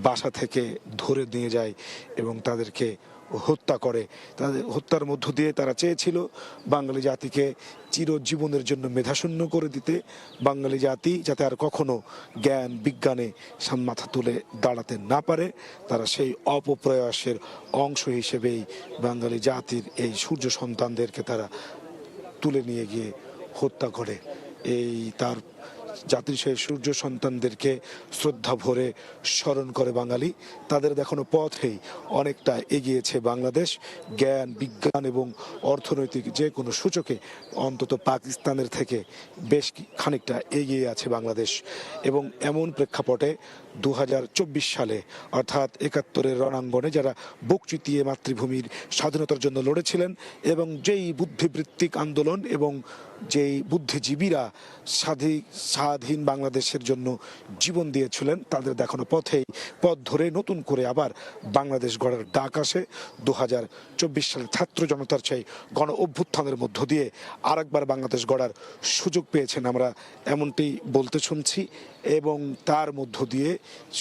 বাসা থেকে ধরে নিয়ে যায় এবং তাদেরকে হত্যা করে। তাদের হত্যার মধ্য দিয়ে তারা চেয়েছিল বাঙালি জাতিকে চিরজীবনের জন্য মেধাশূন্য করে দিতে, বাঙালি জাতি যাতে আর কখনো জ্ঞান বিজ্ঞানে মাথা তুলে দাঁড়াতে না পারে। তারা সেই অপপ্রয়াসের অংশ হিসেবেই বাঙালি জাতির এই সূর্য সন্তানদেরকে তারা তুলে নিয়ে গিয়ে হত্যা করে। এই তার জাতির সেই সূর্য সন্তানদেরকে শ্রদ্ধা ভরে স্মরণ করে বাঙালি। তাদের দেখানো পথেই অনেকটা এগিয়েছে বাংলাদেশ। জ্ঞান, বিজ্ঞান এবং অর্থনৈতিক যে কোনো সূচকে অন্তত পাকিস্তানের থেকে বেশ খানিকটা এগিয়ে আছে বাংলাদেশ। এবং এমন প্রেক্ষাপটে 2024 সালে অর্থাৎ 71-এর রণাঙ্গনে যারা বুক চিতিয়ে মাতৃভূমির স্বাধীনতার জন্য লড়েছিলেন এবং যেই বুদ্ধিবৃত্তিক আন্দোলন এবং যেই বুদ্ধিজীবীরা স্বাধীন বাংলাদেশের জন্য জীবন দিয়েছিলেন, তাদের দেখানো পথ ধরে নতুন করে আবার বাংলাদেশ গড়ার ডাক আসে। 2024 সালের ছাত্র জনতার সেই গণ অভ্যুত্থানের মধ্য দিয়ে আরেকবার বাংলাদেশ গড়ার সুযোগ পেয়েছেন আমরা, এমনটি বলতে শুনছি। এবং তার মধ্য দিয়ে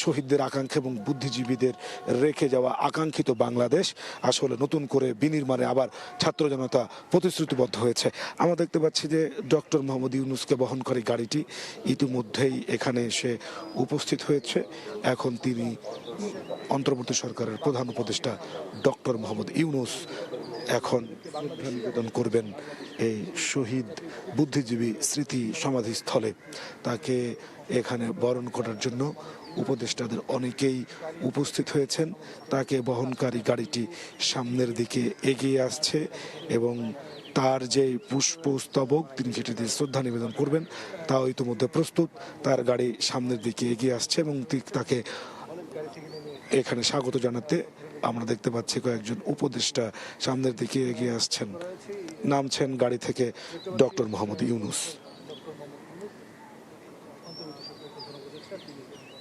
শহীদদের আকাঙ্ক্ষা এবং বুদ্ধিজীবীদের রেখে যাওয়া আকাঙ্ক্ষিত বাংলাদেশ আসলে নতুন করে বিনির্মাণে আবার ছাত্র জনতা প্রতিশ্রুতিবদ্ধ হয়েছে। আমরা দেখতে পাচ্ছি যে ডক্টর মোহাম্মদ ইউনূসকে বহনকারী গাড়িটি ইতিমধ্যেই এখানে এসে উপস্থিত হয়েছে। এখন তিনি অন্তর্বর্তী সরকারের প্রধান উপদেষ্টা ডক্টর মোহাম্মদ ইউনূস এখন শ্রদ্ধা নিবেদন করবেন এই শহীদ বুদ্ধিজীবী স্মৃতি সমাধিস্থলে। তাকে এখানে বরণ করার জন্য উপদেষ্টাদের অনেকেই উপস্থিত হয়েছেন। তাকে বহনকারী গাড়িটি সামনের দিকে এগিয়ে আসছে এবং তার যে পুষ্পস্তবক তিনি যেটি দিয়ে শ্রদ্ধা নিবেদন করবেন তাও ইতিমধ্যে প্রস্তুত। তার গাড়ি সামনের দিকে এগিয়ে আসছে এবং তাকে এখানে স্বাগত জানাতে আমরা দেখতে পাচ্ছি কয়েকজন উপদেষ্টা সামনের দিকে এগিয়ে আসছেন। নামছেন গাড়ি থেকে ডক্টর মোহাম্মদ ইউনূস।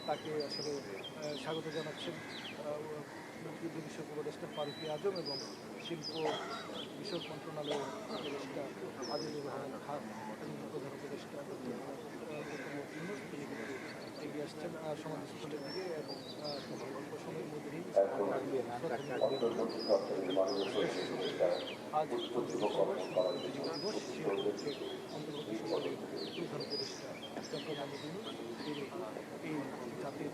তাকে আসলে স্বাগত জানাচ্ছেন মুক্তিযুদ্ধ বিষয়ক উপদেষ্টা ফারুক আজম এবং শিল্প বিষয়ক মন্ত্রণালয়ের উপদেষ্টা আজিজুর রহমান খান, প্রধান উপদেষ্টা তিনি এগিয়ে আসছেন সমাবেশস্থলের দিকে এবং অল্প সময়ের মধ্যেই আজ দিবস সে অন্তর্বর্তী সরকারের প্রধান উপদেষ্টা ডক্টর মোহাম্মদ ইউনূস তিনি এই জাতির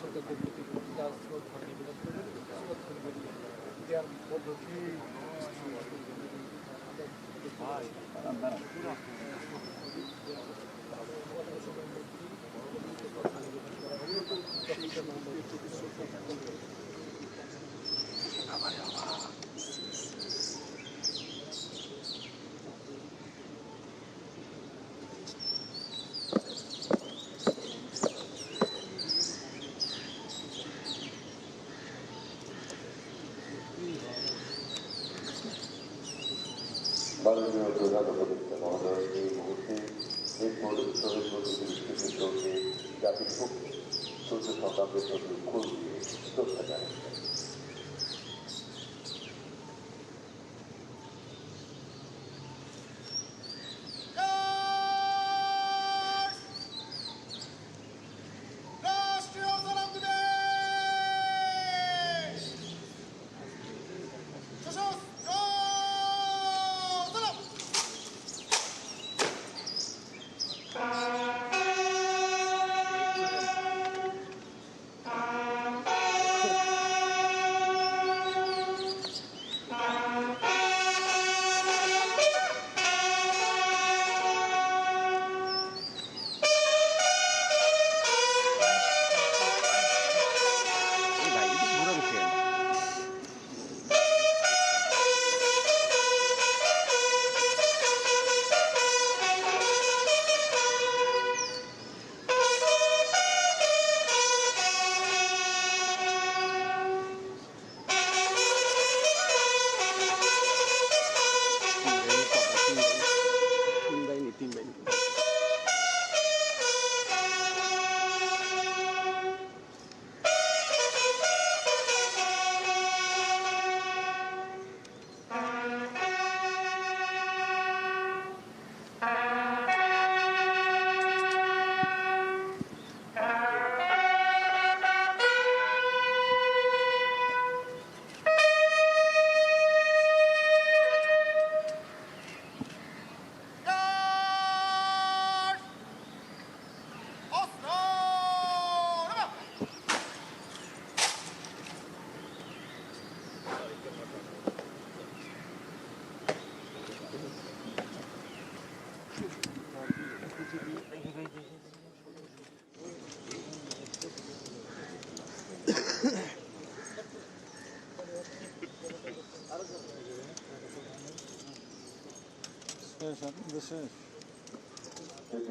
সরকারদের প্রতি তার শ্রদ্ধা নিবেদন করবেন। শ্রদ্ধা নিবেদন দেওয়ার পদ্ধতি মাননীয় প্রধান উপদেষ্টা মহোদয় এই মুহূর্তে মিরপুর শহীদ বুদ্ধিজীবী স্মৃতিসৌধে জাতির পক্ষে সূর্য সংগ্রামের প্রতি ফুল দিয়ে শ্রদ্ধা জানাচ্ছেন।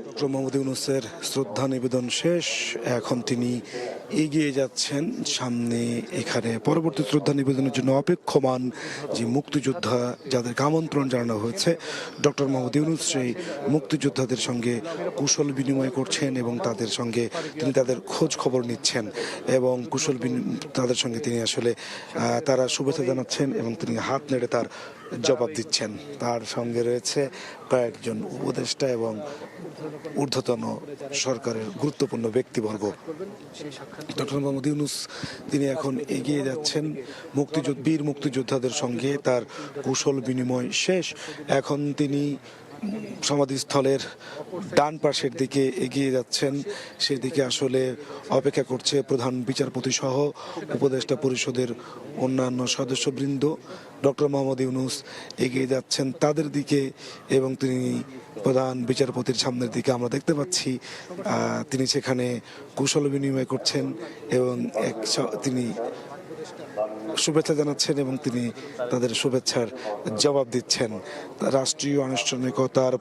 ডক্টর মোহাম্মদ ইউনূসের শ্রদ্ধা নিবেদন শেষ। এখন তিনি এগিয়ে যাচ্ছেন সামনে। এখানে পরবর্তী শ্রদ্ধা নিবেদনের জন্য অপেক্ষমান যে মুক্তিযোদ্ধা যাদেরকে আমন্ত্রণ জানানো হয়েছে, ডক্টর মোহাম্মদ ইউনূস সেই মুক্তিযোদ্ধাদের সঙ্গে কুশল বিনিময় করছেন এবং তাদের সঙ্গে তিনি তাদের খোঁজ খবর নিচ্ছেন এবং তাদের সঙ্গে তিনি আসলে তারা শুভেচ্ছা জানাচ্ছেন এবং তিনি হাত নেড়ে তার জবাব দিচ্ছেন। তার সঙ্গে রয়েছে কয়েকজন উপদেষ্টা এবং ঊর্ধ্বতন সরকারের গুরুত্বপূর্ণ ব্যক্তিবর্গ। ডক্টর মোহাম্মদ ইউনূস তিনি এখন এগিয়ে যাচ্ছেন বীর মুক্তিযোদ্ধাদের সঙ্গে। তার কুশল বিনিময় শেষ। এখন তিনি সমাধিস্থলের ডান পাশের দিকে এগিয়ে যাচ্ছেন, সেদিকে আসলে অপেক্ষা করছে প্রধান বিচারপতি সহ উপদেষ্টা পরিষদের অন্যান্য সদস্যবৃন্দ। ডক্টর মোহাম্মদ ইউনূস এগিয়ে যাচ্ছেন তাদের দিকে এবং তিনি প্রধান বিচারপতির সামনের দিকে আমরা দেখতে পাচ্ছি তিনি সেখানে কুশল বিনিময় করছেন এবং তিনি শুভেচ্ছা জানাচ্ছেন এবং তিনি তাদের শুভেচ্ছার জবাব দিচ্ছেন। রাষ্ট্রীয় আনুষ্ঠানিকতার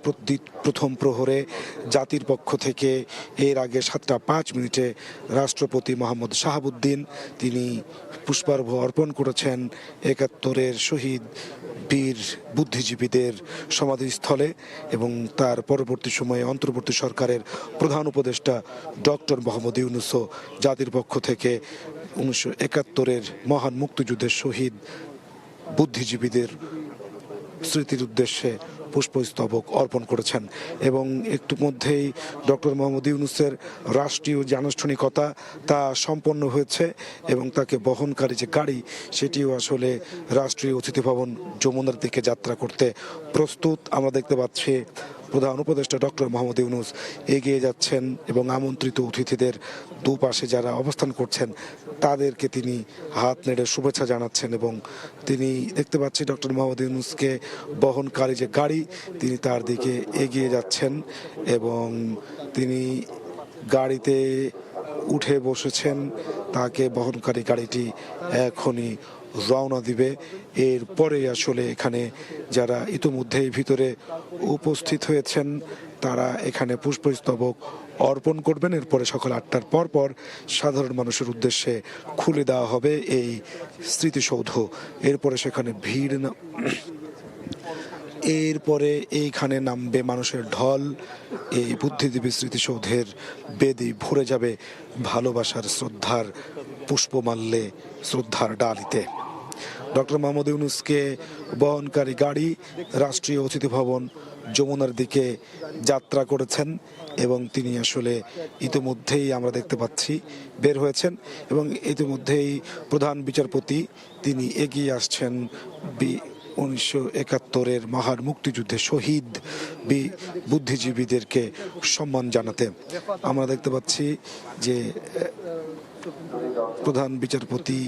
প্রথম প্রহরে জাতির পক্ষ থেকে এর আগে 7:05 রাষ্ট্রপতি মোহাম্মদ শাহাবুদ্দিন তিনি পুষ্পার্ঘ্য অর্পণ করেছেন 71-এর শহীদ বীর বুদ্ধিজীবীদের সমাধিস্থলে এবং তার পরবর্তী সময়ে অন্তর্বর্তী সরকারের প্রধান উপদেষ্টা ডক্টর মোহাম্মদ ইউনূসও জাতির পক্ষ থেকে 1971-এর মহান মুক্তিযুদ্ধের শহীদ বুদ্ধিজীবীদের স্মৃতির উদ্দেশ্যে পুষ্পস্তবক অর্পণ করেছেন এবং একটু মধ্যেই ডক্টর মোহাম্মদ ইউনূসের রাষ্ট্রীয় যে আনুষ্ঠানিকতা তা সম্পন্ন হয়েছে এবং তাকে বহনকারী যে গাড়ি সেটিও আসলে রাষ্ট্রীয় অতিথি ভবন যমুনার দিকে যাত্রা করতে প্রস্তুত। আমরা দেখতে পাচ্ছি প্রধান উপদেষ্টা ডক্টর মোহাম্মদ ইউনূস এগিয়ে যাচ্ছেন এবং আমন্ত্রিত অতিথিদের দুপাশে যারা অবস্থান করছেন তাদেরকে তিনি হাত নেড়ে শুভেচ্ছা জানাচ্ছেন এবং তিনি দেখতে পাচ্ছি ডক্টর মোহাম্মদ ইউনূসকে বহনকারী যে গাড়ি তিনি তার দিকে এগিয়ে যাচ্ছেন এবং তিনি গাড়িতে উঠে বসেছেন। তাকে বহনকারী গাড়িটি এখনই রওনা দিবে। এরপরে আসলে এখানে যারা ইতিমধ্যেই ভিতরে উপস্থিত হয়েছেন তারা এখানে পুষ্পস্তবক অর্পণ করবেন। এরপরে সকাল 8টার পর সাধারণ মানুষের উদ্দেশ্যে খুলে দেওয়া হবে এই স্মৃতিসৌধ। এরপরে সেখানে এরপরে এইখানে নামবে মানুষের ঢল। এই বুদ্ধিজীবী স্মৃতিসৌধের বেদি ভরে যাবে ভালোবাসার শ্রদ্ধার পুষ্পমাল্যে, শ্রদ্ধার ডালিতে। ডক্টর মোহাম্মদ ইউনূসকে বহনকারী গাড়ি রাষ্ট্রীয় অতিথি ভবন যমুনার দিকে যাত্রা করেছেন এবং তিনি আসলে ইতিমধ্যেই আমরা দেখতে পাচ্ছি বের হয়েছেন এবং ইতিমধ্যেই প্রধান বিচারপতি তিনি এগিয়ে আসছেন 1971-এর মহান মুক্তিযুদ্ধে শহীদ বুদ্ধিজীবীদেরকে সম্মান জানাতে। আমরা দেখতে পাচ্ছি যে প্রধান বিচারপতি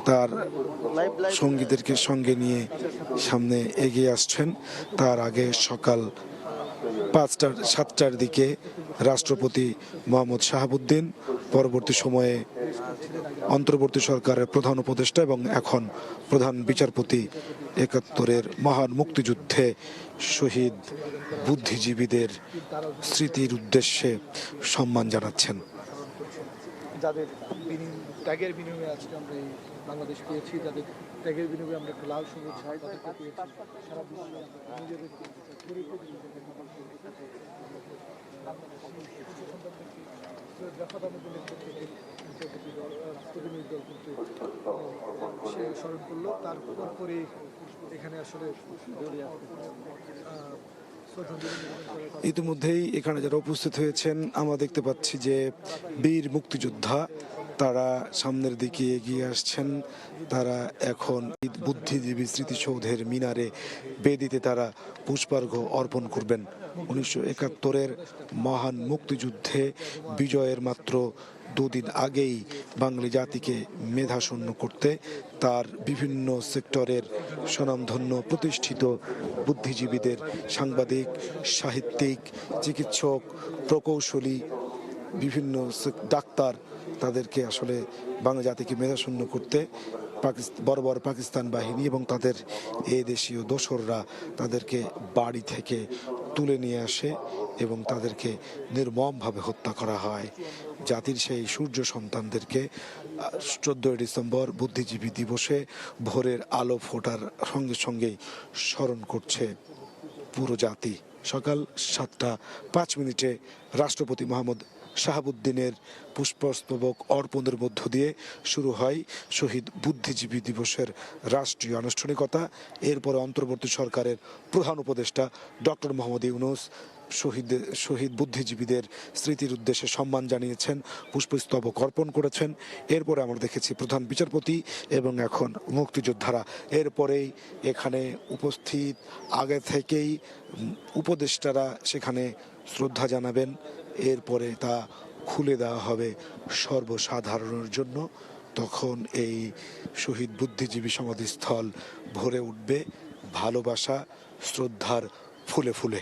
তার সঙ্গীদেরকে সঙ্গে নিয়ে সামনে এগিয়ে আসছেন। তার আগে সকাল 7টার দিকে রাষ্ট্রপতি মোহাম্মদ শাহাবুদ্দিন, পরবর্তী সময়ে অন্তর্বর্তী সরকারের প্রধান উপদেষ্টা এবং এখন প্রধান বিচারপতি 71-এর মহান মুক্তিযুদ্ধে শহীদ বুদ্ধিজীবীদের স্মৃতির উদ্দেশ্যে সম্মান জানাচ্ছেন। যাদের ট্যাগের বিনিময়ে আজকে আমরা এই বাংলাদেশ পেয়েছি, যাদের ট্যাগের বিনিময়ে আমরা একটা লাল সবুজ পতাকা পেয়েছি, সারা বিশ্বে নিজেদের স্মরণ করলো। তার পরে এখানে আসলে ইতিমধ্যেই এখানে যারা উপস্থিত হয়েছেন আমরা দেখতে পাচ্ছি যে বীর মুক্তিযোদ্ধা তারা সামনের দিকে এগিয়ে আসছেন। তারা এখন বুদ্ধিজীবী স্মৃতিসৌধের মিনারে বেদিতে তারা পুষ্পার্ঘ্য অর্পণ করবেন। 1971-এর মহান মুক্তিযুদ্ধে বিজয়ের মাত্র 2 দিন আগেই বাঙালি জাতিকে মেধাশূন্য করতে তার বিভিন্ন সেক্টরের স্বনামধন্য প্রতিষ্ঠিত বুদ্ধিজীবীদের, সাংবাদিক, সাহিত্যিক, চিকিৎসক, প্রকৌশলী, বিভিন্ন ডাক্তার, তাদেরকে আসলে বাংলা জাতিকে মেধাশূন্য করতে বর্বর পাকিস্তান বাহিনী এবং তাদের দেশীয় দোসররা তাদেরকে বাড়ি থেকে তুলে নিয়ে আসে এবং তাদেরকে নির্মমভাবে হত্যা করা হয়। জাতির সেই সূর্য সন্তানদেরকে 14 ডিসেম্বর বুদ্ধিজীবী দিবসে ভোরের আলো ফোটার সঙ্গে সঙ্গেই স্মরণ করছে পুরো জাতি। সকাল 7:05 রাষ্ট্রপতি মোহাম্মদ শাহাবুদ্দিনের পুষ্পস্তবক অর্পণের মধ্য দিয়ে শুরু হয় শহীদ বুদ্ধিজীবী দিবসের রাষ্ট্রীয় আনুষ্ঠানিকতা। এরপরে অন্তর্বর্তী সরকারের প্রধান উপদেষ্টা ডক্টর মোহাম্মদ ইউনূস শহীদ বুদ্ধিজীবীদের স্মৃতির উদ্দেশ্যে সম্মান জানিয়েছেন, পুষ্পস্তবক অর্পণ করেছেন। এরপরে আমরা দেখেছি প্রধান বিচারপতি এবং এখন মুক্তিযোদ্ধারা। এরপরেই এখানে উপস্থিত আগে থেকেই উপদেষ্টারা সেখানে শ্রদ্ধা জানাবেন। এরপরে তা খুলে দেওয়া হবে সর্বসাধারণের জন্য। তখন এই শহীদ বুদ্ধিজীবী সমাধিস্থল ভরে উঠবে ভালোবাসা, শ্রদ্ধার ফুলে ফুলে।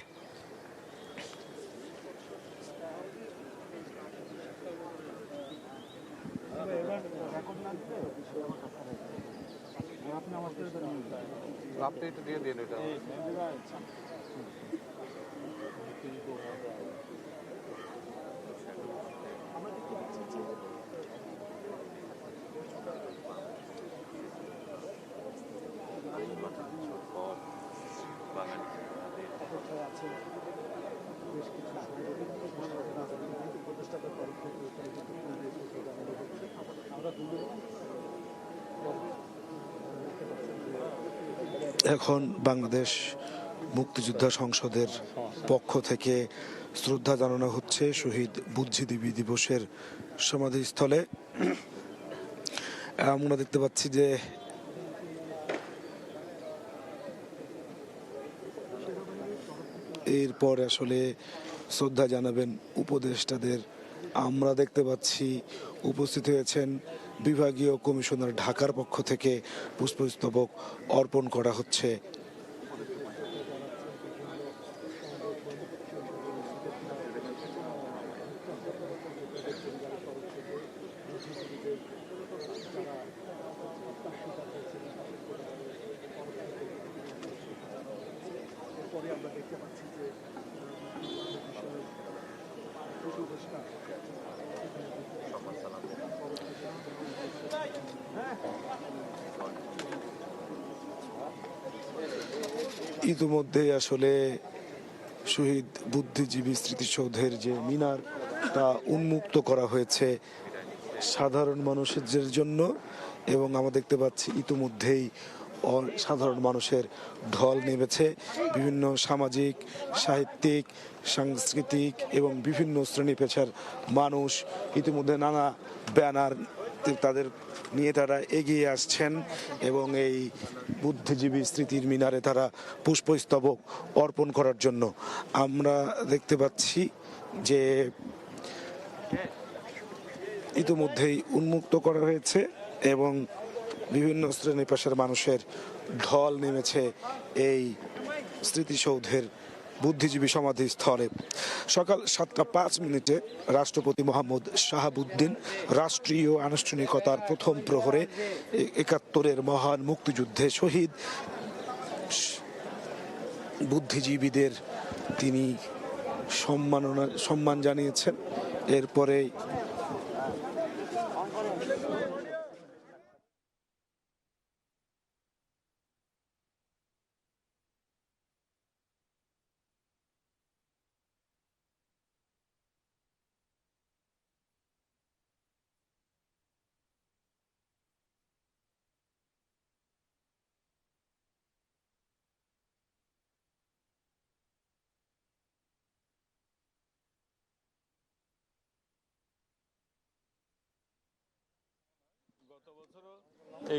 এখন বাংলাদেশ মুক্তিযোদ্ধা সংসদের পক্ষ থেকে শ্রদ্ধা জানানো হচ্ছে শহীদ বুদ্ধিজীবী দিবসের সমাধিস্থলে। আমরা দেখতে পাচ্ছি যে এরপর আসলে শ্রদ্ধা জানাবেন উপদেষ্টাদের। আমরা দেখতে পাচ্ছি উপস্থিত হয়েছেন বিভাগীয় কমিশনার ঢাকার পক্ষ থেকে পুষ্পস্তবক অর্পণ করা হচ্ছে। ইতিমধ্যে আসলে শহীদ বুদ্ধিজীবী স্মৃতিসৌধের যে মিনার তা উন্মুক্ত করা হয়েছে সাধারণ মানুষের জন্য, এবং আমরা দেখতে পাচ্ছি ইতিমধ্যেই সাধারণ মানুষের ঢল নেমেছে। বিভিন্ন সামাজিক, সাহিত্যিক, সাংস্কৃতিক এবং বিভিন্ন শ্রেণী পেশার মানুষ ইতিমধ্যে নানা ব্যানার তাদের নিয়ে তারা এগিয়ে আসছেন এবং এই বুদ্ধিজীবী স্মৃতির মিনারে তারা পুষ্পস্তবক অর্পণ করার জন্য। আমরা দেখতে পাচ্ছি যে ইতিমধ্যেই উন্মুক্ত করা হয়েছে এবং বিভিন্ন শ্রেণী পেশার মানুষের ঢল নেমেছে এই স্মৃতিসৌধের বুদ্ধিজীবী সমাধিস্থলে। সকাল 7:05 রাষ্ট্রপতি মোহাম্মদ শাহাবুদ্দিন রাষ্ট্রীয় আনুষ্ঠানিকতার প্রথম প্রহরে ৭১-এর মহান মুক্তিযুদ্ধে শহীদ বুদ্ধিজীবীদের তিনি সম্মান জানিয়েছেন। এরপরে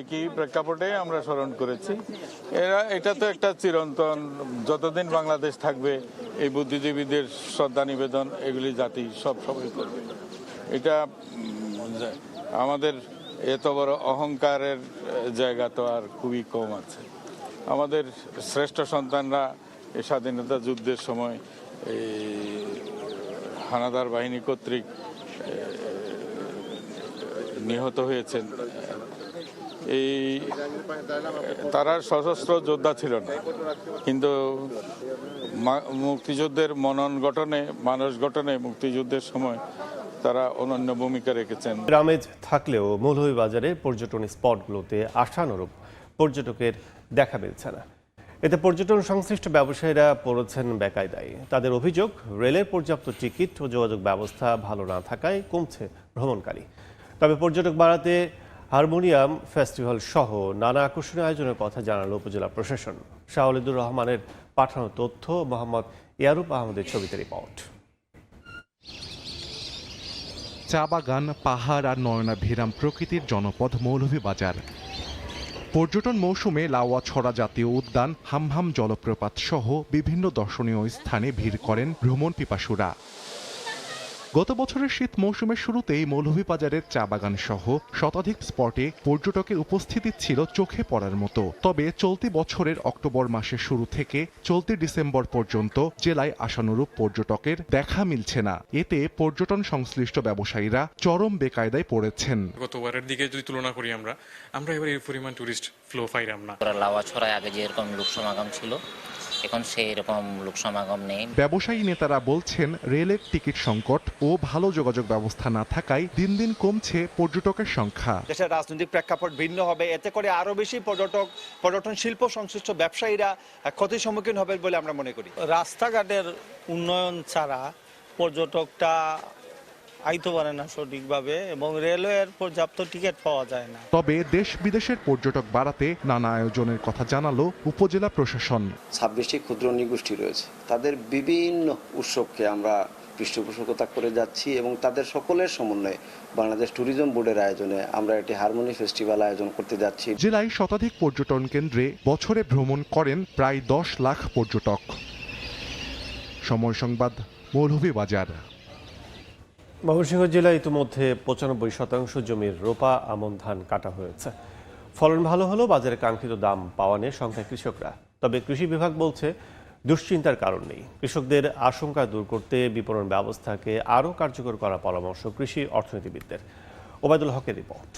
একই প্রেক্ষাপটে আমরা স্মরণ করেছি। এটা তো একটা চিরন্তন, যতদিন বাংলাদেশ থাকবে এই বুদ্ধিজীবীদের শ্রদ্ধা নিবেদন এগুলি জাতি সব সময় করবে। এটা আমাদের এত বড় অহংকারের জায়গা তো আর খুবই কম আছে। আমাদের শ্রেষ্ঠ সন্তানরা এই স্বাধীনতা যুদ্ধের সময় এই হানাদার বাহিনী কর্তৃক নিহত হয়েছেন। এই তারা সশস্ত্র যোদ্ধা ছিল না, কিন্তু মুক্তিযুদ্ধের মনন গঠনে, মানস গঠনে মুক্তিযুদ্ধের সময় তারা অনন্য ভূমিকা রেখেছেন। আমেজ থাকলেও মৌলভীবাজারের পর্যটন স্পটগুলোতে আশানুরূপ পর্যটকের দেখা মিলছে না। এতে পর্যটন সংশ্লিষ্ট ব্যবসায়ীরা পড়েছেন বেকায়দায়। তাদের অভিযোগ, রেলের পর্যাপ্ত টিকিট ও যোগাযোগ ব্যবস্থা ভালো না থাকায় কমছে ভ্রমণকারী। তবে পর্যটক বাড়াতে হারমোনিয়াম ফেস্টিভ্যাল সহ নানা আকর্ষণীয় আয়োজনের কথা জানালো উপজেলা প্রশাসন। শাওলিদুর রহমানের পাঠানো তথ্য, মোহাম্মদ ইয়ারুপ আহমেদের ছবিতে রিপোর্ট। চা বাগান, পাহাড় আর নয়নাভিরাম প্রকৃতির জনপদ মৌলভীবাজার। পর্যটন মৌসুমে লাওয়াছড়া জাতীয় উদ্যান, হামহাম জলপ্রপাত সহ বিভিন্ন দর্শনীয় স্থানে ভিড় করেন ভ্রমণ পিপাসুরা। গত বছরের শীত মৌসুমের শুরুতেই মৌলভীবাজারের চা বাগান সহ শতাধিক স্পটে পর্যটকের উপস্থিতি ছিল চোখে পড়ার মতো। তবে চলতি বছরের অক্টোবর মাসের শুরু থেকে চলতি ডিসেম্বর পর্যন্ত জেলায় আশানুরূপ পর্যটকের দেখা মিলছে না। এতে পর্যটন সংশ্লিষ্ট ব্যবসায়ীরা চরম বেকায়দায় পড়েছেন। গতবারের দিকে যদি তুলনা করি আমরা এবার এই পরিমাণ টুরিস্ট ফ্লো পাইলাম না। লাওয়াছড়ায় আগে যেরকম লোক সমাগম ছিল, এখন সেই রকম লোক সমাগম নেই। ব্যবসায়ী নেতারা বলছেন, রেলের টিকিট সংকট ও ভালো যোগাযোগ ব্যবস্থা না থাকায় দিন দিন কমছে পর্যটকের সংখ্যা। দেশের রাজনৈতিক প্রেক্ষাপট ভিন্ন হবে, এতে করে আরো বেশি পর্যটন শিল্প সংশ্লিষ্ট ব্যবসায়ীরা ক্ষতির সম্মুখীন হবে বলে আমরা মনে করি। রাস্তাঘাটের উন্নয়ন ছাড়া পর্যটকটা আইতে পারে না সঠিকভাবে, এবং রেলওয়ের পর্যাপ্ত টিকিট পাওয়া যায় না। তবে দেশ বিদেশের পর্যটক বাড়াতে নানা আয়োজনের কথা জানালো উপজেলা প্রশাসন। 26টি ক্ষুদ্র নৃগোষ্ঠী রয়েছে, তাদের বিভিন্ন উৎসবকে আমরা পৃষ্ঠপোষকতা করে যাচ্ছি এবং তাদের সকলের সমন্বয়ে বাংলাদেশ ট্যুরিজম বোর্ডের আয়োজনে আমরা একটি হারমোনি ফেস্টিভ্যাল আয়োজন করতে যাচ্ছি। জেলায় শতাধিক পর্যটন কেন্দ্রে বছরে ভ্রমণ করেন প্রায় 10 লাখ পর্যটক। সময় সংবাদ, মৌলভীবাজার। ময়মনসিংহ জেলায় ইতিমধ্যে 95% জমির রোপা আমন ধান কাটা হয়েছে। ফলন ভালো হলেও বাজারে কাঙ্ক্ষিত দাম পাওয়া নিয়ে শঙ্কায় কৃষকরা। তবে কৃষি বিভাগ বলছে, দুশ্চিন্তার কারণ নেই। কৃষকদের আশঙ্কা দূর করতে বিপণন ব্যবস্থাকে আরও কার্যকর করার পরামর্শ কৃষি অর্থনীতিবিদদের। ওবায়দুল হকের রিপোর্ট।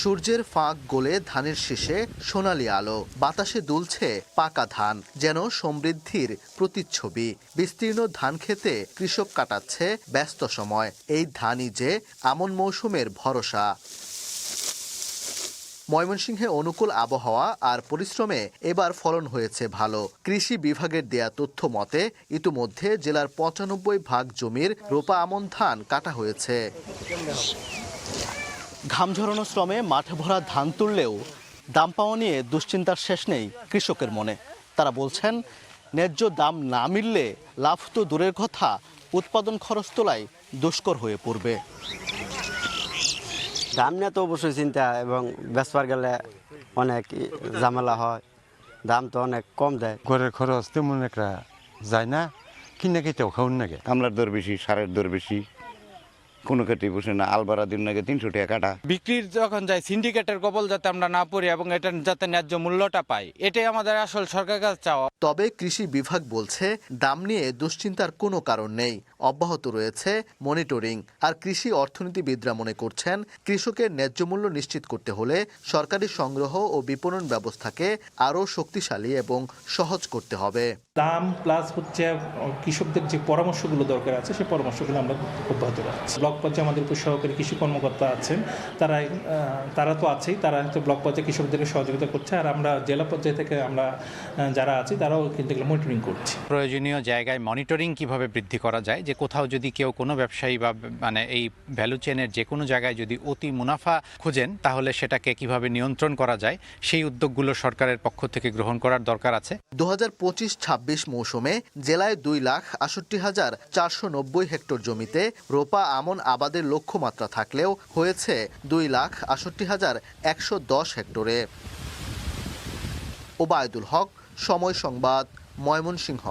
সূর্যের ফাঁক গলে ধানের শীষে সোনালি আলো, বাতাসে দুলছে পাকা ধান, যেন সমৃদ্ধির প্রতিচ্ছবি। বিস্তীর্ণ ধান খেতে কৃষক কাটাচ্ছে ব্যস্ত সময়। এই ধানই যে আমন মৌসুমের ভরসা। ময়মনসিংহে অনুকূল আবহাওয়া আর পরিশ্রমে এবার ফলন হয়েছে ভালো। কৃষি বিভাগের দেয়া তথ্য মতে ইতিমধ্যে জেলার 95% জমির রোপা আমন ধান কাটা হয়েছে। ঘাম ঝরানো শ্রমে মাঠে ভরা ধান তুললেও দাম পাওয়া নিয়ে দুশ্চিন্তার শেষ নেই কৃষকের মনে। তারা বলছেন, ন্যায্য দাম না মিললে লাভ তো দূরের কথা, উৎপাদন খরচ তোলাই দুষ্কর হয়ে পড়বে। দাম নিয়ে তো অবশ্যই চিন্তা, এবং বেচবার গেলে অনেক ঝামেলা হয়। দাম তো অনেক কম দেয়, ঘরের খরচ তেমন একটা যায় না, কিনে খেতেও খাওয়ার নাগে। কামলার দর বেশি, সারের দর বেশি, কোনো ক্ষেত্রে বসে না। আলবারা দিন নাকি 300 টাকা কাটা। বিক্রির যখন যায় সিন্ডিকেটের কবল যাতে আমরা না পড়ি এবং এটা যাতে ন্যায্য মূল্যটা পাই, এটাই আমাদের আসল সরকারের কাছে চাওয়া। তবে কৃষি বিভাগ বলছে, দাম নিয়ে দুশ্চিন্তার কোনো কারণ নেই। অব্যাহত রয়েছে মনিটরিং। আর কৃষি অর্থনীতিবিদরা মনে করছেন, কৃষকের ন্যায্য মূল্য নিশ্চিত করতে হলে সরকারি সংগ্রহ ও বিপণন ব্যবস্থাকে আরও শক্তিশালী এবং সহজ করতে হবে। দাম প্লাস হচ্ছে কৃষকদের যে পরামর্শগুলো দরকার আছে, সেই পরামর্শগুলো আমরা অব্যাহত রাখছি। ব্লক পর্যায়ে আমাদের উপর সহকারী কৃষি কর্মকর্তা আছেন, তারা তো আছেই, তারা হয়তো ব্লক পর্যায়ে কৃষকদেরকে সহযোগিতা করছে। আর আমরা জেলা পর্যায়ে থেকে আমরা যারা আছি তারাও কিন্তু এগুলো মনিটরিং করছি। প্রয়োজনীয় জায়গায় মনিটরিং কিভাবে বৃদ্ধি করা যায়, যে কোথাও যদি কেউ কোনো ব্যবসায়ী বা এই ভ্যালু চেনের যে কোনো জায়গায় যদি অতি মুনাফা খোঁজেন, তাহলে সেটাকে কিভাবে নিয়ন্ত্রণ করা যায়, সেই উদ্যোগগুলো সরকারের পক্ষ থেকে গ্রহণ করার দরকার আছে। 2025-26 মৌসুমে জেলায় 2,68,490 হেক্টর জমিতে রোপা আমন আবাদের লক্ষ্যমাত্রা থাকলেও হয়েছে 2,68,110 হেক্টরে। ওবায়দুল হক, সময় সংবাদ, ময়মনসিংহ।